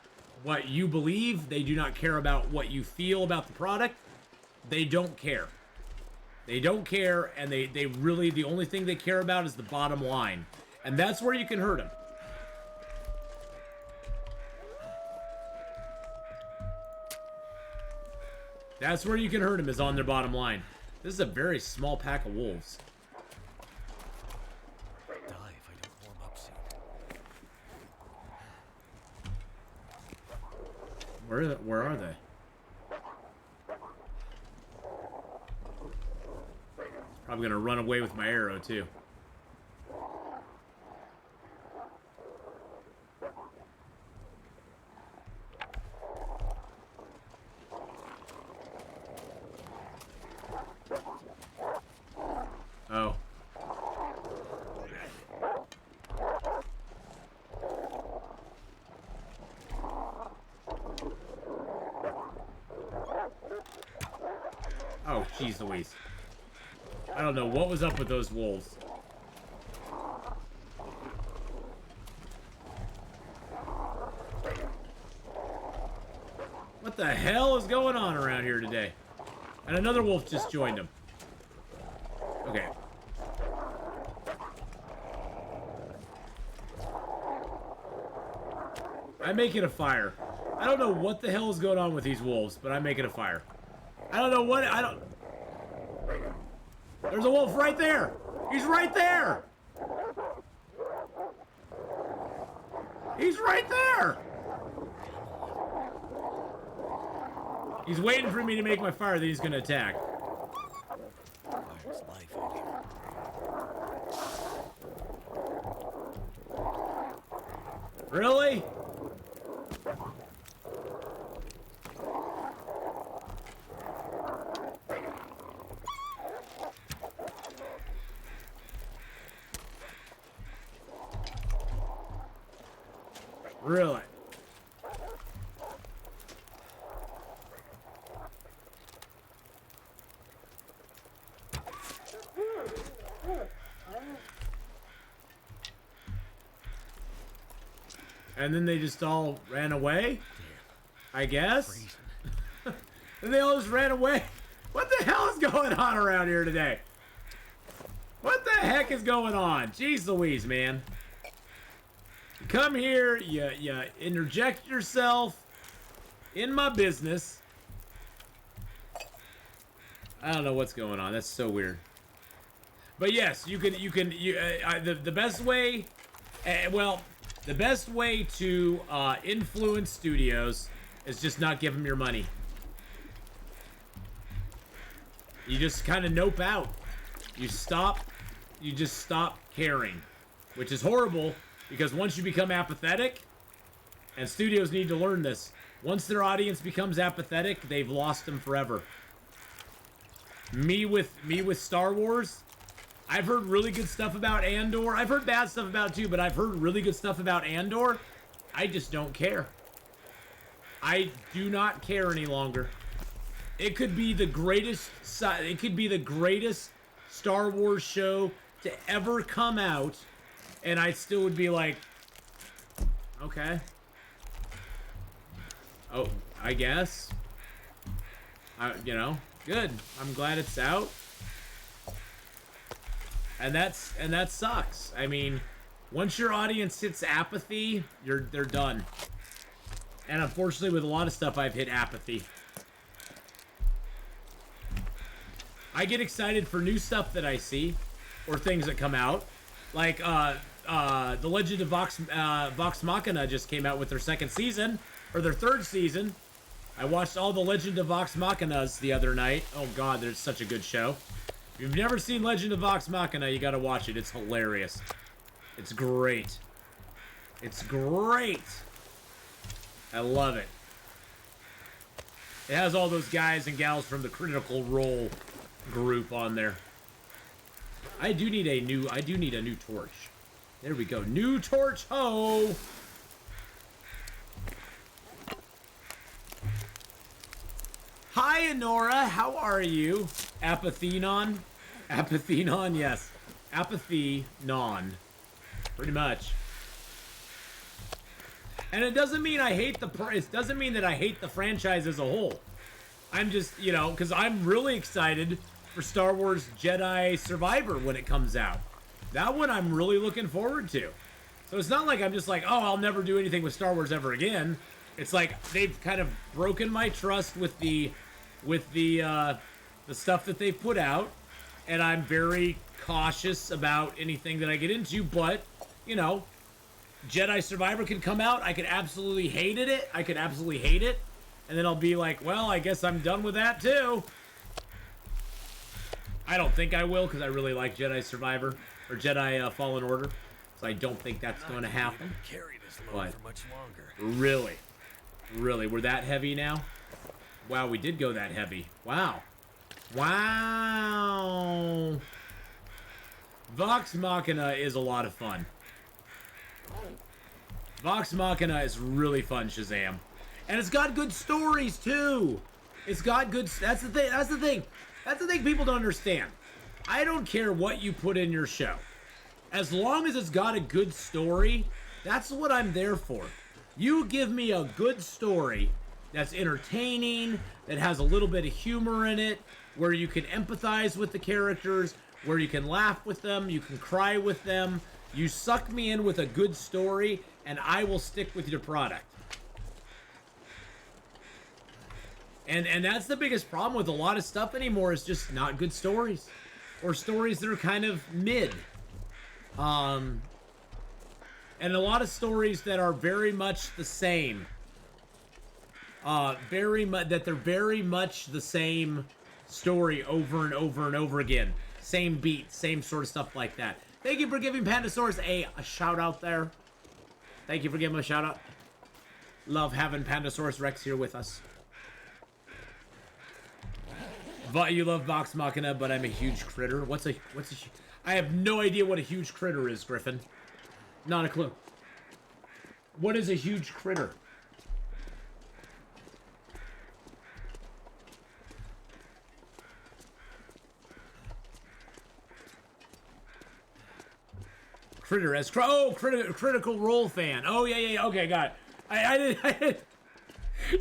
what you believe. They do not care about what you feel about the product. They don't care. They don't care, and they really, the only thing they care about is the bottom line. And that's where you can hurt them. That's where you can hurt them, is on their bottom line. This is a very small pack of wolves. Die if I don't warm up soon. Where are they? Probably gonna run away with my arrow too. Oh. Oh, jeez Louise. I don't know what was up with those wolves. What the hell is going on around here today? And another wolf just joined him. Okay. I'm making a fire. I don't know what the hell is going on with these wolves, but I'm making a fire. I don't know what... There's a wolf right there! He's right there! He's right there! He's waiting for me to make my fire, then he's gonna attack. Fire's life out here. Really? Really? And then they just all ran away? I guess? And they all just ran away? What the hell is going on around here today? What the heck is going on? Jeez Louise, man. You come here, you interject yourself in my business. I don't know what's going on. That's so weird. But yes, the best way, the best way to influence studios is just not give them your money. You just kind of nope out. You just stop caring, which is horrible. Because once you become apathetic, and studios need to learn this, once their audience becomes apathetic, they've lost them forever. Me with Star Wars, I've heard really good stuff about Andor. I've heard bad stuff about it too, but I've heard really good stuff about Andor. I just don't care. I do not care any longer. It could be the greatest. It could be the greatest Star Wars show to ever come out, and I still would be like, okay. Oh, I guess. You know, good. I'm glad it's out. And that sucks. I mean, once your audience hits apathy, they're done. And unfortunately, with a lot of stuff, I've hit apathy. I get excited for new stuff that I see, or things that come out, like the Legend of Vox Machina just came out with their second season, or their third season. I watched all the Legend of Vox Machinas the other night. Oh God, there's such a good show. If you've never seen Legend of Vox Machina, you gotta watch it. It's hilarious. It's great. It's great. I love it. It has all those guys and gals from the Critical Role group on there. I do need a new torch. There we go. New torch ho! Hi, Honora. How are you? Atheenon? Atheenon, yes. Atheenon. Pretty much. And it doesn't mean I hate it doesn't mean that I hate the franchise as a whole. I'm just, you know, because I'm really excited for Star Wars Jedi Survivor when it comes out. That one I'm really looking forward to. So it's not like I'm just like, oh, I'll never do anything with Star Wars ever again. It's like they've kind of broken my trust with the stuff that they've put out, and I'm very cautious about anything that I get into. But you know, Jedi Survivor could come out. I could absolutely hate it. I could absolutely hate it, and then I'll be like, well, I guess I'm done with that too. I don't think I will, because I really like Jedi Survivor or Jedi Fallen Order, so I don't think that's going to happen. Carry this load for much longer. Really, we're that heavy now? Wow, we did go that heavy. Wow. Vox Machina is a lot of fun. Vox Machina is really fun, Shazam. And it's got good stories, too. It's got good... That's the thing. That's the thing people don't understand. I don't care what you put in your show. As long as it's got a good story, that's what I'm there for. You give me a good story that's entertaining, that has a little bit of humor in it, where you can empathize with the characters, where you can laugh with them, you can cry with them. You suck me in with a good story, and I will stick with your product. And that's the biggest problem with a lot of stuff anymore, is just not good stories. Or stories that are kind of mid. And a lot of stories that are very much the same. They're very much the same story over and over and over again. Same beat, same sort of stuff like that. Thank you for giving Pandasaurus a shout out there. Thank you for giving him a shout out. Love having Pandasaurus Rex here with us. You love Vox Machina, but I'm a huge critter. I have no idea what a huge critter is, Griffin. Not a clue. What is a huge critter? Critter as Critical Role fan. Oh yeah. Okay, got it. I did.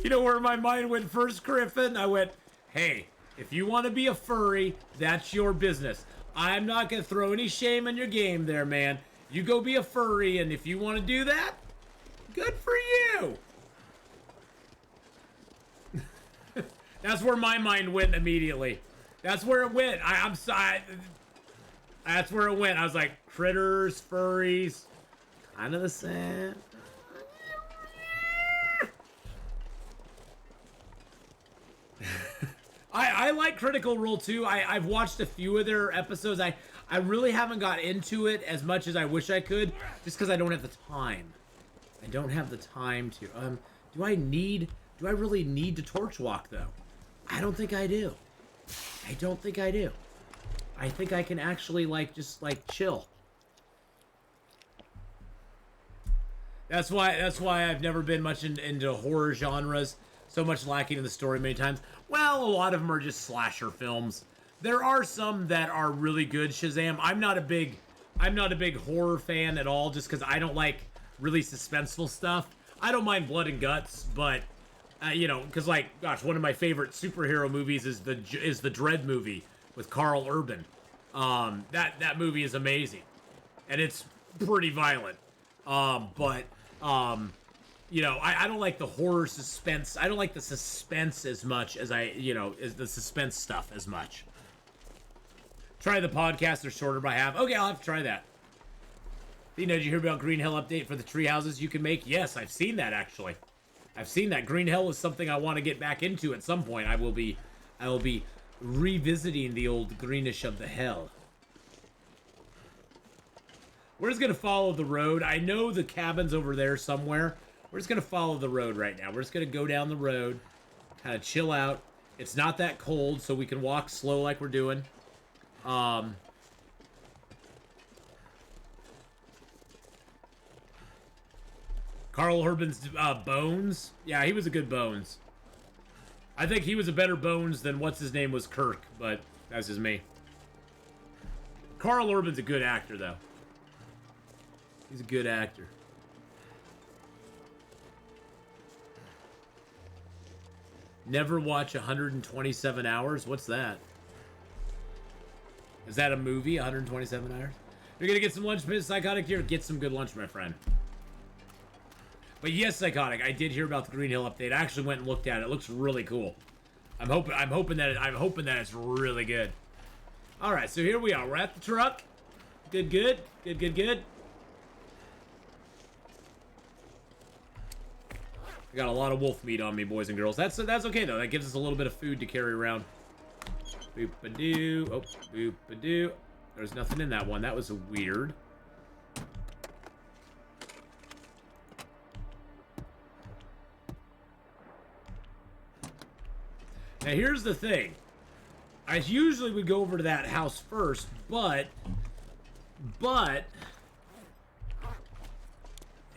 You know where my mind went first, Griffin? I went, hey, if you want to be a furry, that's your business. I'm not gonna throw any shame in your game there, man. You go be a furry, and if you want to do that, good for you. That's where my mind went immediately. That's where it went. I'm sorry. That's where it went. I was like, critters, furries, kind of the same. I like Critical Role too. I've watched a few of their episodes. I really haven't got into it as much as I wish I could, just because I don't have the time. I don't have the time to. Do I really need to torch walk though? I don't think I do. I think I can actually, like, just, like, chill. That's why I've never been much into horror genres. So much lacking in the story many times. Well, a lot of them are just slasher films. There are some that are really good, Shazam. I'm not a big horror fan at all, just because I don't like really suspenseful stuff. I don't mind blood and guts, but you know, because like, gosh, one of my favorite superhero movies is the Dredd movie with Carl Urban. That movie is amazing, and it's pretty violent. You know, I don't like the horror suspense. I don't like the suspense as much as as the suspense stuff as much. Try the podcast, they're shorter by half. Okay, I'll have to try that. You know, did you hear about Green Hill update for the tree houses you can make? Yes, I've seen that actually. I've seen that. Green Hill is something I want to get back into at some point. I will be revisiting the old Greenish of the Hell. We're just gonna follow the road. I know the cabin's over there somewhere. We're just gonna follow the road right now. We're just gonna go down the road, kind of chill out. It's not that cold, so we can walk slow like we're doing. Carl Urban's Bones. Yeah, he was a good Bones. I think he was a better Bones than what's his name was Kirk, but that's just me. Carl Urban's a good actor, though. He's a good actor. Never watch 127 hours? What's that? Is that a movie, 127 hours? You're gonna get some lunch, Psychotic? Here, get some good lunch, my friend. But yes, Psychotic, I did hear about the Green Hill update. I actually went and looked at it. It looks really cool. I'm hoping that it's really good. All right, so here we are. We're at the truck. Good. I got a lot of wolf meat on me, boys and girls. That's okay though. That gives us a little bit of food to carry around. Boop-a-doo. Oh, boop-a-doo. There's nothing in that one. That was weird. Now here's the thing. I usually would go over to that house first, but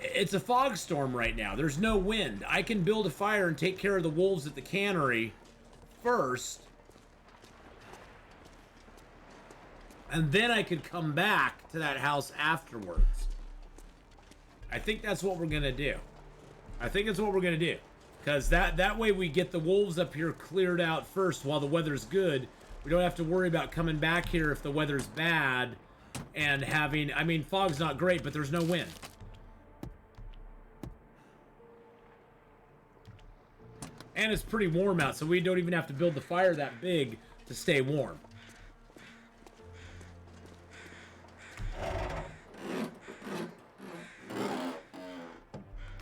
it's a fog storm right now. There's no wind. I can build a fire and take care of the wolves at the cannery first. And then I could come back to that house afterwards. I think that's what we're going to do. Because that way we get the wolves up here cleared out first while the weather's good. We don't have to worry about coming back here if the weather's bad and having... I mean, fog's not great, but there's no wind. And it's pretty warm out, so we don't even have to build the fire that big to stay warm.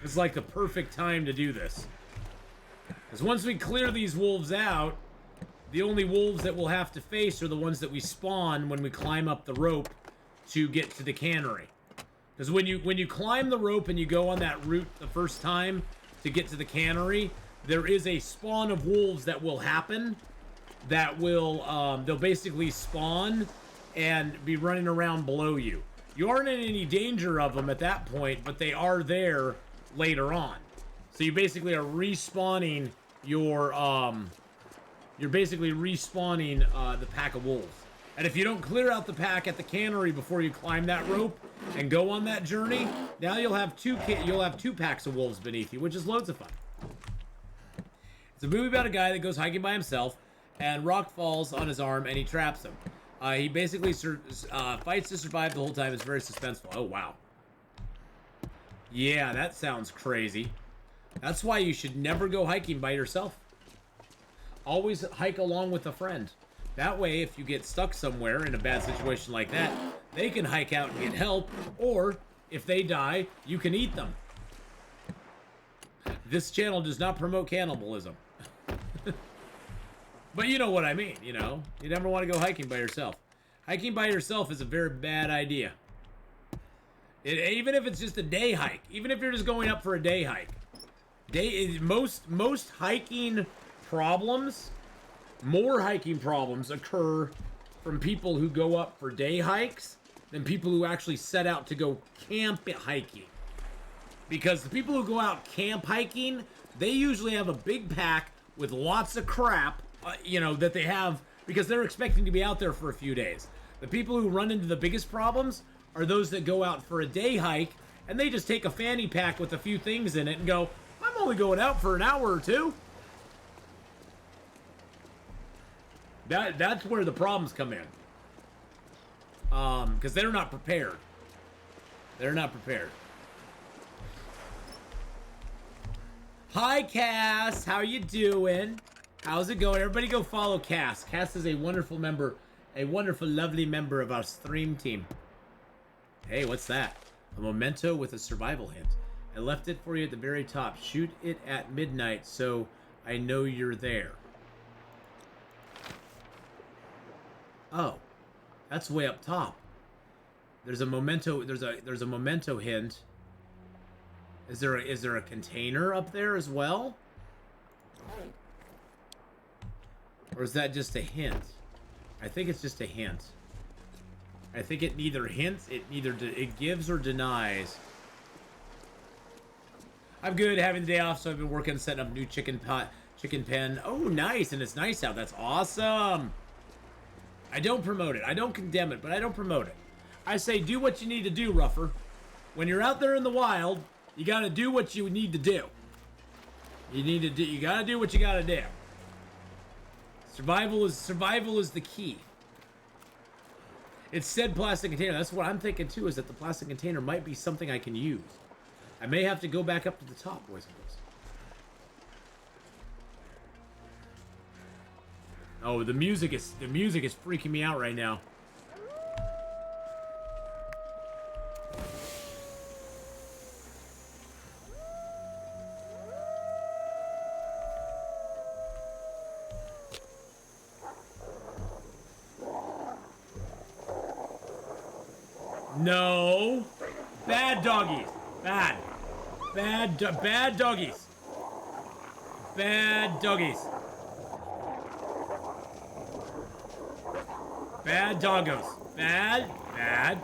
It's like the perfect time to do this. Because once we clear these wolves out, the only wolves that we'll have to face are the ones that we spawn when we climb up the rope to get to the cannery. Because when you climb the rope and you go on that route the first time to get to the cannery, there is a spawn of wolves that will happen. That will, they'll basically spawn and be running around below you. You aren't in any danger of them at that point, but they are there later on. So you basically are respawning your, you're basically respawning the pack of wolves. And if you don't clear out the pack at the cannery before you climb that rope and go on that journey, now you'll have two packs of wolves beneath you, which is loads of fun. It's a movie about a guy that goes hiking by himself, and rock falls on his arm, and he traps him. He basically fights to survive the whole time. It's very suspenseful. Oh, wow. Yeah, that sounds crazy. That's why you should never go hiking by yourself. Always hike along with a friend. That way, if you get stuck somewhere in a bad situation like that, they can hike out and get help, or if they die, you can eat them. This channel does not promote cannibalism. But you know what I mean, you know? You never want to go hiking by yourself. Hiking by yourself is a very bad idea. Even if it's just a day hike. Even if you're just going up for a day hike. Most hiking problems, more hiking problems occur from people who go up for day hikes than people who actually set out to go camp hiking. Because the people who go out camp hiking, they usually have a big pack with lots of crap, that they have because they're expecting to be out there for a few days. The people who run into the biggest problems are those that go out for a day hike and they just take a fanny pack with a few things in it and go, I'm only going out for an hour or two. That's where the problems come in. Because they're not prepared. They're not prepared. Hi, Cass. How you doing? How's it going? Everybody go follow Cass. Cass is a wonderful member, a wonderful, lovely member of our stream team. Hey, what's that? A memento with a survival hint. I left it for you at the very top. Shoot it at midnight so I know you're there. Oh, that's way up top. There's a memento. There's a memento hint. Is there a container up there as well? Or is that just a hint? I think it's just a hint. I think it neither hints, it gives or denies. I'm good having the day off, so I've been working setting up new chicken pen. Oh, nice, and it's nice out. That's awesome. I don't promote it. I don't condemn it, but I don't promote it. I say do what you need to do, Ruffer. When you're out there in the wild, you gotta do what you need to do. You gotta do what you gotta do. Survival is the key. It's said plastic container. That's what I'm thinking too, is that the plastic container might be something I can use. I may have to go back up to the top, boys and girls. Oh, the music is freaking me out right now. No. Bad doggies. Bad. Bad doggies. Bad doggies. Bad doggos. Bad. Bad.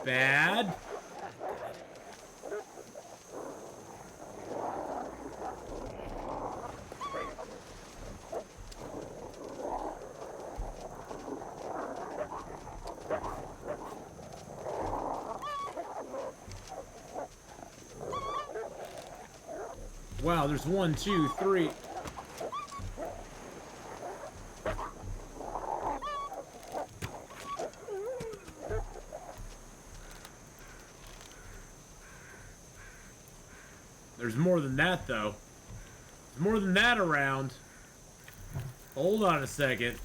Bad. Wow, there's 1, 2, 3. There's more than that, though. There's more than that around. Hold on a second.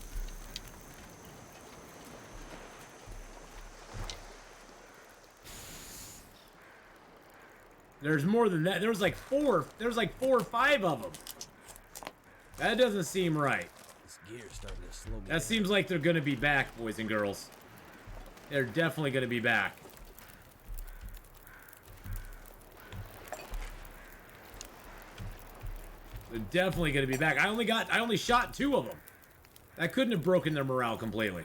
There's more than that. There's like 4 or 5 of them. That doesn't seem right. This gear's starting to slow me That down. seems like they're gonna be back, boys and girls. They're definitely gonna be back. They're definitely gonna be back. I only shot 2 of them. That couldn't have broken their morale completely.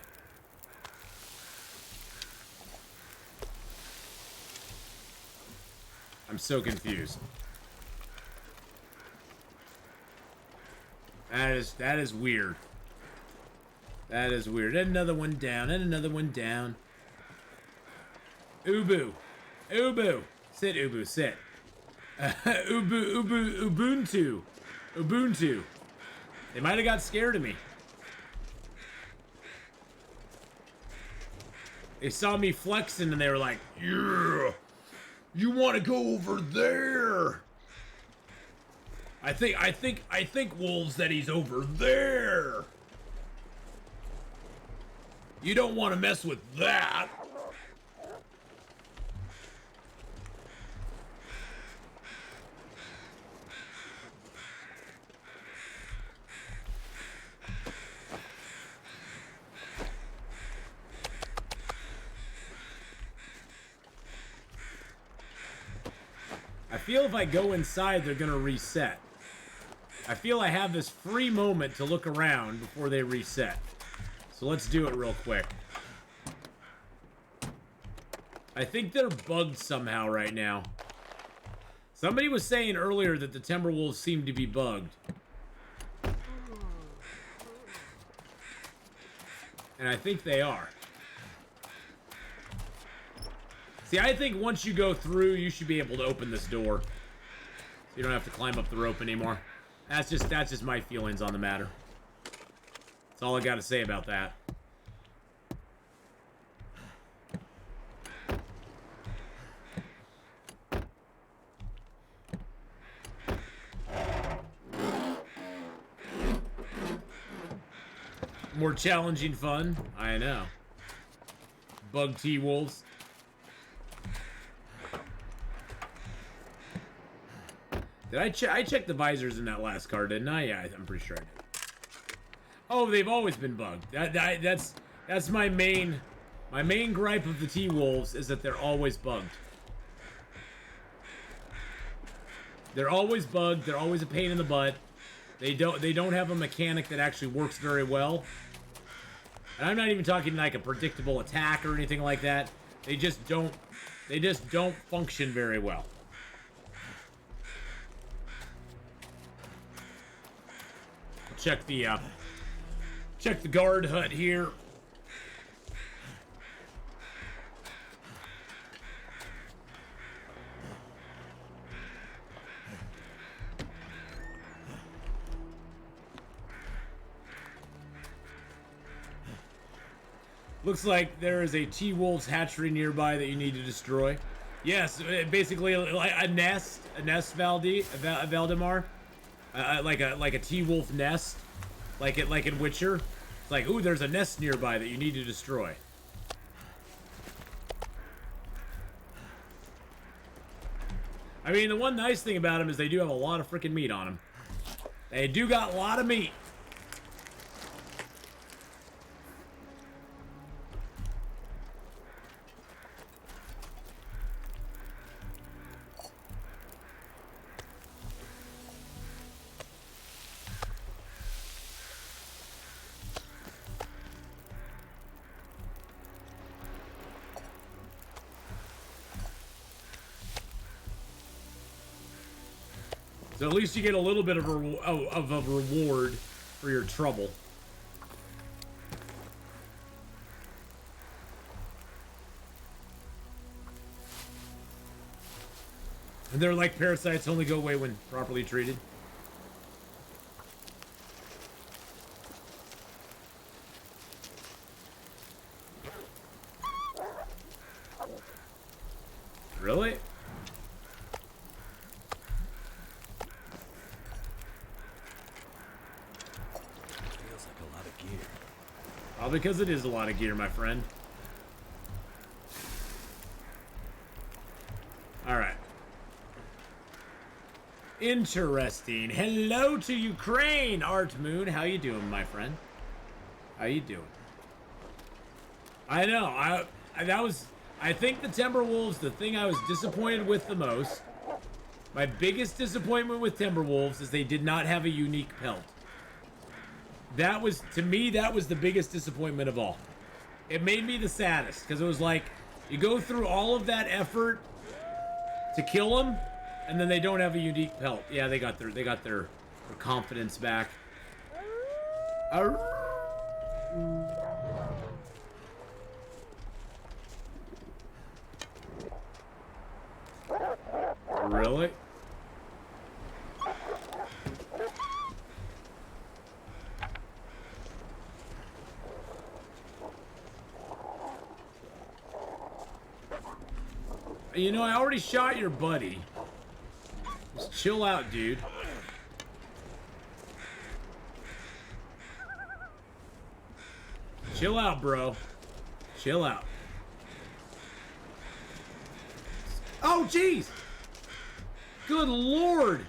I'm so confused. That is weird. That is weird. And another one down. And another one down. Ubu. Ubu. Sit, Ubu. Sit. Ubuntu. Ubuntu. They might have got scared of me. They saw me flexing and they were like, yeah. You want to go over there? I think Wolves that he's over there. You don't want to mess with that. I feel if I go inside, they're gonna reset. I feel I have this free moment to look around before they reset. So let's do it real quick. I think they're bugged somehow right now. Somebody was saying earlier that the Timberwolves seem to be bugged. And I think they are. See, I think once you go through, you should be able to open this door. So you don't have to climb up the rope anymore. That's just my feelings on the matter. That's all I got to say about that. More challenging fun. I know. Bug T-Wolves. Did I checked the visors in that last card, didn't I? Yeah, I'm pretty sure I did. Oh, they've always been bugged. That's my main gripe of the T-Wolves is that they're always bugged. They're always bugged. They're always a pain in the butt. They don't have a mechanic that actually works very well. And I'm not even talking like a predictable attack or anything like that. They just don't function very well. Check the guard hut here. Looks like there is a T-Wolf's hatchery nearby that you need to destroy. Yes, basically a nest, Valdemar, like a T-Wolf nest, like in Witcher. It's like, ooh, there's a nest nearby that you need to destroy. I mean, the one nice thing about them is they do have a lot of freaking meat on them. They do got a lot of meat. So at least you get a little bit of a reward for your trouble. And they're like parasites, only go away when properly treated. Really? Because it is a lot of gear, my friend. Alright. Interesting. Hello to Ukraine, Art Moon. How you doing, my friend? How you doing? I know. I think the Timberwolves, the thing I was disappointed with the most, my biggest disappointment with Timberwolves is they did not have a unique pelt. That was, to me, that was the biggest disappointment of all. It made me the saddest, because it was like, you go through all of that effort to kill them, and then they don't have a unique pelt. Yeah, they got their confidence back. Really? You know, I already shot your buddy. Just chill out, dude. Chill out, bro. Chill out. Oh, jeez! Good lord!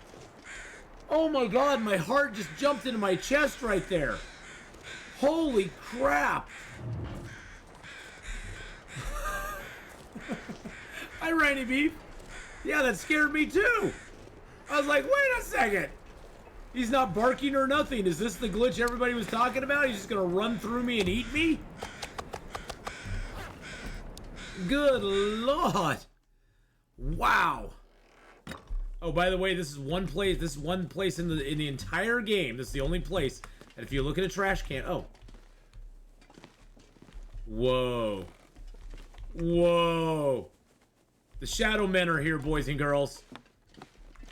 Oh my god, my heart just jumped into my chest right there. Holy crap! Hi, Rainy Beef. Yeah, that scared me too. I was like, wait a second. He's not barking or nothing. Is this the glitch everybody was talking about? He's just gonna run through me and eat me? Good lord. Wow. Oh, by the way, this is one place. This is one place in the entire game. This is the only place that if you look at a trash can. Oh. Whoa. Whoa. The Shadow Men are here, boys and girls.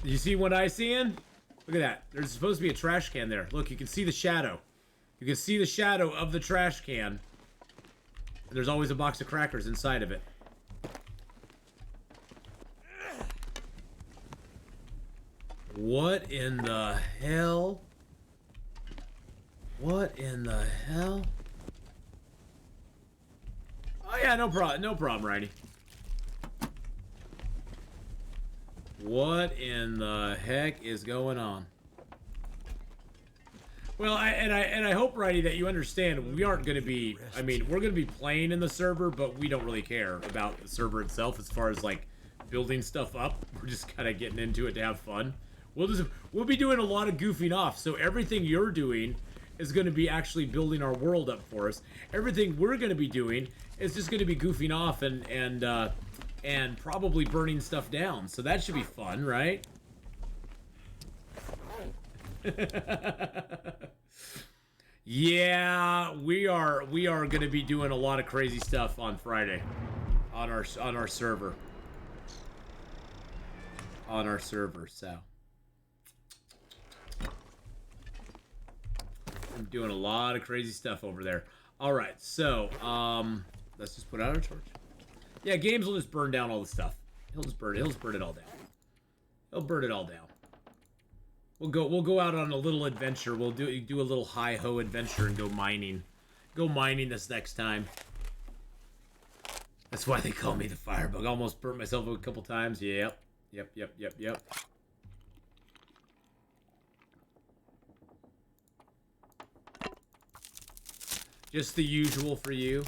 Did you see what I seeing? Look at that. There's supposed to be a trash can there. Look, you can see the shadow. You can see the shadow of the trash can. And there's always a box of crackers inside of it. What in the hell? What in the hell? Oh yeah, no problem. No problem, Righty. What in the heck is going on? Well, I hope, Righty, that you understand we aren't going to be, I mean, we're going to be playing in the server, but we don't really care about the server itself as far as, like, building stuff up. We're just kind of getting into it to have fun. We'll be doing a lot of goofing off, so everything you're doing is going to be actually building our world up for us. Everything we're going to be doing is just going to be goofing off and probably burning stuff down. So that should be fun, right? Yeah, we are going to be doing a lot of crazy stuff on Friday on our server. On our server, so I'm doing a lot of crazy stuff over there. All right, so let's just put out our torch. Yeah, Games will just burn down all the stuff. He'll just burn it all down. He'll burn it all down. We'll go out on a little adventure. We'll do a little hi-ho adventure and go mining. Go mining this next time. That's why they call me the Firebug. Almost burnt myself a couple times. Yep. Yep. Just the usual for you.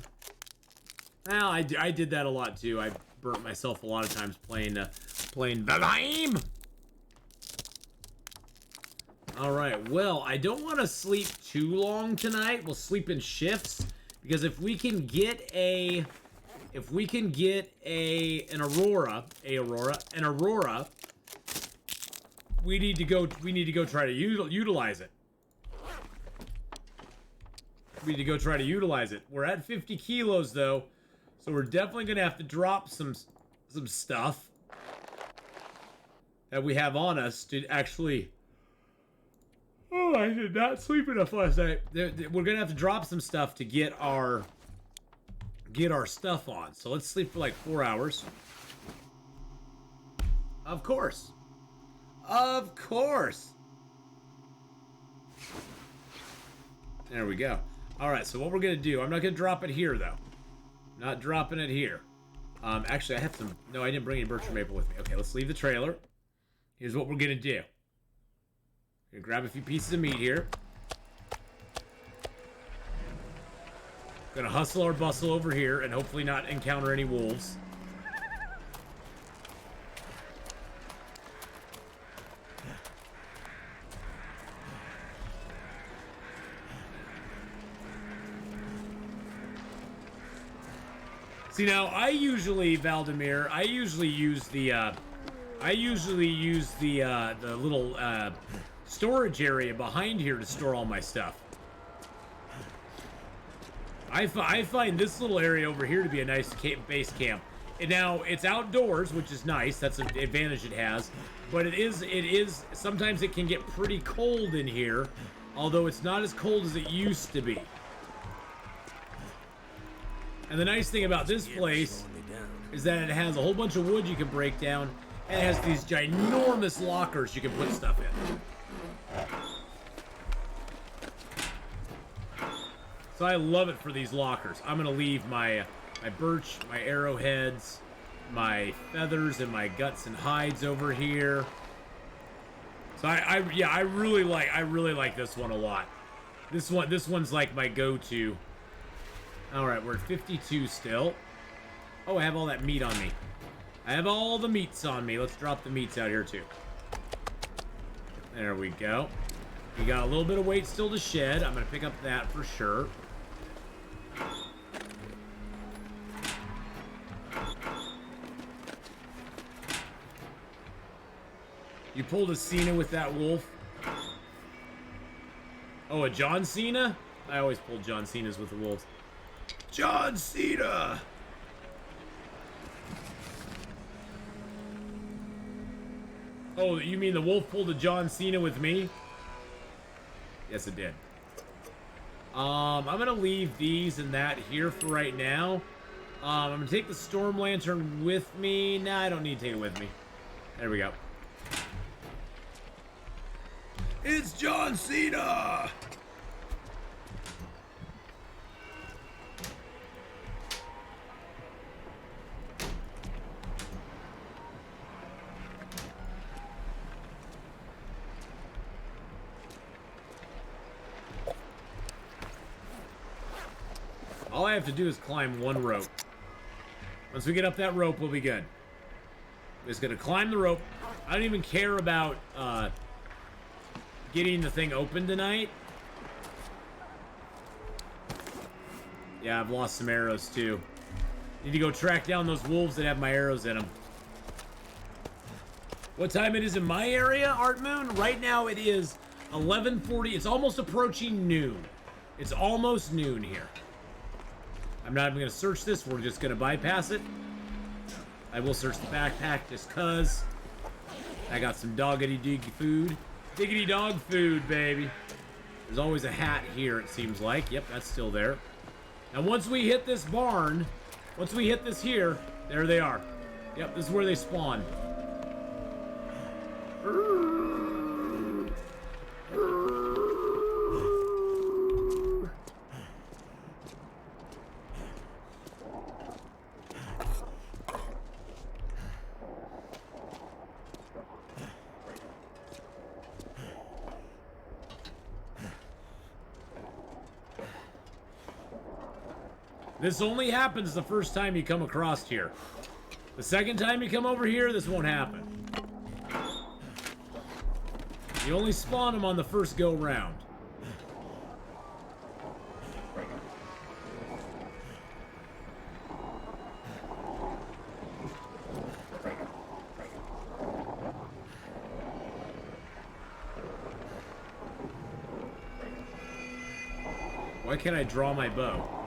Well, I did that a lot too. I burnt myself a lot of times playing the game. All right. Well, I don't want to sleep too long tonight. We'll sleep in shifts because if we can get an aurora, we need to go try to utilize it. We need to go try to utilize it. We're at 50 kilos though, so we're definitely gonna have to drop some stuff that we have on us to actually. Oh, I did not sleep enough last night. We're gonna have to drop some stuff to get our stuff on. So let's sleep for like 4 hours. Of course. Of course. There we go. All right, so what we're gonna do, I'm not gonna drop it here though. Not dropping it here. Actually, I have some, no, I didn't bring any birch maple with me. Okay, let's leave the trailer. Here's what we're gonna do. Gonna grab a few pieces of meat here. Gonna hustle or bustle over here and hopefully not encounter any wolves. See now, Valdemir, I usually use the little storage area behind here to store all my stuff. I find this little area over here to be a nice base camp. And now it's outdoors, which is nice. That's an advantage it has. But it is sometimes it can get pretty cold in here, although it's not as cold as it used to be. And the nice thing about this place is that it has a whole bunch of wood you can break down, and it has these ginormous lockers you can put stuff in. So I love it for these lockers. I'm gonna leave my birch, my arrowheads, my feathers, and my guts and hides over here. So I really like this one a lot. This one's like my go-to. All right, we're at 52 still. Oh, I have all that meat on me. I have all the meats on me. Let's drop the meats out here too. There we go. We got a little bit of weight still to shed. I'm going to pick up that for sure. You pulled a Cena with that wolf? Oh, a John Cena? I always pull John Cena's with the wolves. John Cena! Oh, you mean the wolf pulled a John Cena with me? Yes, it did. I'm gonna leave these and that here for right now. I'm gonna take the Storm Lantern with me. Nah, I don't need to take it with me. There we go. It's John Cena! All I have to do is climb one rope. Once we get up that rope, we'll be good. I'm just gonna climb the rope. I don't even care about getting the thing open tonight. Yeah, I've lost some arrows too. Need to go track down those wolves that have my arrows in them. What time it is in my area, Art Moon? Right now it is 11:40. It's almost approaching noon. It's almost noon here. I'm not even going to search this. We're just going to bypass it. I will search the backpack just because I got some doggity-dig food. Diggity dog food, baby. There's always a hat here, it seems like. Yep, that's still there. Now, once we hit this barn, once we hit this here, there they are. Yep, this is where they spawn. This only happens the first time you come across here. The second time you come over here, this won't happen. You only spawn them on the first go round. Why can't I draw my bow?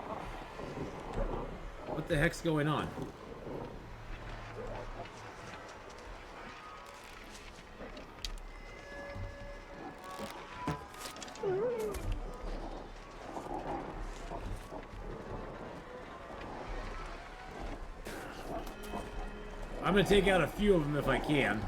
What the heck's going on? I'm gonna take out a few of them if I can.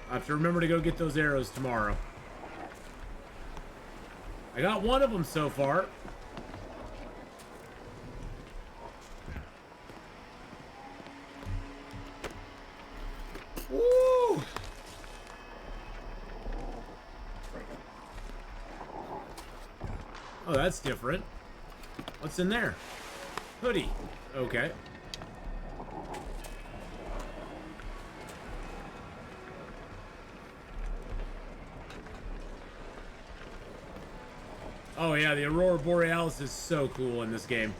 I have to remember to go get those arrows tomorrow. I got one of them so far. Woo! Oh, that's different. What's in there? Hoodie. Okay. Oh yeah, the Aurora Borealis is so cool in this game.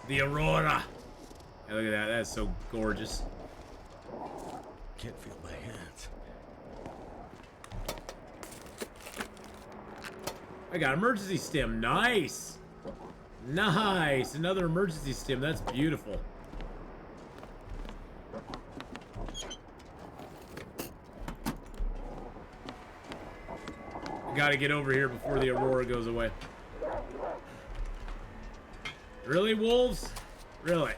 The Aurora. Yeah, look at that. That's so gorgeous. Can't feel my hands. I got emergency stim. Nice. Nice. Another emergency stim. That's beautiful. Gotta get over here before the Aurora goes away. Really, wolves? Really?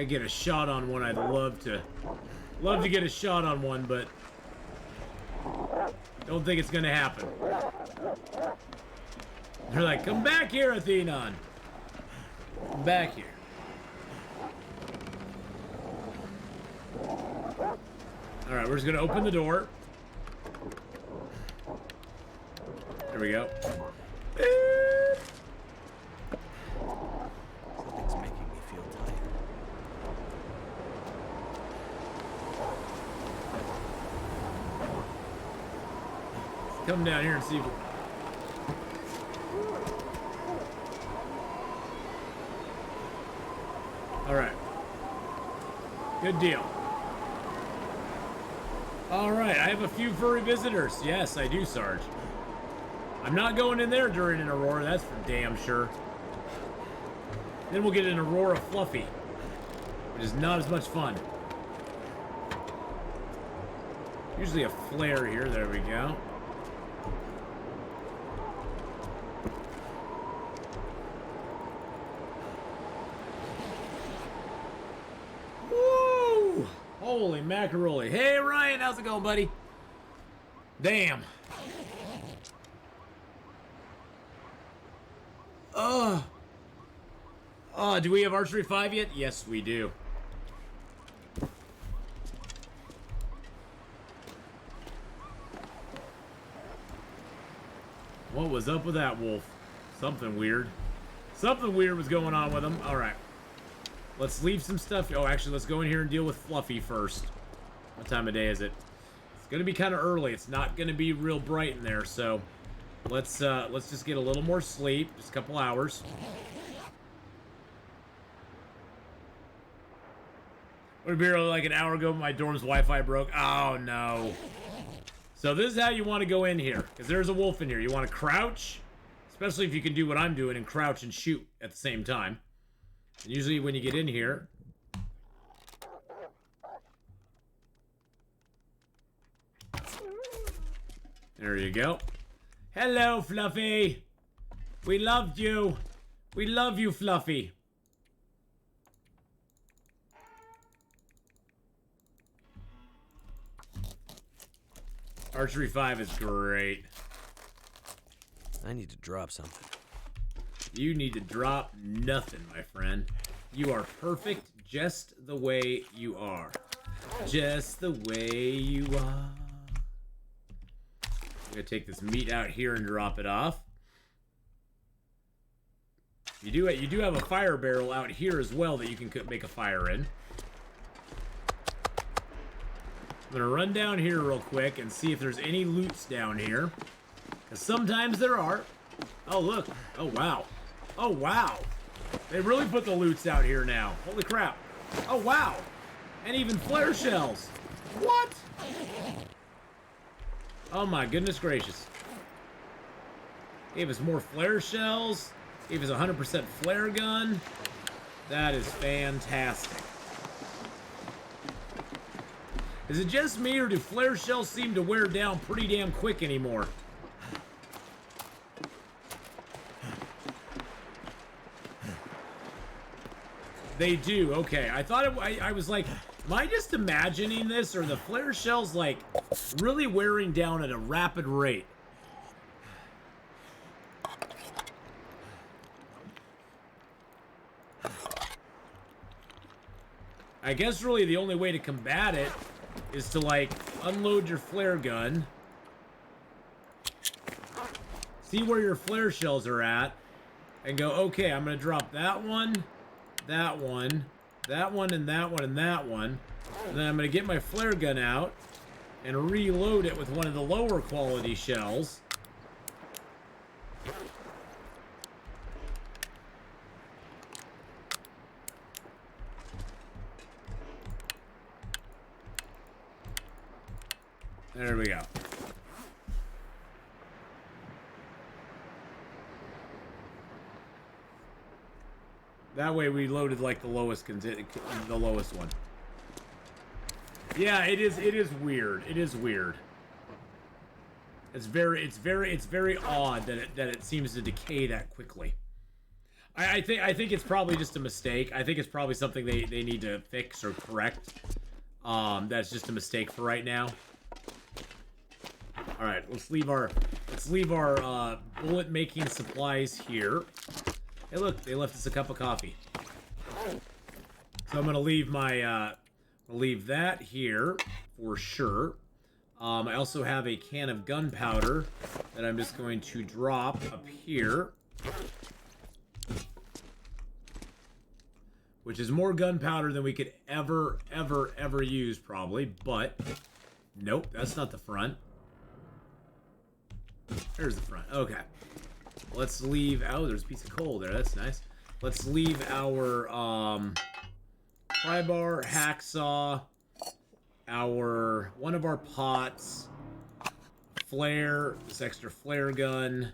I get a shot on one, I'd love to get a shot on one, but don't think it's gonna happen. They're like, come back here, Atheenon. Come back here. Alright, we're just gonna open the door. There we go. Something's making me feel tired. Come down here and see if... Alright. Good deal. Alright, I have a few furry visitors. Yes, I do, Sarge. I'm not going in there during an Aurora, that's for damn sure. Then we'll get an Aurora Fluffy, which is not as much fun. Usually a flare here, there we go. Woo! Holy macaroni. Hey Ryan, how's it going, buddy? Damn. Do we have Archery 5 yet? Yes, we do. What was up with that wolf? Something weird. Something weird was going on with him. Alright. Let's leave some stuff. Oh, actually, let's go in here and deal with Fluffy first. What time of day is it? It's gonna be kind of early. It's not gonna be real bright in there, so let's just get a little more sleep. Just a couple hours. Would be like an hour ago, my dorm's Wi-Fi broke. Oh, no. So this is how you want to go in here, because there's a wolf in here. You want to crouch, especially if you can do what I'm doing and crouch and shoot at the same time. And usually when you get in here... There you go. Hello, Fluffy. We loved you. We love you, Fluffy. Archery 5 is great. I need to drop something. You need to drop nothing, my friend. You are perfect just the way you are. Just the way you are. I'm gonna take this meat out here and drop it off. You do have a fire barrel out here as well that you can make a fire in. I'm gonna run down here real quick and see if there's any loots down here. Because sometimes there are. Oh, look. Oh, wow. Oh, wow. They really put the loots out here now. Holy crap. Oh, wow. And even flare shells. What? Oh, my goodness gracious. Gave us more flare shells. Gave us 100% flare gun. That is fantastic. Is it just me, or do flare shells seem to wear down pretty damn quick anymore? They do, okay. I thought I was like, am I just imagining this, or the flare shells like really wearing down at a rapid rate? I guess really the only way to combat it is to like unload your flare gun, see where your flare shells are at, and go, okay, I'm gonna drop that one, that one, that one, and that one, and that one, and then I'm gonna get my flare gun out and reload it with one of the lower quality shells. There we go. That way we loaded like the lowest one. Yeah, it is weird. It is weird. It's very odd that it seems to decay that quickly. I think it's probably just a mistake. I think it's probably something they need to fix or correct. That's just a mistake for right now. All right, let's leave our bullet making supplies here. Hey, look, they left us a cup of coffee. So I'm gonna leave my leave that here for sure. I also have a can of gunpowder that I'm just going to drop up here, which is more gunpowder than we could ever use probably. But nope, that's not the front. There's the front. Okay. Let's leave... Oh, there's a piece of coal there. That's nice. Let's leave our pry bar, hacksaw, one of our pots, flare, this extra flare gun.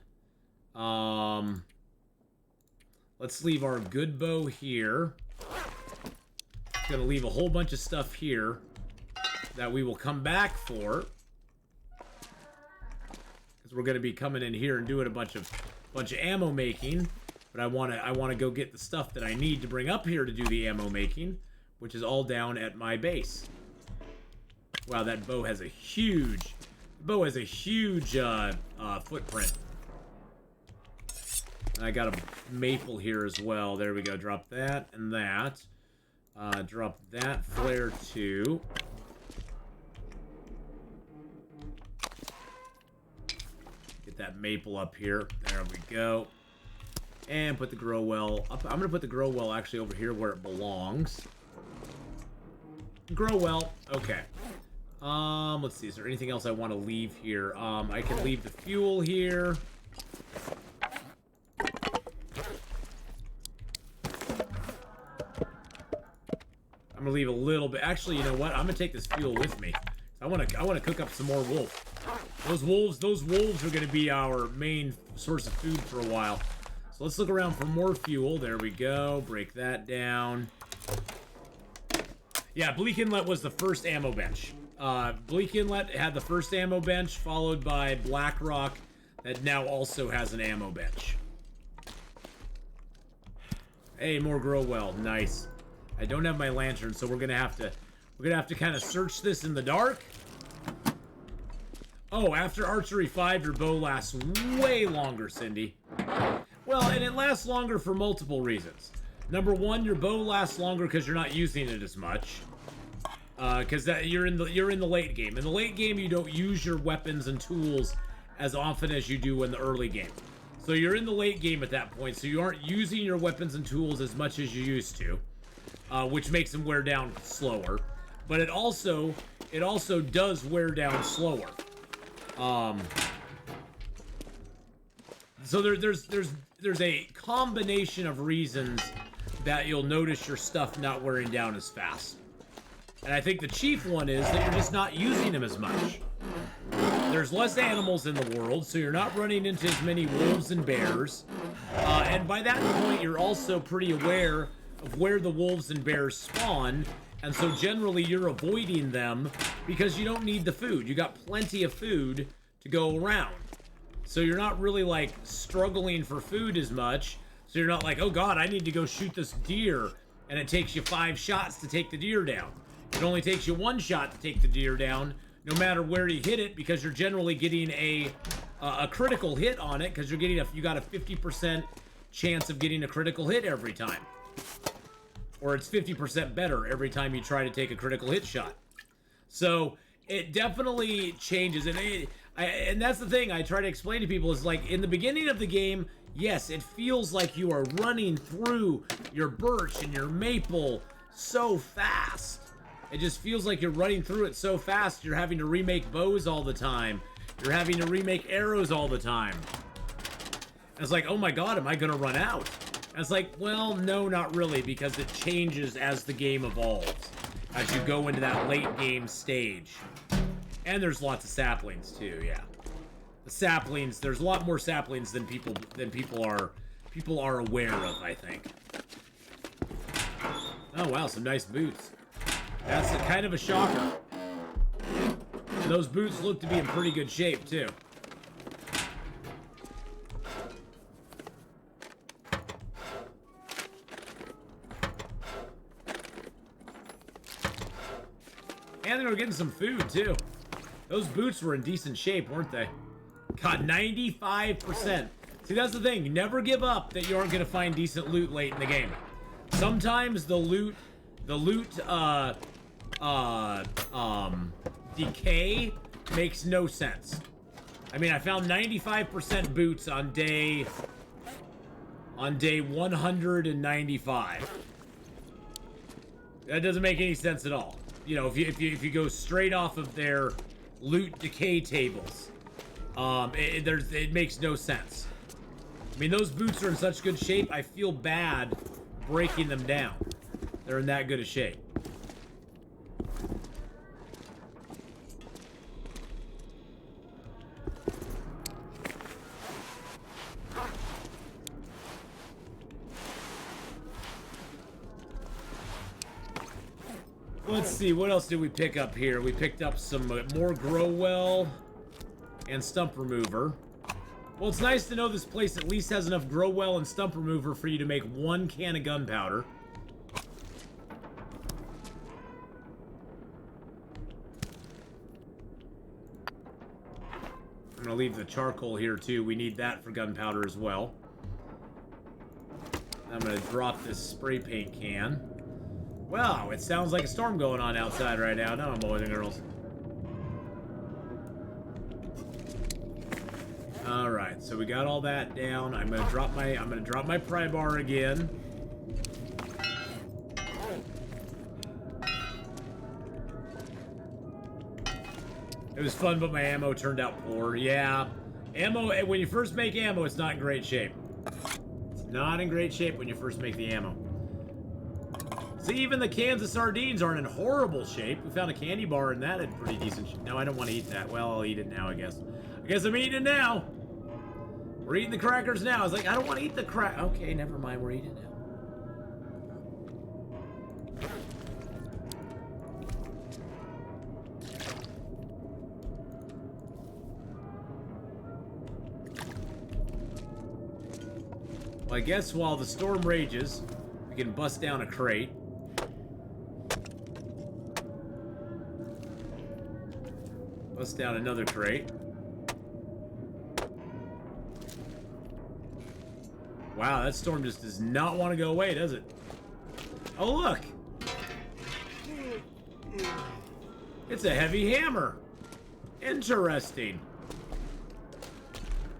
Let's leave our good bow here. Gonna leave a whole bunch of stuff here that we will come back for. We're going to be coming in here and doing a bunch of ammo making, but I want to go get the stuff that I need to bring up here to do the ammo making, which is all down at my base. Wow, that bow has a huge footprint. And I got a maple here as well. There we go. Drop that and that. Drop that flare too. That maple up here. There we go. And put the grow well up. I'm gonna put the grow well actually over here where it belongs. Grow well. Okay. Let's see. Is there anything else I want to leave here? I can leave the fuel here. I'm gonna leave a little bit. Actually, you know what? I'm gonna take this fuel with me. I want to cook up some more wolf. Those wolves are going to be our main source of food for a while. So let's look around for more fuel. There we go. Break that down. Yeah, Bleak Inlet was the first ammo bench. Bleak Inlet had the first ammo bench, followed by Black Rock, that now also has an ammo bench. Hey, more grow well. Nice. I don't have my lantern, so we're gonna have to kind of search this in the dark. Oh, after Archery 5, your bow lasts way longer, Cindy. Well, and it lasts longer for multiple reasons. Number one, your bow lasts longer because you're not using it as much. Because you're in the late game. In the late game, you don't use your weapons and tools as often as you do in the early game. So you're in the late game at that point, so you aren't using your weapons and tools as much as you used to, which makes them wear down slower. But it also does wear down slower. So there's a combination of reasons that you'll notice your stuff not wearing down as fast. And I think the chief one is that you're just not using them as much. There's less animals in the world, so you're not running into as many wolves and bears. And by that point, you're also pretty aware of where the wolves and bears spawn. And so generally you're avoiding them because you don't need the food. You got plenty of food to go around. So you're not really like struggling for food as much. So you're not like, oh God, I need to go shoot this deer. And it takes you 5 shots to take the deer down. It only takes you 1 shot to take the deer down, no matter where you hit it, because you're generally getting a critical hit on it, because you got a 50% chance of getting a critical hit every time. Or it's 50% better every time you try to take a critical hit shot. So it definitely changes. And that's the thing I try to explain to people is like in the beginning of the game, yes, it feels like you are running through your birch and your maple so fast. It just feels like you're running through it so fast. You're having to remake bows all the time. You're having to remake arrows all the time. And it's like, oh my God, am I going to run out? And it's like, well, no, not really, because it changes as the game evolves, as you go into that late game stage. And there's lots of saplings too, yeah. The saplings, there's a lot more saplings than people are aware of, I think. Oh wow, some nice boots. That's kind of a shocker. And those boots look to be in pretty good shape too. And they were getting some food, too. Those boots were in decent shape, weren't they? God, 95%. See, that's the thing. Never give up that you aren't going to find decent loot late in the game. Sometimes the loot decay makes no sense. I mean, I found 95% boots on day 195. That doesn't make any sense at all. You know, if you go straight off of their loot decay tables, it makes no sense. I mean, those boots are in such good shape, I feel bad breaking them down. They're in that good a shape. Let's see, what else did we pick up here? We picked up some more grow well and stump remover. Well, it's nice to know this place at least has enough grow well and stump remover for you to make 1 can of gunpowder. I'm gonna leave the charcoal here too. We need that for gunpowder as well. I'm gonna drop this spray paint can. Wow, it sounds like a storm going on outside right now, don't it, boys and girls? All right, so we got all that down. I'm gonna drop my pry bar again. It was fun, but my ammo turned out poor. Yeah, ammo. When you first make ammo, it's not in great shape. It's not in great shape when you first make the ammo. See, even the cans of sardines aren't in horrible shape. We found a candy bar and that in pretty decent shape. No, I don't want to eat that. Well, I'll eat it now, I guess. I guess I'm eating it now. We're eating the crackers now. I was like, I don't want to eat the crack. Okay, never mind. We're eating it now. Well, I guess while the storm rages, we can bust down a crate. Bust down another crate. Wow, that storm just does not want to go away, does it? Oh, look! It's a heavy hammer. Interesting.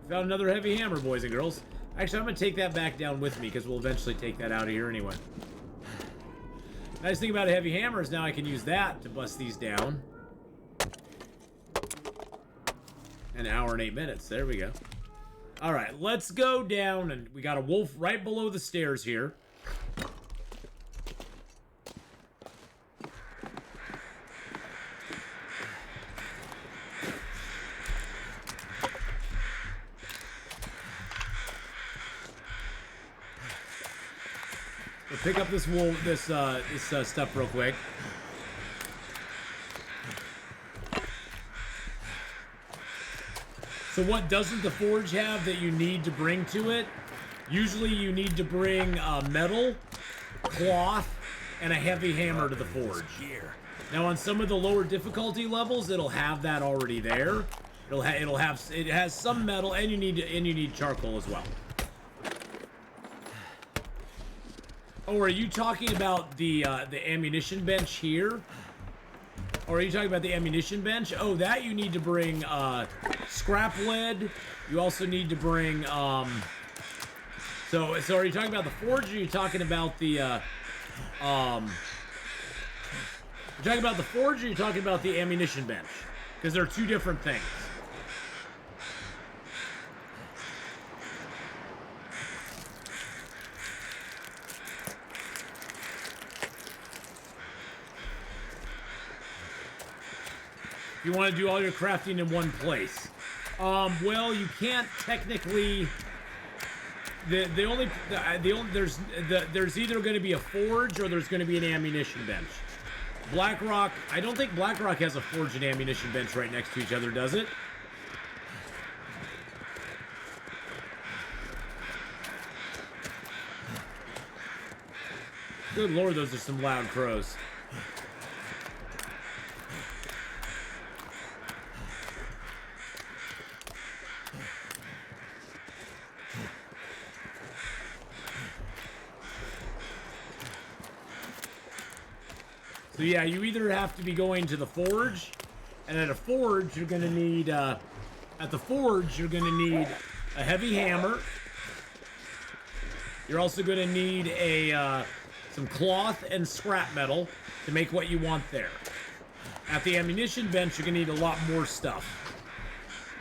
Found another heavy hammer, boys and girls. Actually, I'm going to take that back down with me because we'll eventually take that out of here anyway. Nice thing about a heavy hammer is now I can use that to bust these down. An hour and 8 minutes. There we go. All right, let's go down, and we got a wolf right below the stairs here. We'll pick up this wool, this stuff real quick. So what doesn't the forge have that you need to bring to it? Usually you need to bring metal, cloth, and a heavy hammer to the forge. Now on some of the lower difficulty levels, it'll have that already there. It has some metal, and you need charcoal as well. Oh, are you talking about the ammunition bench here? Or are you talking about the ammunition bench? Oh, that you need to bring scrap lead. You also need to bring so are you talking about the forge, or are you talking about the you're talking about the forge, or are you talking about the ammunition bench? Because they're two different things. You want to do all your crafting in one place. Well, you can't technically. There's either going to be a forge or there's going to be an ammunition bench. Blackrock, I don't think Blackrock has a forge and ammunition bench right next to each other, does it? Good lord, those are some loud crows. So yeah, you either have to be going to the forge, and at a forge you're gonna need a heavy hammer. You're also gonna need some cloth and scrap metal to make what you want there. At the ammunition bench, you're gonna need a lot more stuff.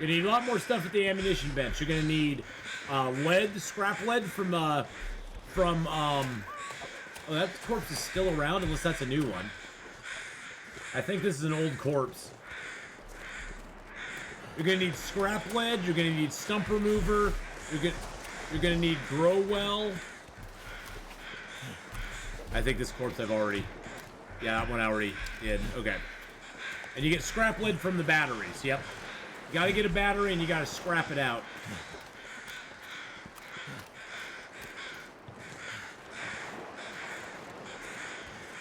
You're gonna need a lot more stuff at the ammunition bench. You're gonna need lead, scrap lead from oh, that corpse is still around, unless that's a new one. I think this is an old corpse. You're gonna need scrap lead. You're gonna need stump remover. You're gonna need grow well. I think this corpse I've already. Yeah, that one I already did. Okay. And you get scrap lead from the batteries. Yep. You gotta get a battery and you gotta scrap it out.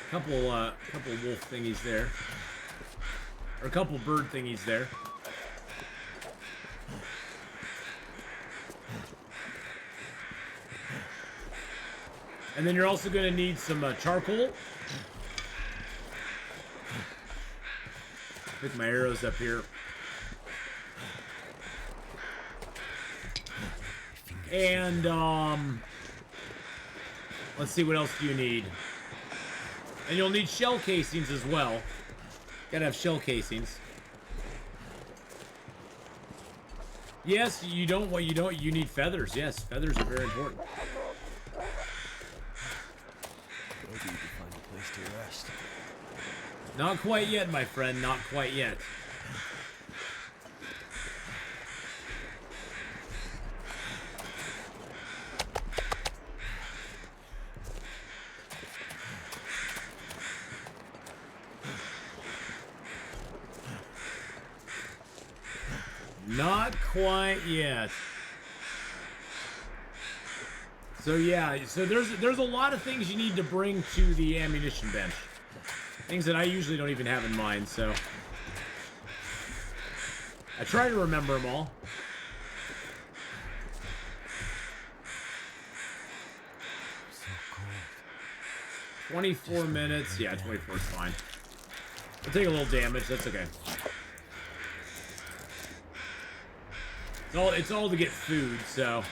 Couple wolf thingies there. Or a couple bird thingies there. And then you're also going to need some charcoal. Pick my arrows up here. And, let's see, what else do you need? And you'll need shell casings as well. Gotta have shell casings. Yes, you need feathers. Yes, feathers are very important. Maybe you can find a place to rest. Not quite yet, my friend, not quite yet. Not quite yet. So yeah, so there's a lot of things you need to bring to the ammunition bench. Things that I usually don't even have in mind, so I try to remember them all. So cold. 24 minutes. Yeah, 24 is fine. I'll take a little damage, that's okay. It's all to get food, so.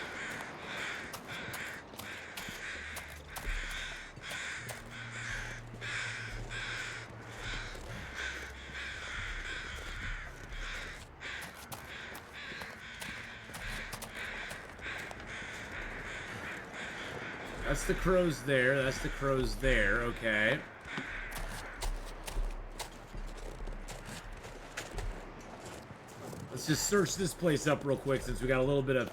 That's the crows there. That's the crows there. Okay. Let's just search this place up real quick since we got a little bit of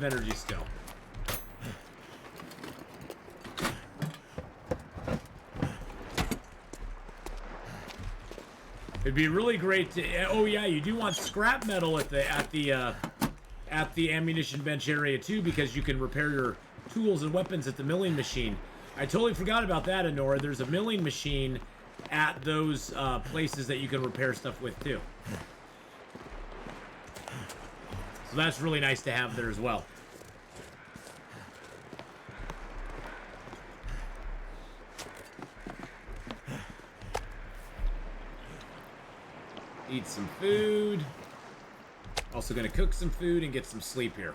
energy still. It'd be really great to. Oh yeah, you do want scrap metal at the ammunition bench area too, because you can repair your tools and weapons at the milling machine. I totally forgot about that, Honora. There's a milling machine at those places that you can repair stuff with too. So that's really nice to have there as well. Eat some food. Also gonna cook some food and get some sleep here.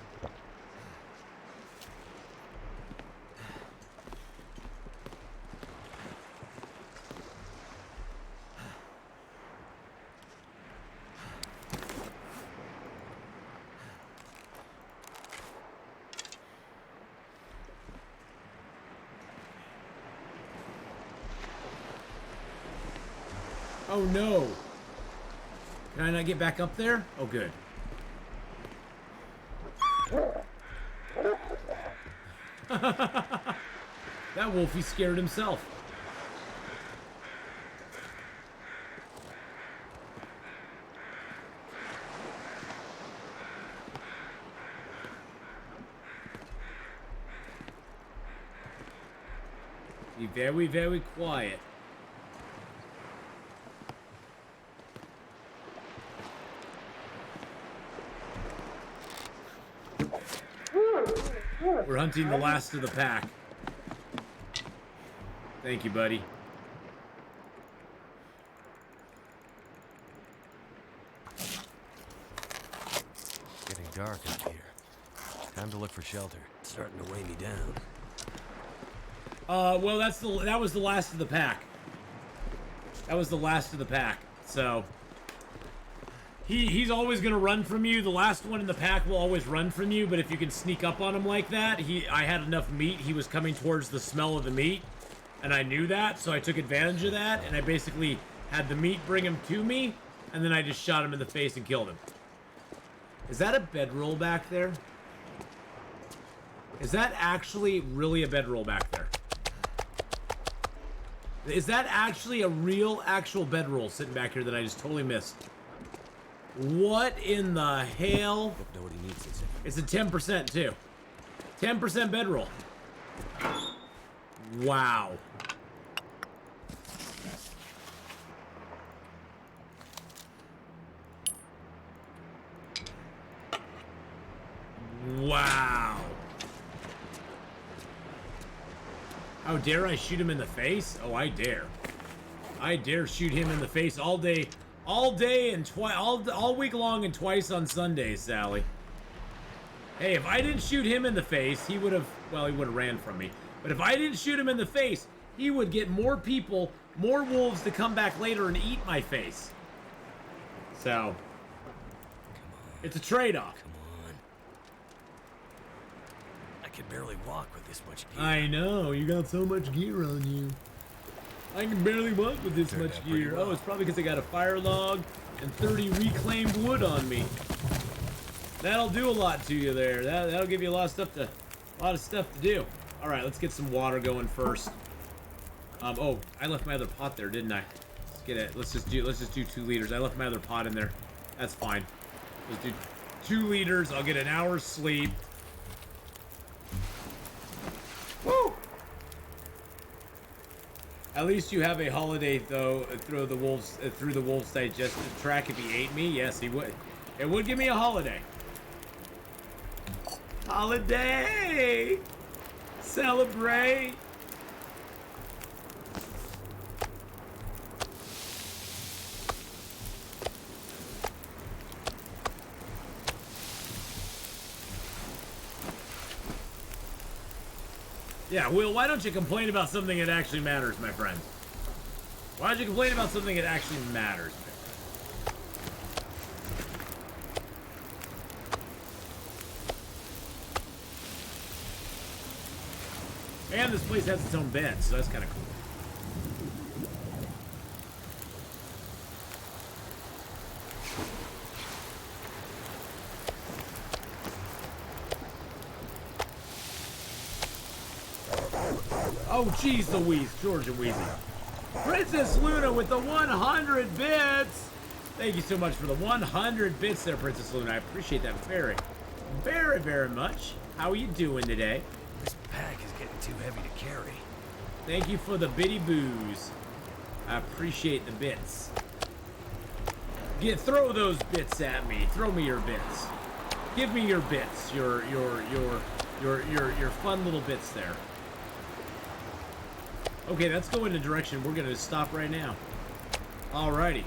Oh no! Can I not get back up there? Oh good. That wolfie scared himself. Be very, very quiet. We're hunting the last of the pack. Thank you, buddy. dark up here. Time to look for shelter. It's starting to weigh me down. Well, that was the last of the pack. That was the last of the pack. So he's always gonna run from you. The last one in the pack will always run from you. But if you can sneak up on him like that, I had enough meat. He was coming towards the smell of the meat, and I knew that, so I took advantage of that, and I basically had the meat bring him to me, and then I just shot him in the face and killed him. Is that a bedroll back there? Is that actually really a bedroll back there? Is that actually a real, actual bedroll sitting back here that I just totally missed? What in the hell? Hope nobody needs this. It's a 10% too. 10% bedroll. Wow. Wow. How dare I shoot him in the face? Oh, I dare. I dare shoot him in the face all day and all week long and twice on Sundays, Sally. Hey, if I didn't shoot him in the face, he would have ran from me. But if I didn't shoot him in the face, he would get more people, more wolves to come back later and eat my face. So, it's a trade-off. Come on. I can barely walk with this much gear. I know, you got so much gear on you. I can barely walk with this much gear. well. Oh, it's probably because I got a fire log and 30 reclaimed wood on me. That'll do a lot to you there. That'll give you a lot of stuff to do. All right, let's get some water going first. Oh, I left my other pot there, didn't I? Let's get it. Let's just do 2 liters. I left my other pot in there. That's fine. Let's do 2 liters. I'll get an hour's sleep. Woo! At least you have a holiday though through the wolves digestive tract. If he ate me, yes, he would. It would give me a holiday. Holiday! Celebrate! Yeah, Will, why don't you complain about something that actually matters, my friend? Why don't you complain about something that actually matters, my friend? And this place has its own bed, so that's kind of cool. Oh, jeez Louise, Georgia Wheezy. Princess Luna with the 100 bits! Thank you so much for the 100 bits there, Princess Luna. I appreciate that very, very, very much. How are you doing today? This pack is getting too heavy to carry. Thank you for the bitty boos. I appreciate the bits. Throw those bits at me. Throw me your bits. Give me your bits. Your fun little bits there. Okay, let's go in a direction. We're gonna stop right now. Alrighty.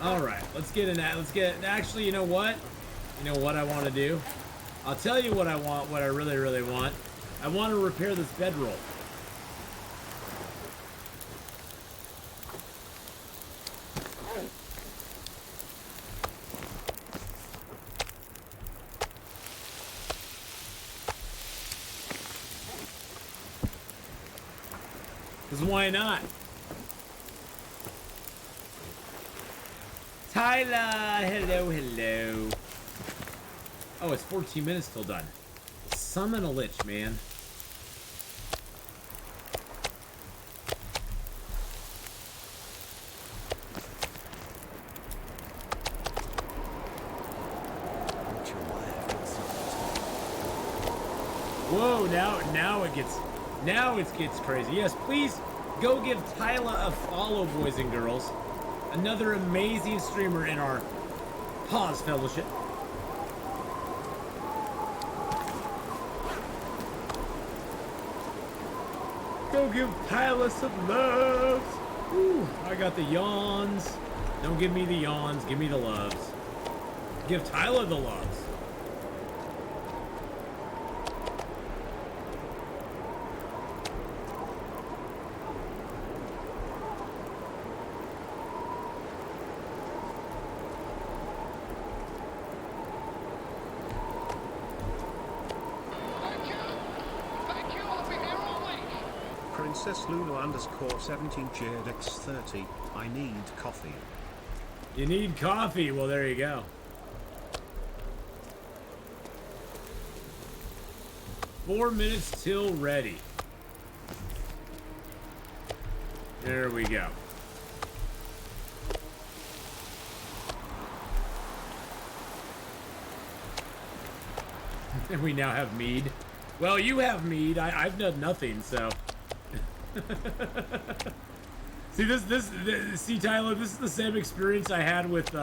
Alright, let's get in that. Actually, you know what? You know what I want to do? I'll tell you what I want, what I really, really want. I want to repair this bedroll. Because why not? Tyler, hello. Oh, it's 14 minutes till done. Summon a lich, man. Whoa, now it gets crazy. Yes, please go give Tyler a follow, boys and girls. Another amazing streamer in our Pause Fellowship. Go give Tyler some love. Ooh, I got the yawns. Don't give me the yawns, give me the loves. Give Tyler the loves. Princess Lulu _17 cheered X30. I need coffee. You need coffee? Well, there you go. Four minutes till ready. There we go. And we now have mead. Well, you have mead. I've done nothing, so. See, Tyler, this is the same experience I had with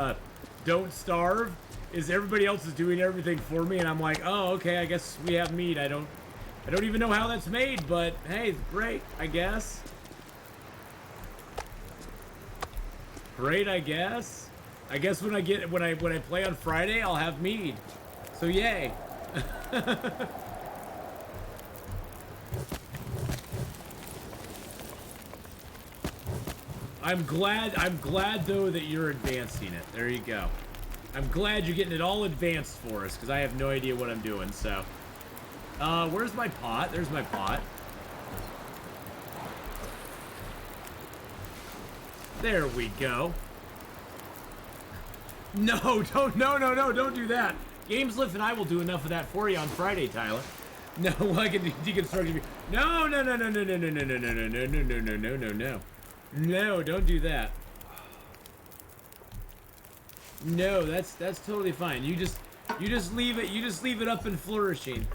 Don't Starve. Is everybody else is doing everything for me, and I'm like, oh, okay, I guess we have meat. I don't even know how that's made, but hey, it's great, I guess. Great, I guess. I guess when I play on Friday, I'll have mead. So yay. I'm glad though that you're advancing it. There you go. I'm glad you're getting it all advanced for us, because I have no idea what I'm doing, so. Where's my pot? There's my pot. There we go. No, don't do that. Gameslift and I will do enough of that for you on Friday, Tyler. No, I can deconstruct you. No. No, don't do that. No, that's totally fine. You just leave it up and flourishing.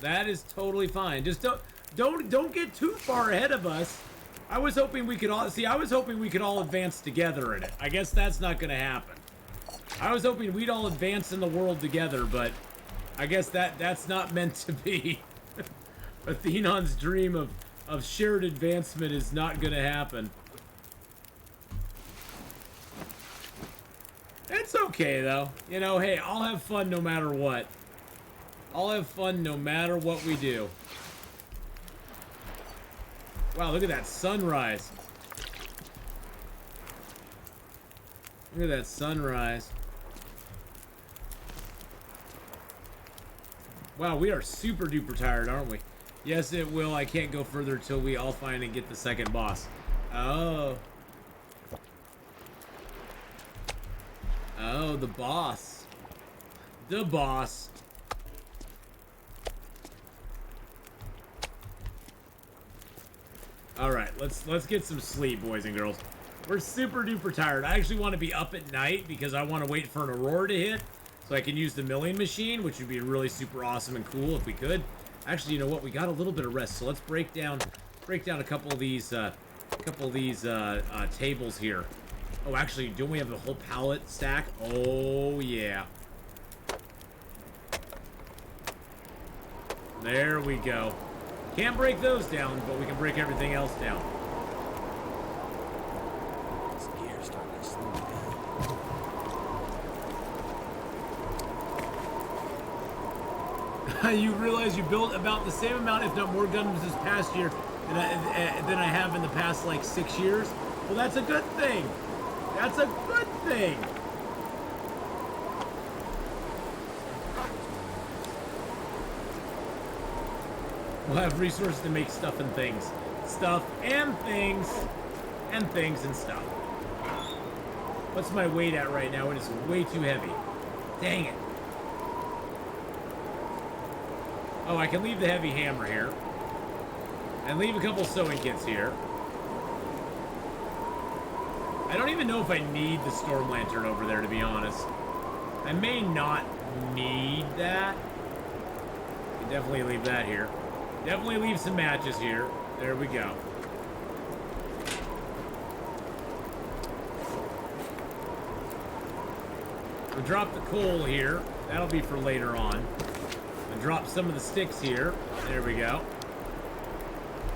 That is totally fine. Just don't get too far ahead of us. I was hoping we could all advance together in it. I guess that's not gonna happen. I was hoping we'd all advance in the world together, but I guess that's not meant to be. Atheenon's dream of shared advancement is not gonna happen. It's okay though. You know, hey, I'll have fun no matter what. I'll have fun no matter what we do. Wow, look at that sunrise. Look at that sunrise. Wow, we are super duper tired, aren't we? Yes, it will. I can't go further till we all find and get the second boss. Oh. Oh, the boss. The boss. All right, let's get some sleep, boys and girls. We're super duper tired. I actually want to be up at night because I want to wait for an aurora to hit so I can use the milling machine, which would be really super awesome and cool if we could. Actually, you know what? We got a little bit of rest, so let's break down a couple of these tables here. Oh, actually, don't we have a whole pallet stack? Oh yeah. There we go. Can't break those down, but we can break everything else down. This gear's starting to slow me down. You realize you built about the same amount, if not more, Gundams this past year than I have in the past, like, 6 years? Well, that's a good thing. That's a good thing. We'll have resources to make stuff and things. Stuff and things. And things and stuff. What's my weight at right now? It is way too heavy. Dang it. Oh, I can leave the heavy hammer here. And leave a couple sewing kits here. I don't even know if I need the storm lantern over there, to be honest. I may not need that. I can definitely leave that here. Definitely leave some matches here. There we go. We'll drop the coal here. That'll be for later on. And drop some of the sticks here. There we go.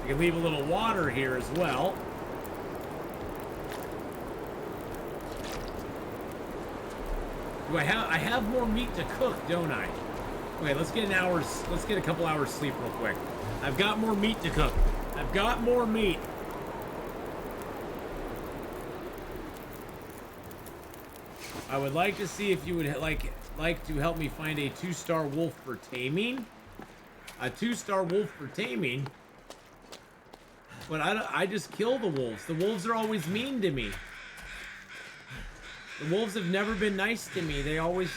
You can leave a little water here as well. Do I have more meat to cook, don't I? Okay, let's get a couple hours sleep real quick. I've got more meat to cook. I've got more meat. I would like to see if you would like to help me find a 2-star wolf for taming. A 2-star wolf for taming. But I just kill the wolves. The wolves are always mean to me. The wolves have never been nice to me. They always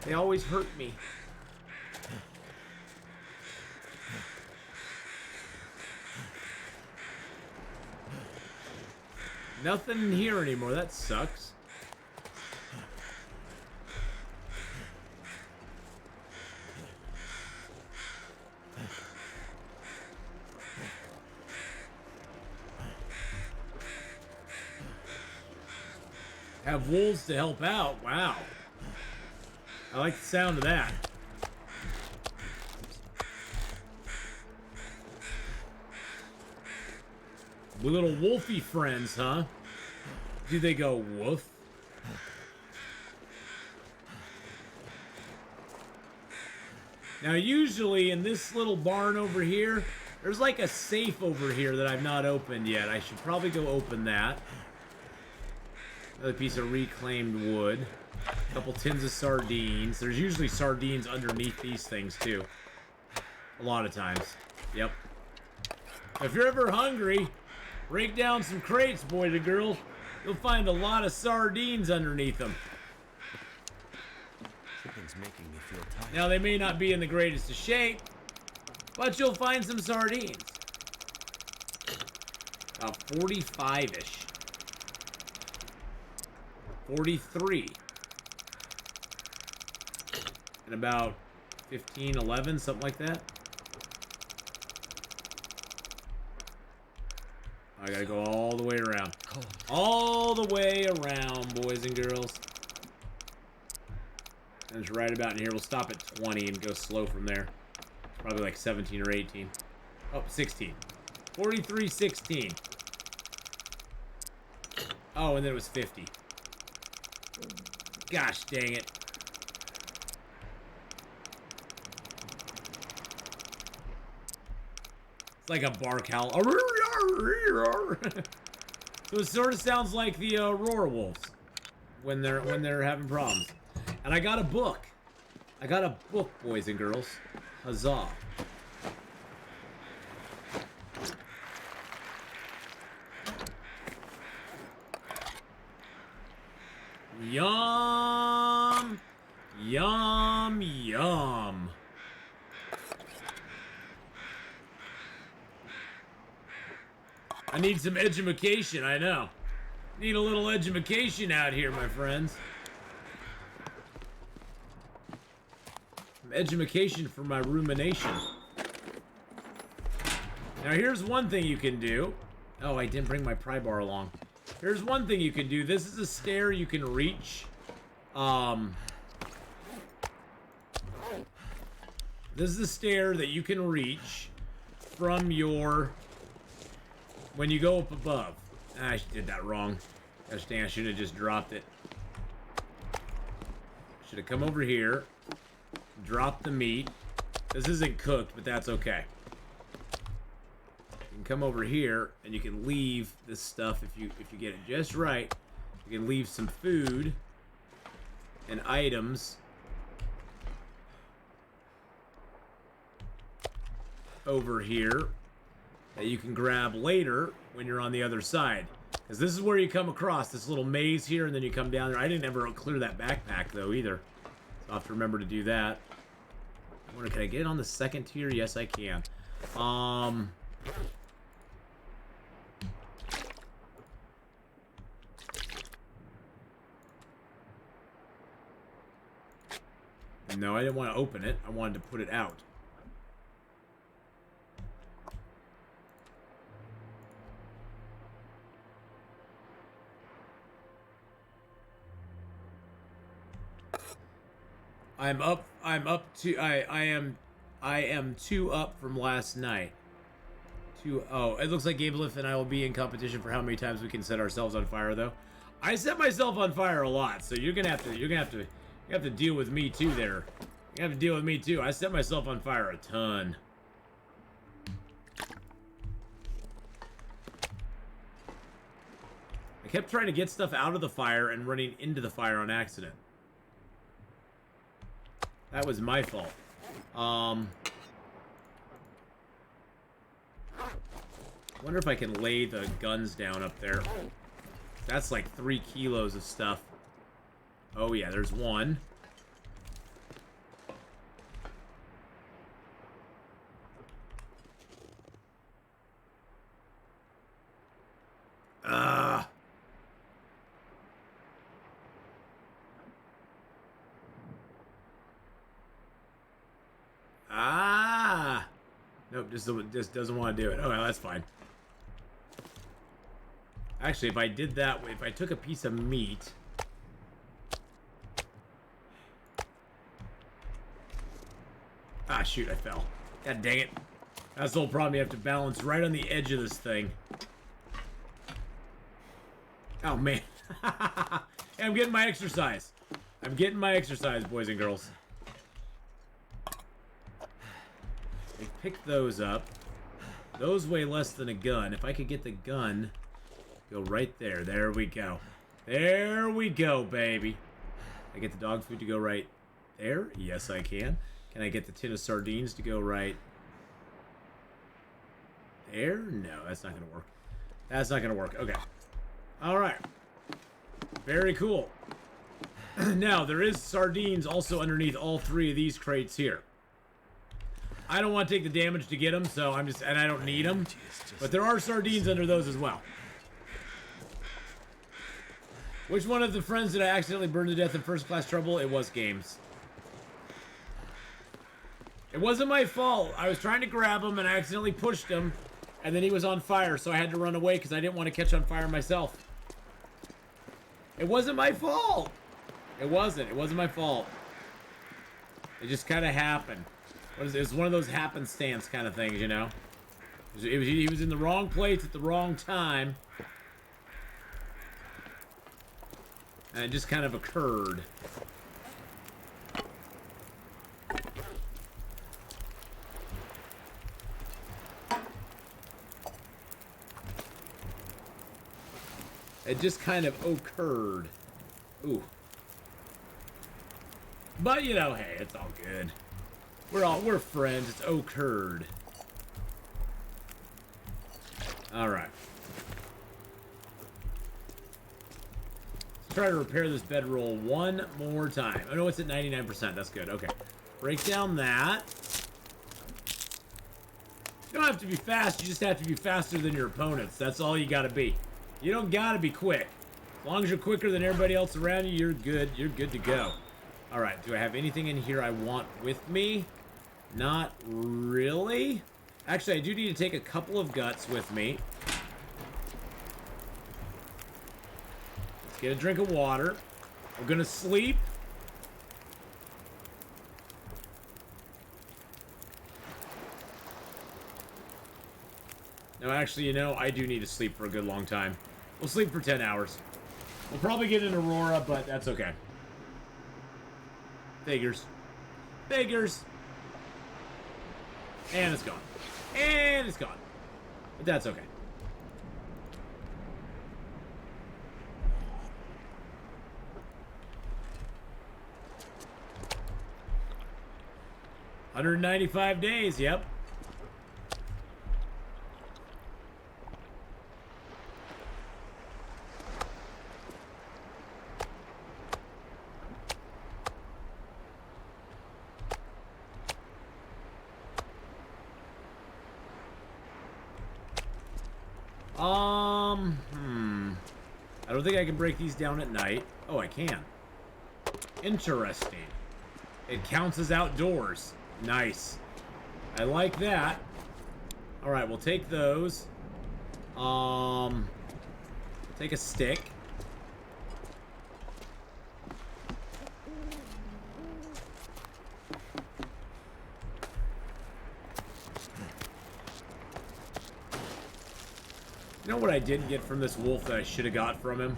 hurt me. Nothing in here anymore. That sucks. Have wolves to help out. Wow. I like the sound of that. Little wolfy friends, huh? Do they go woof? Now, usually in this little barn over here, there's like a safe over here that I've not opened yet. I should probably go open that. Another piece of reclaimed wood. A couple tins of sardines. There's usually sardines underneath these things, too. A lot of times. Yep. If you're ever hungry, break down some crates, boys and girls. You'll find a lot of sardines underneath them. Something's making me feel tired. Now, they may not be in the greatest of shape, but you'll find some sardines. About 45-ish. 43. And about 15, 11, something like that. I gotta go all the way around. All the way around, boys and girls. And it's right about in here. We'll stop at 20 and go slow from there. Probably like 17 or 18. Oh, 16. 43, 16. Oh, and then it was 50. Gosh dang it. It's like a bark howl. So it sort of sounds like the roar wolves when they're having problems. And I got a book. I got a book, boys and girls. Huzzah. Yum! Yum, yum. I need some edumacation, I know. Need a little edumacation out here, my friends. Some edumacation for my rumination. Now here's one thing you can do. Oh, I didn't bring my pry bar along. Here's one thing you can do. This is a stair you can reach. This is a stair that you can reach from your... when you go up above. I did that wrong. Gosh dang, I should have just dropped it. Should have come over here. Drop the meat. This isn't cooked, but that's okay. You can come over here and you can leave this stuff if you get it just right. You can leave some food and items over here that you can grab later when you're on the other side. Because this is where you come across this little maze here, and then you come down there. I didn't ever clear that backpack, though, either. So I'll have to remember to do that. I wonder, can I get it on the second tier? Yes, I can. No, I didn't want to open it. I wanted to put it out. I am 2 up from last night. Oh, it looks like Gabliff and I will be in competition for how many times we can set ourselves on fire, though. I set myself on fire a lot, so you're gonna have to deal with me too. There, you have to deal with me too. I set myself on fire a ton. I kept trying to get stuff out of the fire and running into the fire on accident. That was my fault. Wonder if I can lay the guns down up there. That's like 3 kilos of stuff. Oh yeah, there's one. Nope, just doesn't want to do it. Oh, well, that's fine. Actually, if I did that, if I took a piece of meat... Ah, shoot, I fell. God dang it. That's the whole problem. You have to balance right on the edge of this thing. Oh, man. Hey, I'm getting my exercise. I'm getting my exercise, boys and girls. Pick those up. Those weigh less than a gun. If I could get the gun, go right there. There we go. There we go, baby. I get the dog food to go right there? Yes, I can. Can I get the tin of sardines to go right there? No, that's not going to work. That's not going to work. Okay. All right. Very cool. Now, there is sardines also underneath all 3 of these crates here. I don't want to take the damage to get them, so I'm just... And I don't need them. But there are sardines under those as well. Which one of the friends did I accidentally burn to death in First Class Trouble? It was Games. It wasn't my fault. I was trying to grab him and I accidentally pushed him. And then he was on fire, so I had to run away because I didn't want to catch on fire myself. It wasn't my fault. It wasn't. It wasn't my fault. It just kind of happened. It was one of those happenstance kind of things, you know? He was in the wrong place at the wrong time. And it just kind of occurred. It just kind of occurred. Ooh. But, you know, hey, it's all good. We're friends. It's occurred. All right. Let's try to repair this bedroll one more time. Oh no, it's at 99%. That's good. Okay. Break down that. You don't have to be fast. You just have to be faster than your opponents. That's all you got to be. You don't got to be quick. As long as you're quicker than everybody else around you, you're good. You're good to go. All right. Do I have anything in here I want with me? Not really. Actually, I do need to take a couple of guts with me. Let's get a drink of water. We're gonna sleep. No, actually, you know, I do need to sleep for a good long time. We'll sleep for 10 hours. We'll probably get an Aurora, but that's okay. Figures. Figures. And it's gone. And it's gone. But that's okay. $195 days, yep. I don't think I can break these down at night. Oh, I can. Interesting. It counts as outdoors. Nice. I like that. All right, we'll take those. Take a stick. You know what I didn't get from this wolf that I should have got from him?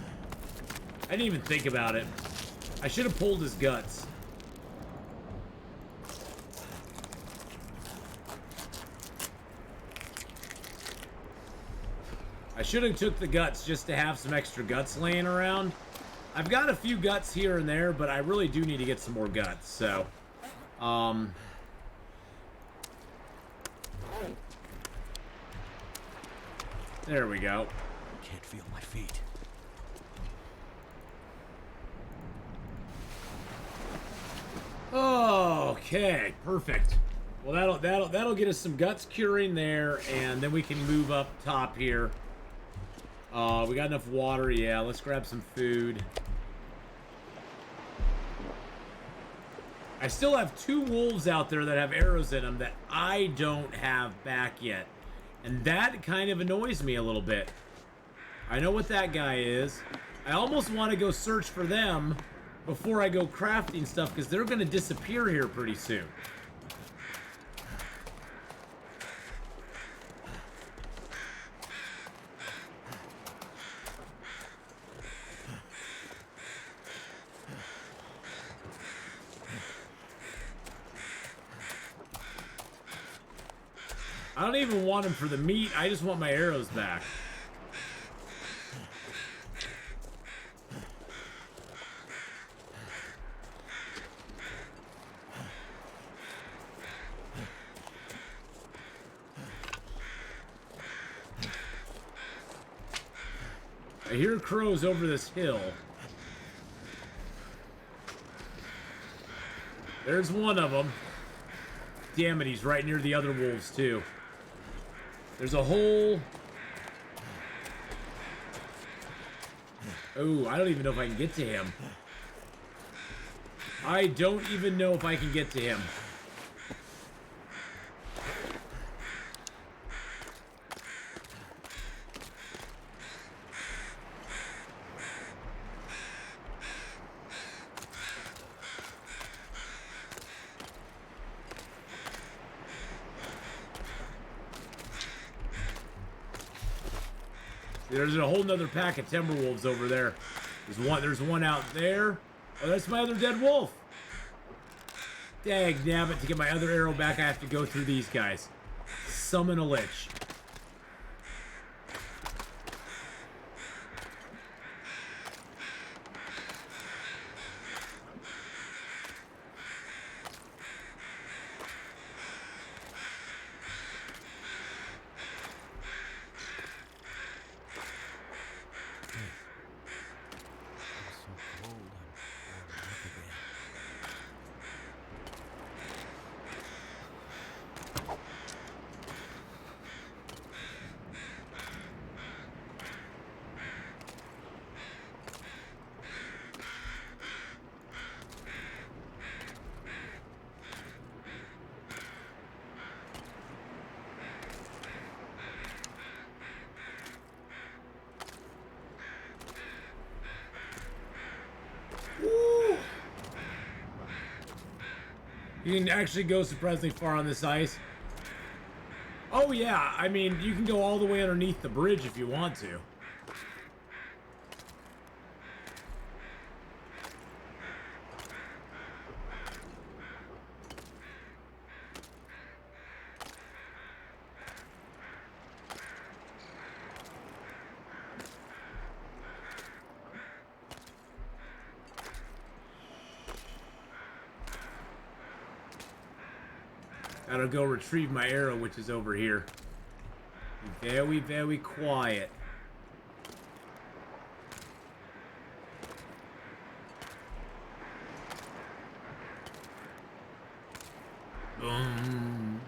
I didn't even think about it. I should have pulled his guts. I should have took the guts just to have some extra guts laying around. I've got a few guts here and there, but I really do need to get some more guts, so... There we go. Can't feel my feet. Okay, perfect. Well, that'll get us some guts curing there, and then we can move up top here. We got enough water. Yeah, let's grab some food. I still have 2 wolves out there that have arrows in them that I don't have back yet. And that kind of annoys me a little bit. I know what that guy is. I almost want to go search for them before I go crafting stuff, because they're going to disappear here pretty soon. I don't even want them for the meat. I just want my arrows back. I hear crows over this hill. There's one of them. Damn it, he's right near the other wolves, too. There's a hole. Oh, I don't even know if I can get to him. I don't even know if I can get to him. There's a whole nother pack of Timberwolves over there. There's one out there. Oh, that's my other dead wolf. Dag nabbit, to get my other arrow back, I have to go through these guys. Summon a lich. You can actually go surprisingly far on this ice. Oh yeah, I mean, you can go all the way underneath the bridge if you want to. Gotta go retrieve my arrow, which is over here. Very, very quiet. Boom.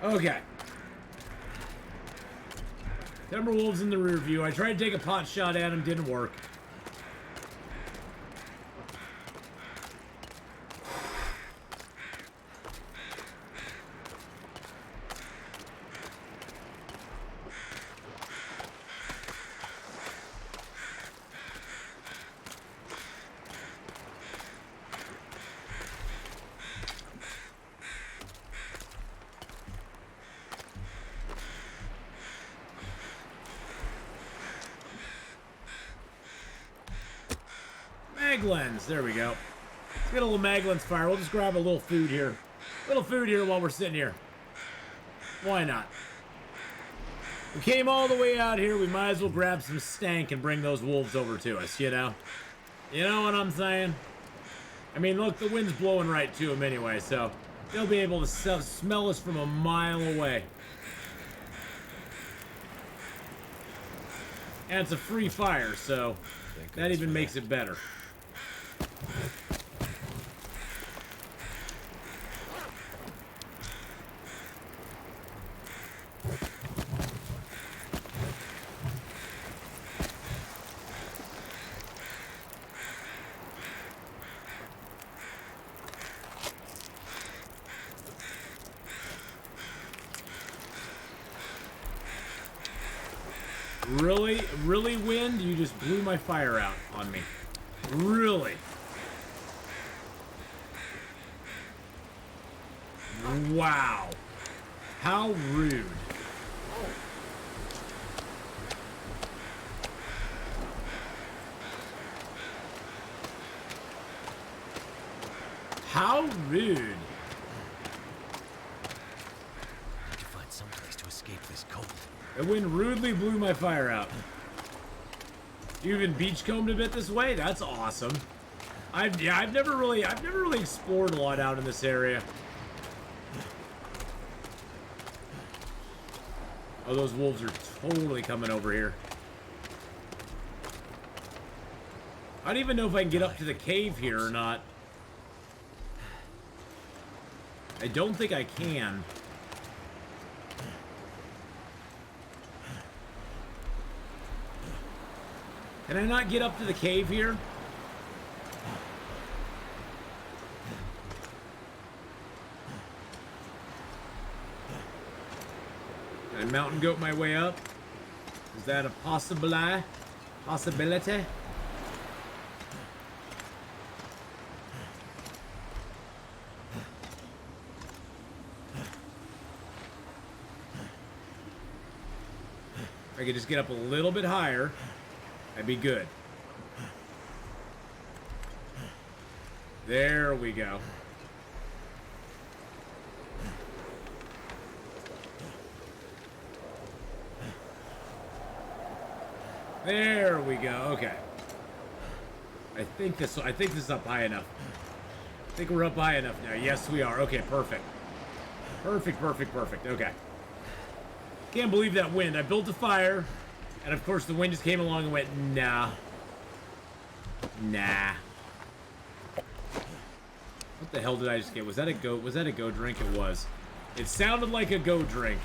Okay. Timberwolves in the rear view. I tried to take a pot shot at him, didn't work. Maglens. There we go. Let's get a little Maglens fire. We'll just grab a little food here. A little food here while we're sitting here. Why not? We came all the way out here. We might as well grab some stank and bring those wolves over to us, you know? You know what I'm saying? I mean, look, the wind's blowing right to them anyway, so they'll be able to smell us from a mile away. And it's a free fire, so that even makes it better. Really, wind? You just blew my fire out on me. Really? Wow. How rude. How rude. Need to find some place to escape this cold. The wind rudely blew my fire out. You even beachcombed a bit this way? That's awesome. I've never really explored a lot out in this area. Oh, those wolves are totally coming over here. I don't even know if I can get up to the cave here or not. I don't think I can. Can I not get up to the cave here? Can I mountain goat my way up? Is that a possibility? If I could just get up a little bit higher, that'd be good. There we go. There we go. Okay. I think this is up high enough. I think we're up high enough now. Yes, we are. Okay, perfect. Perfect. Okay. Can't believe that wind. I built a fire, and of course the wind just came along and went, nah. Nah. What the hell did I just get? Was that a goat? Was that a go drink? It was. It sounded like a go drink.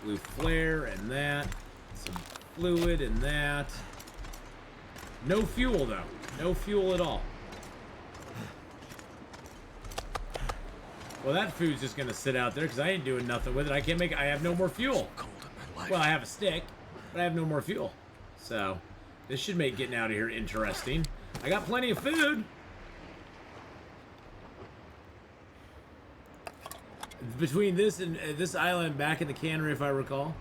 Blue flare and that. Some fluid and that. No fuel though. No fuel at all. Well, that food's just gonna sit out there because I ain't doing nothing with it. I can't make. I have no more fuel. Well, I have a stick, but I have no more fuel. So, this should make getting out of here interesting. I got plenty of food. Between this and this island back in the Cannery, if I recall.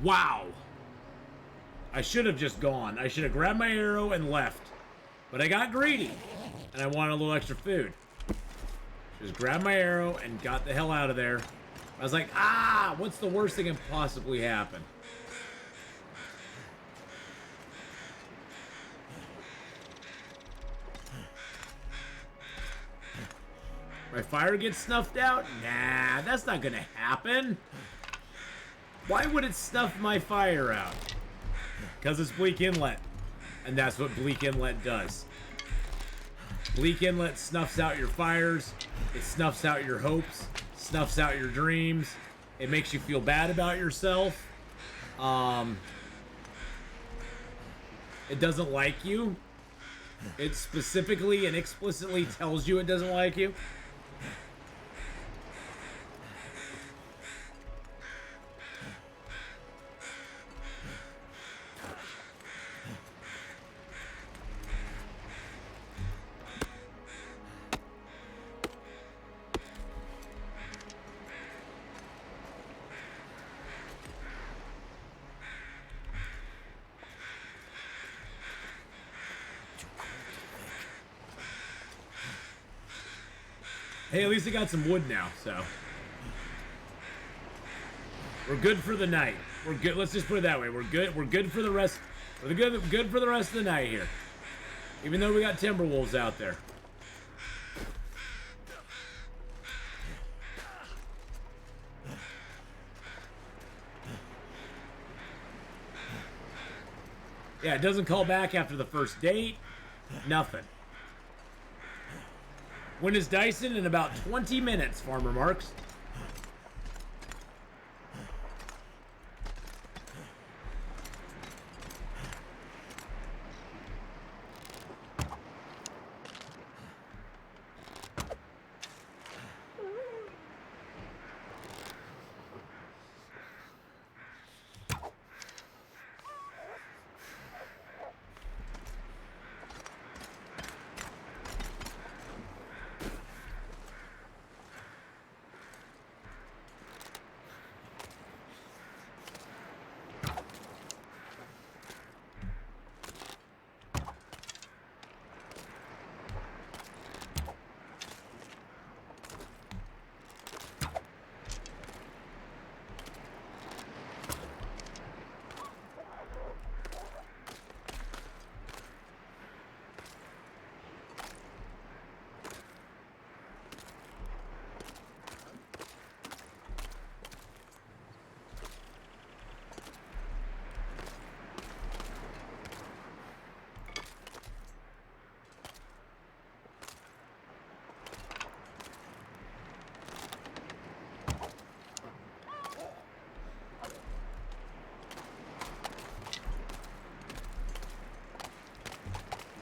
Wow. I should have just gone. I should have grabbed my arrow and left. But I got greedy. And I wanted a little extra food. Just grabbed my arrow and got the hell out of there. I was like, ah, what's the worst that can possibly happen? My fire gets snuffed out? Nah, that's not gonna happen. Why would it snuff my fire out? Because it's Bleak Inlet. And that's what Bleak Inlet does. Bleak Inlet snuffs out your fires. It snuffs out your hopes. Snuffs out your dreams. It makes you feel bad about yourself. It doesn't like you. It specifically and explicitly tells you it doesn't like you. Hey, at least I got some wood now, so. We're good for the night. We're good. Let's just put it that way. We're good. We're good for the rest. We're good for the rest of the night here. Even though we got Timberwolves out there. Yeah, it doesn't call back after the first date. Nothing. When is Dyson? In about 20 minutes, Farmer Marks.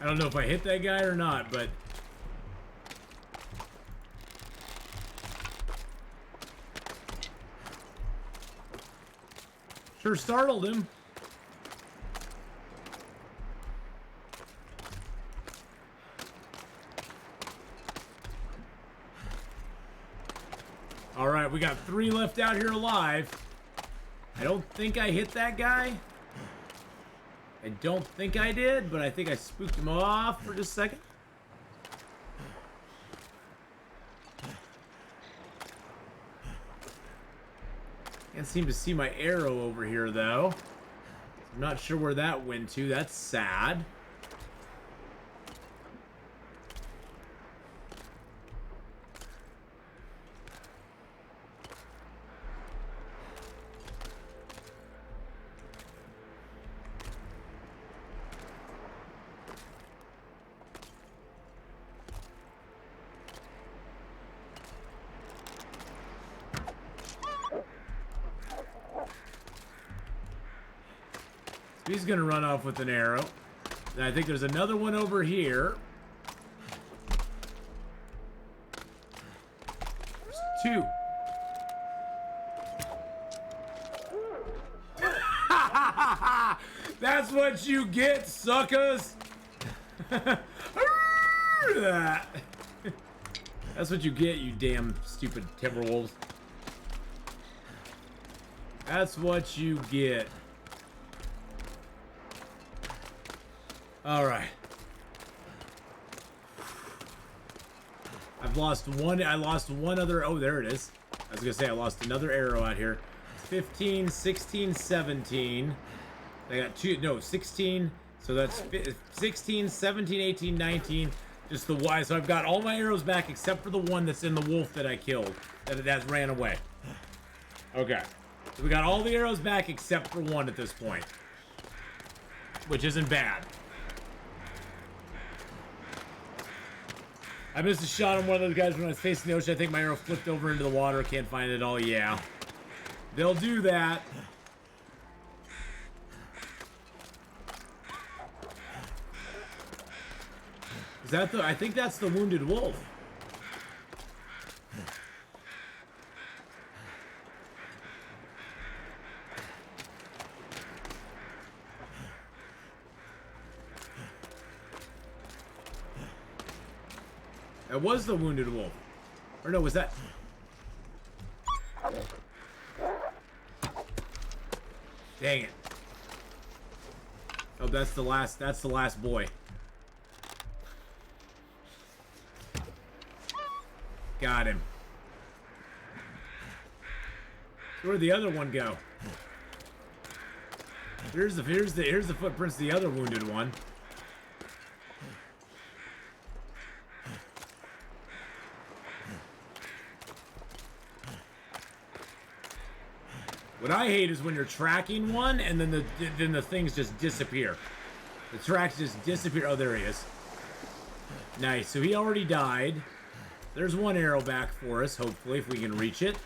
I don't know if I hit that guy or not, but... Sure startled him. Alright, we got 3 left out here alive. I don't think I hit that guy. I don't think I did, but I think I spooked him off for just a second. Can't seem to see my arrow over here, though. I'm not sure where that went to. That's sad. He's gonna run off with an arrow. And I think there's another one over here. There's 2. That's what you get, suckers. That's what you get, you damn stupid Timberwolves. That's what you get. All right. I've lost one. I lost one other. Oh, there it is. I was gonna say I lost another arrow out here. 15, 16, 17. I got 2. No, 16. So that's 16, 17, 18, 19. Just the Y. So I've got all my arrows back except for the one that's in the wolf that I killed. That ran away. Okay. So we got all the arrows back except for one at this point, which isn't bad. I missed a shot on one of those guys when I was facing the ocean. I think my arrow flipped over into the water. Can't find it at all. Yeah. They'll do that. Is that the... I think that's the wounded wolf. That was the wounded wolf. Or no, was that... Dang it. Oh, that's the last boy. Got him. Where'd the other one go? Here's the footprints of the other wounded one. What I hate is when you're tracking one and then the things just disappear. The tracks just disappear. Oh, there he is. Nice. So he already died. There's one arrow back for us, hopefully, if we can reach it.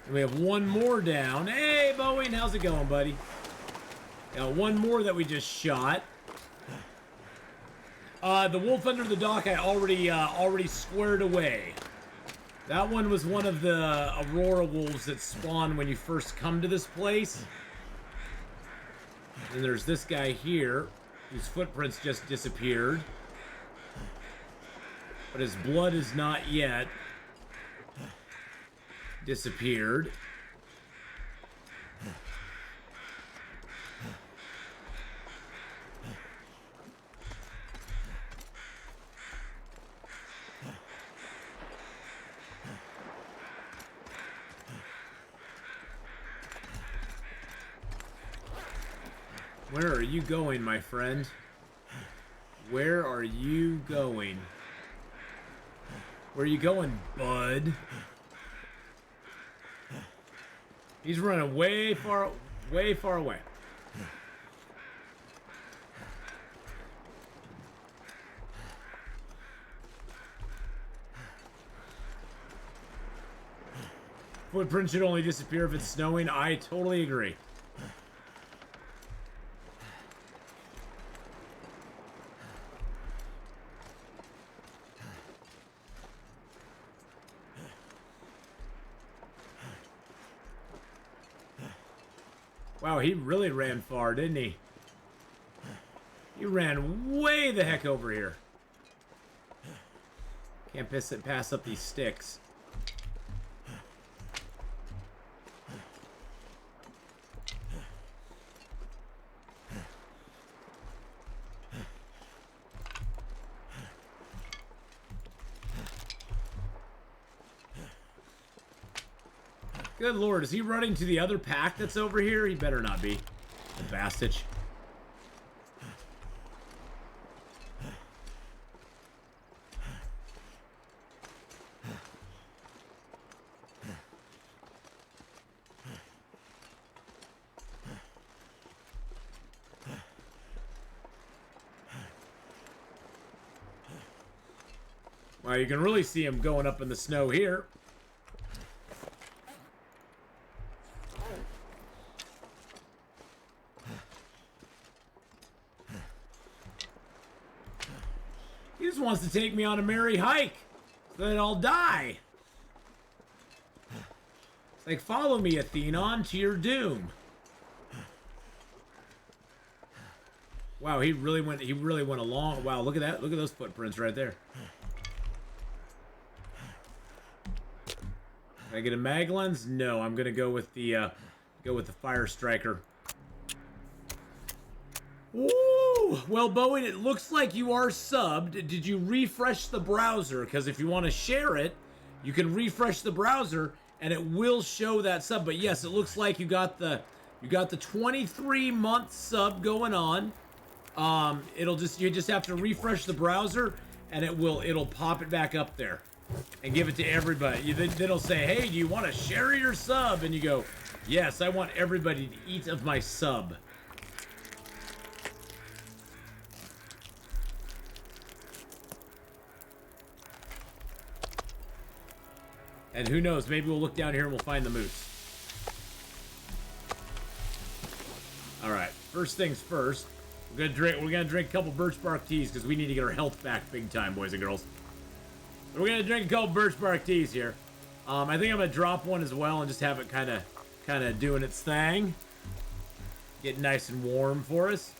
And we have one more down. Hey, Boeing, how's it going, buddy? Got one more that we just shot. The wolf under the dock I already squared away. That one was one of the Aurora wolves that spawn when you first come to this place. And there's this guy here, whose footprints just disappeared. But his blood is not yet disappeared. Where are you going, my friend? Where are you going? Where are you going, bud? He's running way far away. Footprints should only disappear if it's snowing. I totally agree. Wow, he really ran far, didn't he? He ran way the heck over here. Can't pass up these sticks. Good lord, is he running to the other pack that's over here? He better not be. The bastard. Wow, you can really see him going up in the snow here. He just wants to take me on a merry hike so that I'll die. It's like, follow me, Atheenon, to your doom. Wow, he really went a long. Wow, look at that. Look at those footprints right there. Can I get a mag lens? No, I'm gonna go with the fire striker. Ooh, well, Bowen, it looks like you are subbed. Did you refresh the browser? Because if you want to share it, you can refresh the browser and it will show that sub. But yes, it looks like you got the 23-month sub going on. You just have to refresh the browser and it'll pop it back up there and give it to everybody. Then it'll say, hey, do you want to share your sub? And you go, yes, I want everybody to eat of my sub. And who knows, maybe we'll look down here and we'll find the moose. Alright, first things first. We're gonna drink a couple birch bark teas because we need to get our health back big time, boys and girls. So we're gonna drink a couple birch bark teas here. I think I'm gonna drop one as well and just have it kinda doing its thing. Get nice and warm for us.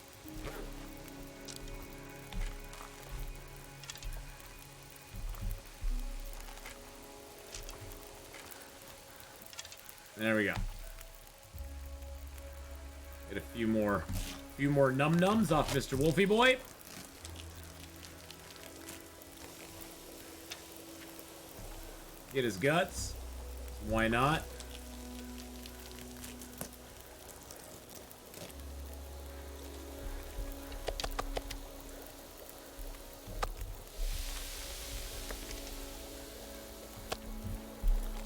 There we go. Get a few more num-nums off Mr. Wolfie Boy. Get his guts. Why not?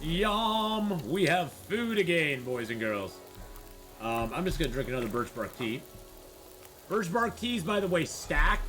Yum! We have food again, boys and girls. I'm just gonna drink another birch bark tea. Birch bark teas, by the way, stack.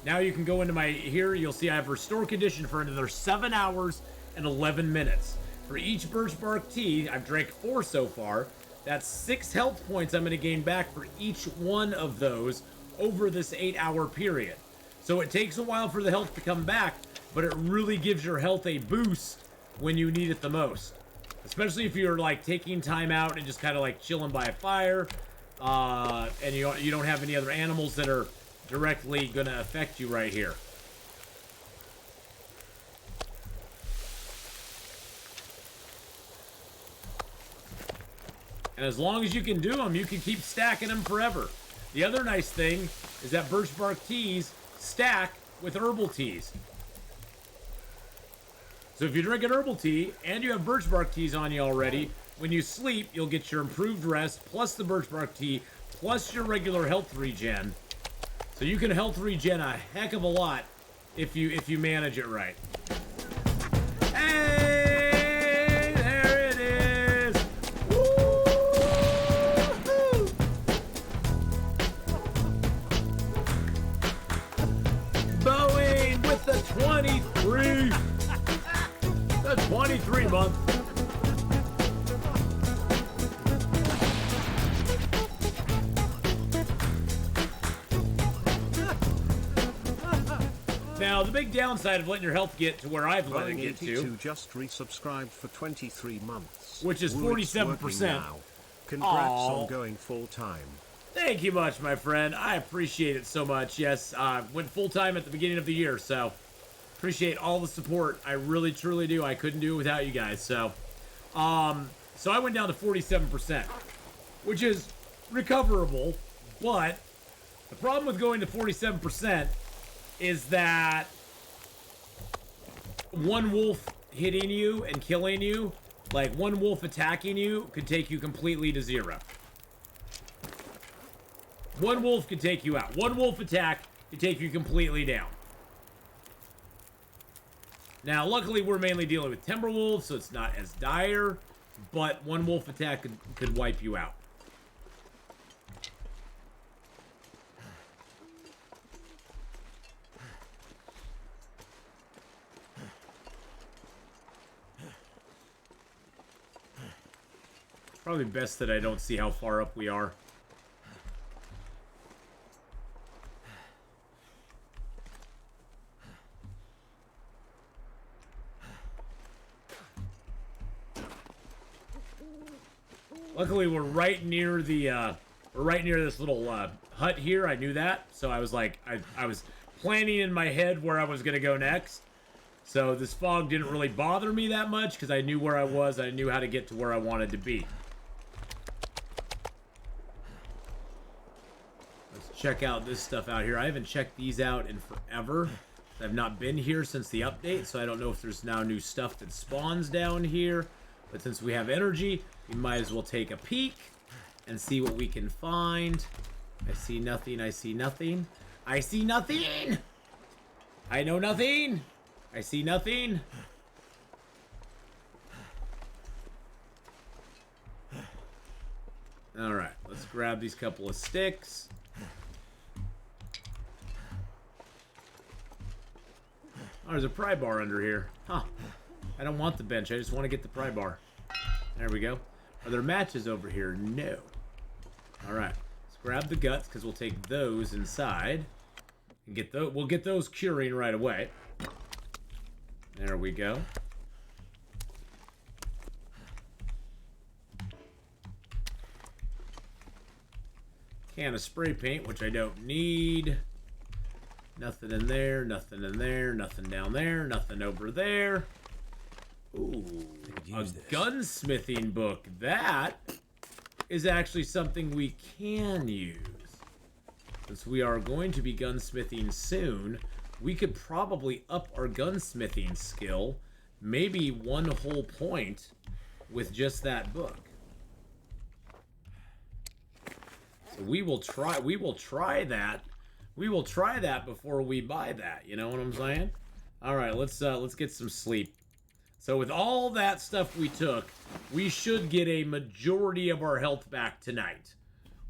Now you can go into my here. You'll see I have restore condition for another 7 hours and 11 minutes. For each birch bark tea, I've drank 4 so far. That's 6 health points I'm gonna gain back for each one of those over this 8-hour period. So it takes a while for the health to come back, but it really gives your health a boost when you need it the most, especially if you're like taking time out and just kind of like chilling by a fire, and you don't have any other animals that are directly gonna affect you right here. And as long as you can do them, you can keep stacking them forever. The other nice thing is that birch bark teas stack with herbal teas. So if you drink an herbal tea and you have birch bark teas on you already, when you sleep, you'll get your improved rest plus the birch bark tea plus your regular health regen. So you can health regen a heck of a lot if you manage it right. Hey, there it is. Woo-hoo. Boeing with the 23. The 23 month. Now, the big downside of letting your health get to where I've let it get to, just resubscribed for 23 months, which is 47%. Congrats on going full time. Thank you much, my friend. I appreciate it so much. Yes, went full time at the beginning of the year, so appreciate all the support. I really, truly do. I couldn't do it without you guys. So I went down to 47%, which is recoverable. But the problem with going to 47% is that one wolf hitting you and killing you, like one wolf attacking you, could take you completely to 0. One wolf could take you out. One wolf attack could take you completely down. Now, luckily, we're mainly dealing with Timberwolves, so it's not as dire, but one wolf attack could wipe you out. Probably best that I don't see how far up we are. Luckily, we're right near the this little hut here. I knew that, so I was like, I was planning in my head where I was gonna go next. So this fog didn't really bother me that much because I knew where I was. I knew how to get to where I wanted to be. Let's check out this stuff out here. I haven't checked these out in forever. I've not been here since the update, so I don't know if there's now new stuff that spawns down here. But since we have energy, we might as well take a peek and see what we can find. I see nothing. I see nothing. I see nothing! I know nothing! I see nothing. Alright, let's grab these couple of sticks. Oh, there's a pry bar under here. Huh. I don't want the bench. I just want to get the pry bar. There we go. Are there matches over here? No. Alright. Let's grab the guts, because we'll take those inside. And get those. We'll get those curing right away. There we go. Can of spray paint, which I don't need. Nothing in there, nothing in there, nothing down there, nothing over there. Ooh, a gunsmithing book. That is actually something we can use. Since we are going to be gunsmithing soon, we could probably up our gunsmithing skill maybe one whole point with just that book. So we will try that. We will try that before we buy that, you know what I'm saying? All right, let's get some sleep. So with all that stuff we took, we should get a majority of our health back tonight.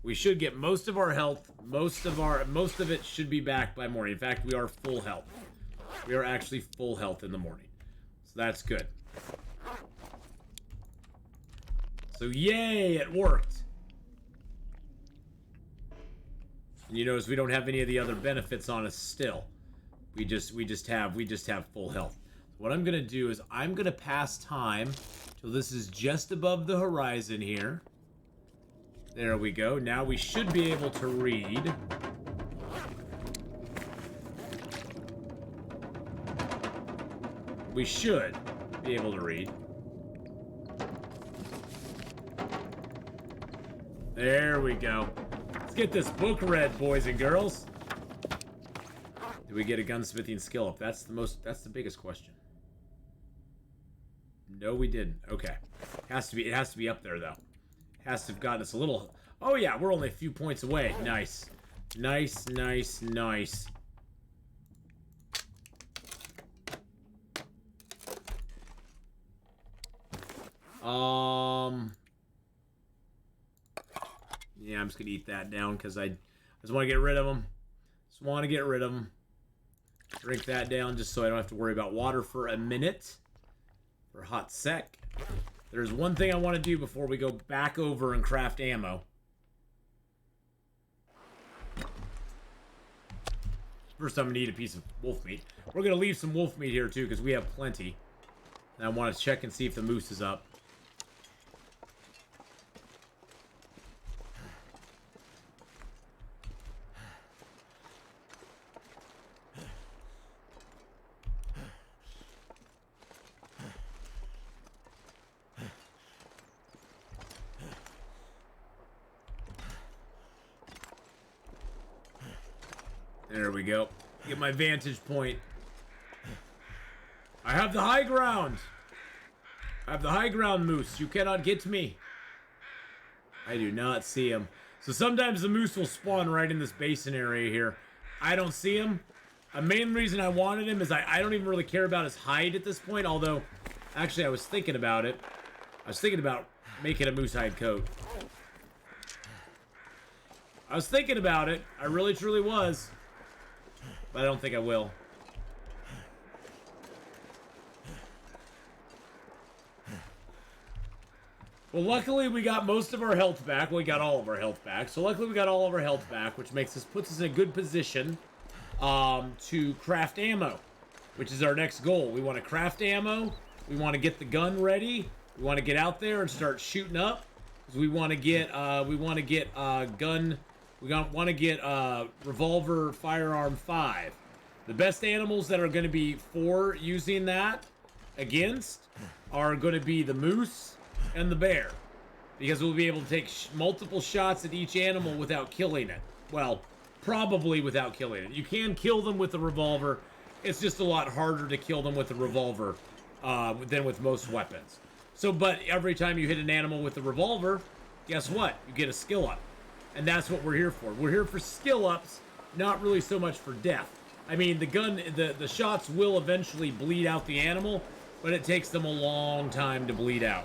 We should get most of our health, most of it should be back by morning. In fact, we are full health. We are actually full health in the morning. So that's good. So yay, it worked. And you notice we don't have any of the other benefits on us still. We just have full health. What I'm gonna do is I'm gonna pass time till this is just above the horizon here. There we go. Now we should be able to read. We should be able to read. There we go. Let's get this book read, boys and girls. Did we get a gunsmithing skill up? That's the biggest question. No, we didn't. Okay. It has to be up there though. Has to have gotten us a little. Oh yeah, we're only a few points away. Nice. Nice, nice, nice. Yeah, I'm just gonna eat that down because I just want to get rid of them. Just want to get rid of them. Drink that down just so I don't have to worry about water for a minute. For a hot sec. There's one thing I want to do before we go back over and craft ammo. First, I'm going to eat a piece of wolf meat. We're going to leave some wolf meat here, too, because we have plenty. And I want to check and see if the moose is up. There we go. Get my vantage point. I have the high ground. I have the high ground, moose. You cannot get me. I do not see him. So sometimes the moose will spawn right in this basin area here. I don't see him. A main reason I wanted him is I don't even really care about his hide at this point. Although, actually, I was thinking about it. I was thinking about making a moose hide coat. I was thinking about it. I really, truly was. But I don't think I will. Well, luckily we got most of our health back. Well, we got all of our health back. So luckily we got all of our health back, which puts us in a good position to craft ammo, which is our next goal. We want to craft ammo. We want to get the gun ready. We want to get out there and start shooting up. Because we want to get gun. We want to get revolver firearm 5. The best animals that are going to be for using that against are going to be the moose and the bear. Because we'll be able to take multiple shots at each animal without killing it. Well, probably without killing it. You can kill them with the revolver. It's just a lot harder to kill them with the revolver than with most weapons. So, but every time you hit an animal with the revolver, guess what? You get a skill up. And that's what we're here for. We're here for skill ups, not really so much for death. I mean, the shots will eventually bleed out the animal, but it takes them a long time to bleed out.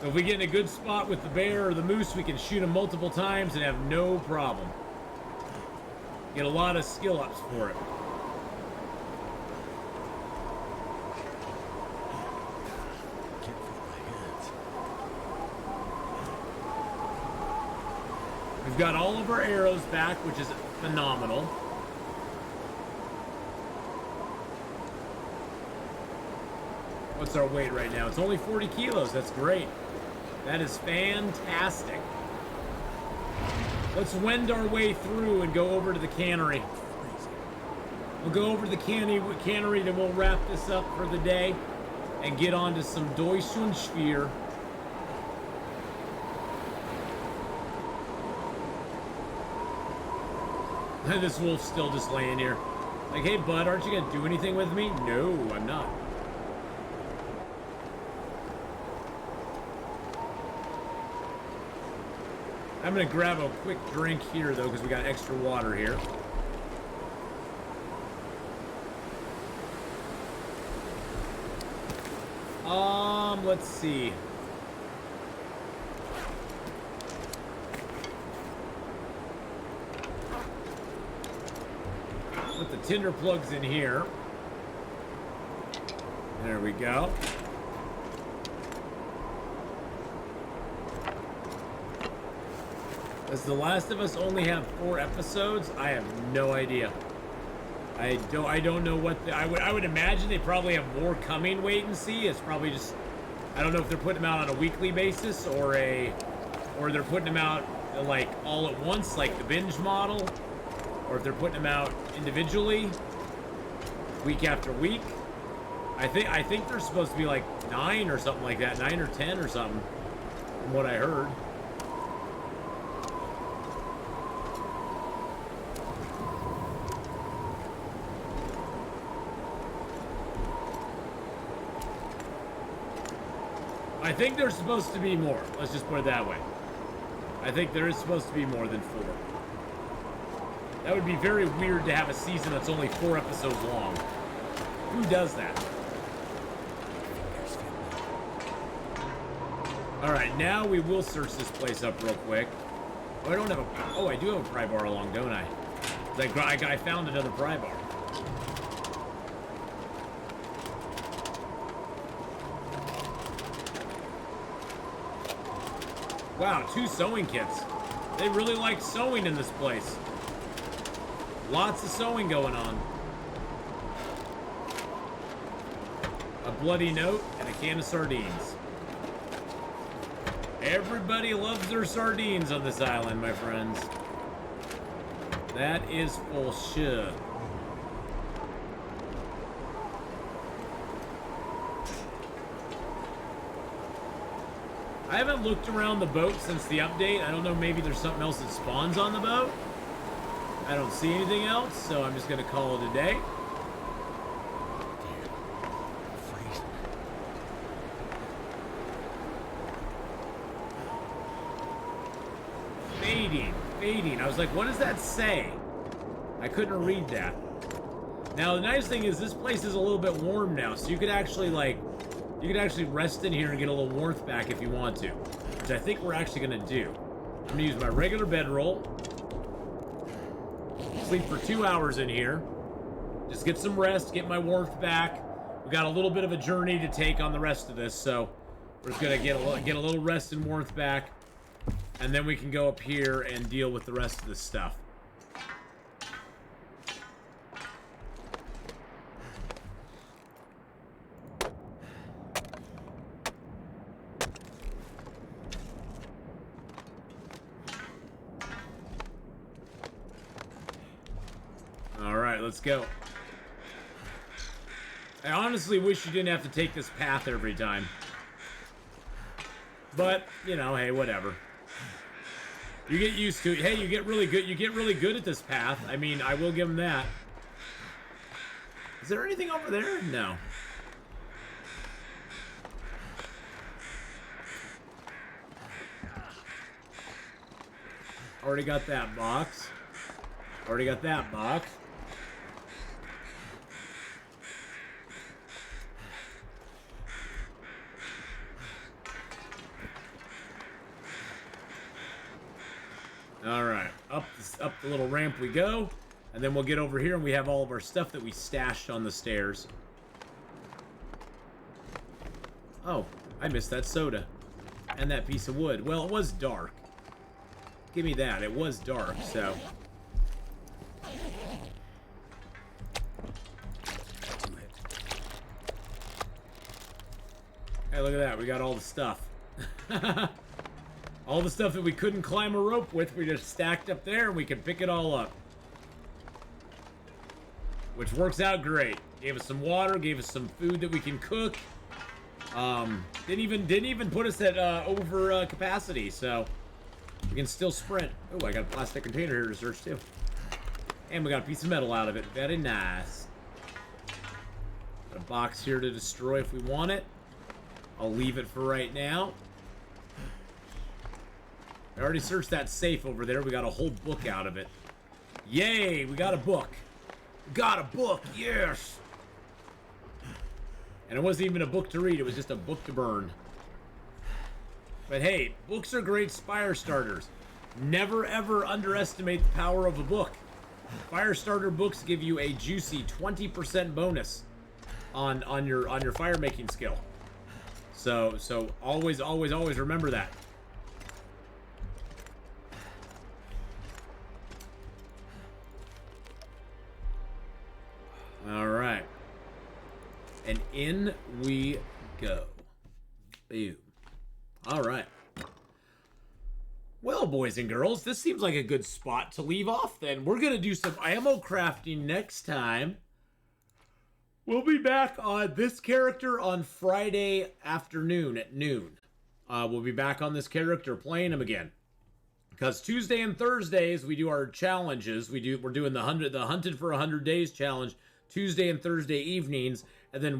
So if we get in a good spot with the bear or the moose, we can shoot them multiple times and have no problem. Get a lot of skill ups for it. We've got all of our arrows back, which is phenomenal. What's our weight right now? It's only 40 kilos. That's great. That is fantastic. Let's wend our way through and go over to the cannery. We'll go over to the cannery, then we'll wrap this up for the day and get on to some Deutsch und Schwer. This wolf's still just laying here. Like, hey, bud, aren't you gonna do anything with me? No, I'm not. I'm gonna grab a quick drink here, though, because we got extra water here. Let's see. Put the tinder plugs in here. There we go. Does The Last of Us only have 4 episodes? I have no idea. I don't know what I would imagine they probably have more coming. Wait and see. It's probably just, I don't know if they're putting them out on a weekly basis or they're putting them out like all at once, like the binge model, or if they're putting them out individually, week after week. I think they're supposed to be like 9 or something like that, 9 or 10 or something, from what I heard. I think there's supposed to be more. Let's just put it that way. I think there is supposed to be more than 4. That would be very weird to have a season that's only 4 episodes long. Who does that? Alright, now we will search this place up real quick. Oh, I don't have a... Oh, I do have a pry bar along, don't I? I found another pry bar. Wow, 2 sewing kits. They really like sewing in this place. Lots of sewing going on. A bloody note and a can of sardines. Everybody loves their sardines on this island, my friends. That is for sure. I haven't looked around the boat since the update. I don't know, maybe there's something else that spawns on the boat. I don't see anything else, so I'm just gonna call it a day. Fading. I was like, what does that say? I couldn't read that. Now, the nice thing is this place is a little bit warm now, so you could actually, like, you could actually rest in here and get a little warmth back if you want to, which I think we're actually gonna do. I'm gonna use my regular bedroll. Sleep for 2 hours in here. Just get some rest, get my warmth back. We got a little bit of a journey to take on the rest of this, so we're just gonna get a little rest and warmth back, and then we can go up here and deal with the rest of this stuff. Let's go. I honestly wish you didn't have to take this path every time. But, you know, hey, whatever. You get used to it. Hey, you get really good at this path. I mean, I will give them that. Is there anything over there? No. Already got that box. Already got that box. All right, up the little ramp we go, and then we'll get over here and we have all of our stuff that we stashed on the stairs. Oh, I missed that soda and that piece of wood. Well, it was dark. Give me that. It was dark, so. Hey, look at that. We got all the stuff. All the stuff that we couldn't climb a rope with, we just stacked up there and we can pick it all up. Which works out great. Gave us some water, gave us some food that we can cook. Didn't even put us at over capacity, so we can still sprint. Oh, I got a plastic container here to search too. And we got a piece of metal out of it. Very nice. Got a box here to destroy if we want it. I'll leave it for right now. I already searched that safe over there. We got a whole book out of it. Yay, we got a book. Got a book, yes! And it wasn't even a book to read, it was just a book to burn. But hey, books are great fire starters. Never ever underestimate the power of a book. Fire starter books give you a juicy 20% bonus on your fire making skill. So always remember that. All right. And in we go. Boom. All right. Well, boys and girls, this seems like a good spot to leave off then. We're going to do some ammo crafting next time. We'll be back on this character on Friday afternoon at noon. We'll be back on this character playing him again. Because Tuesday and Thursdays we do our challenges. We're doing the Hunted for 100 Days challenge Tuesday and Thursday evenings, and then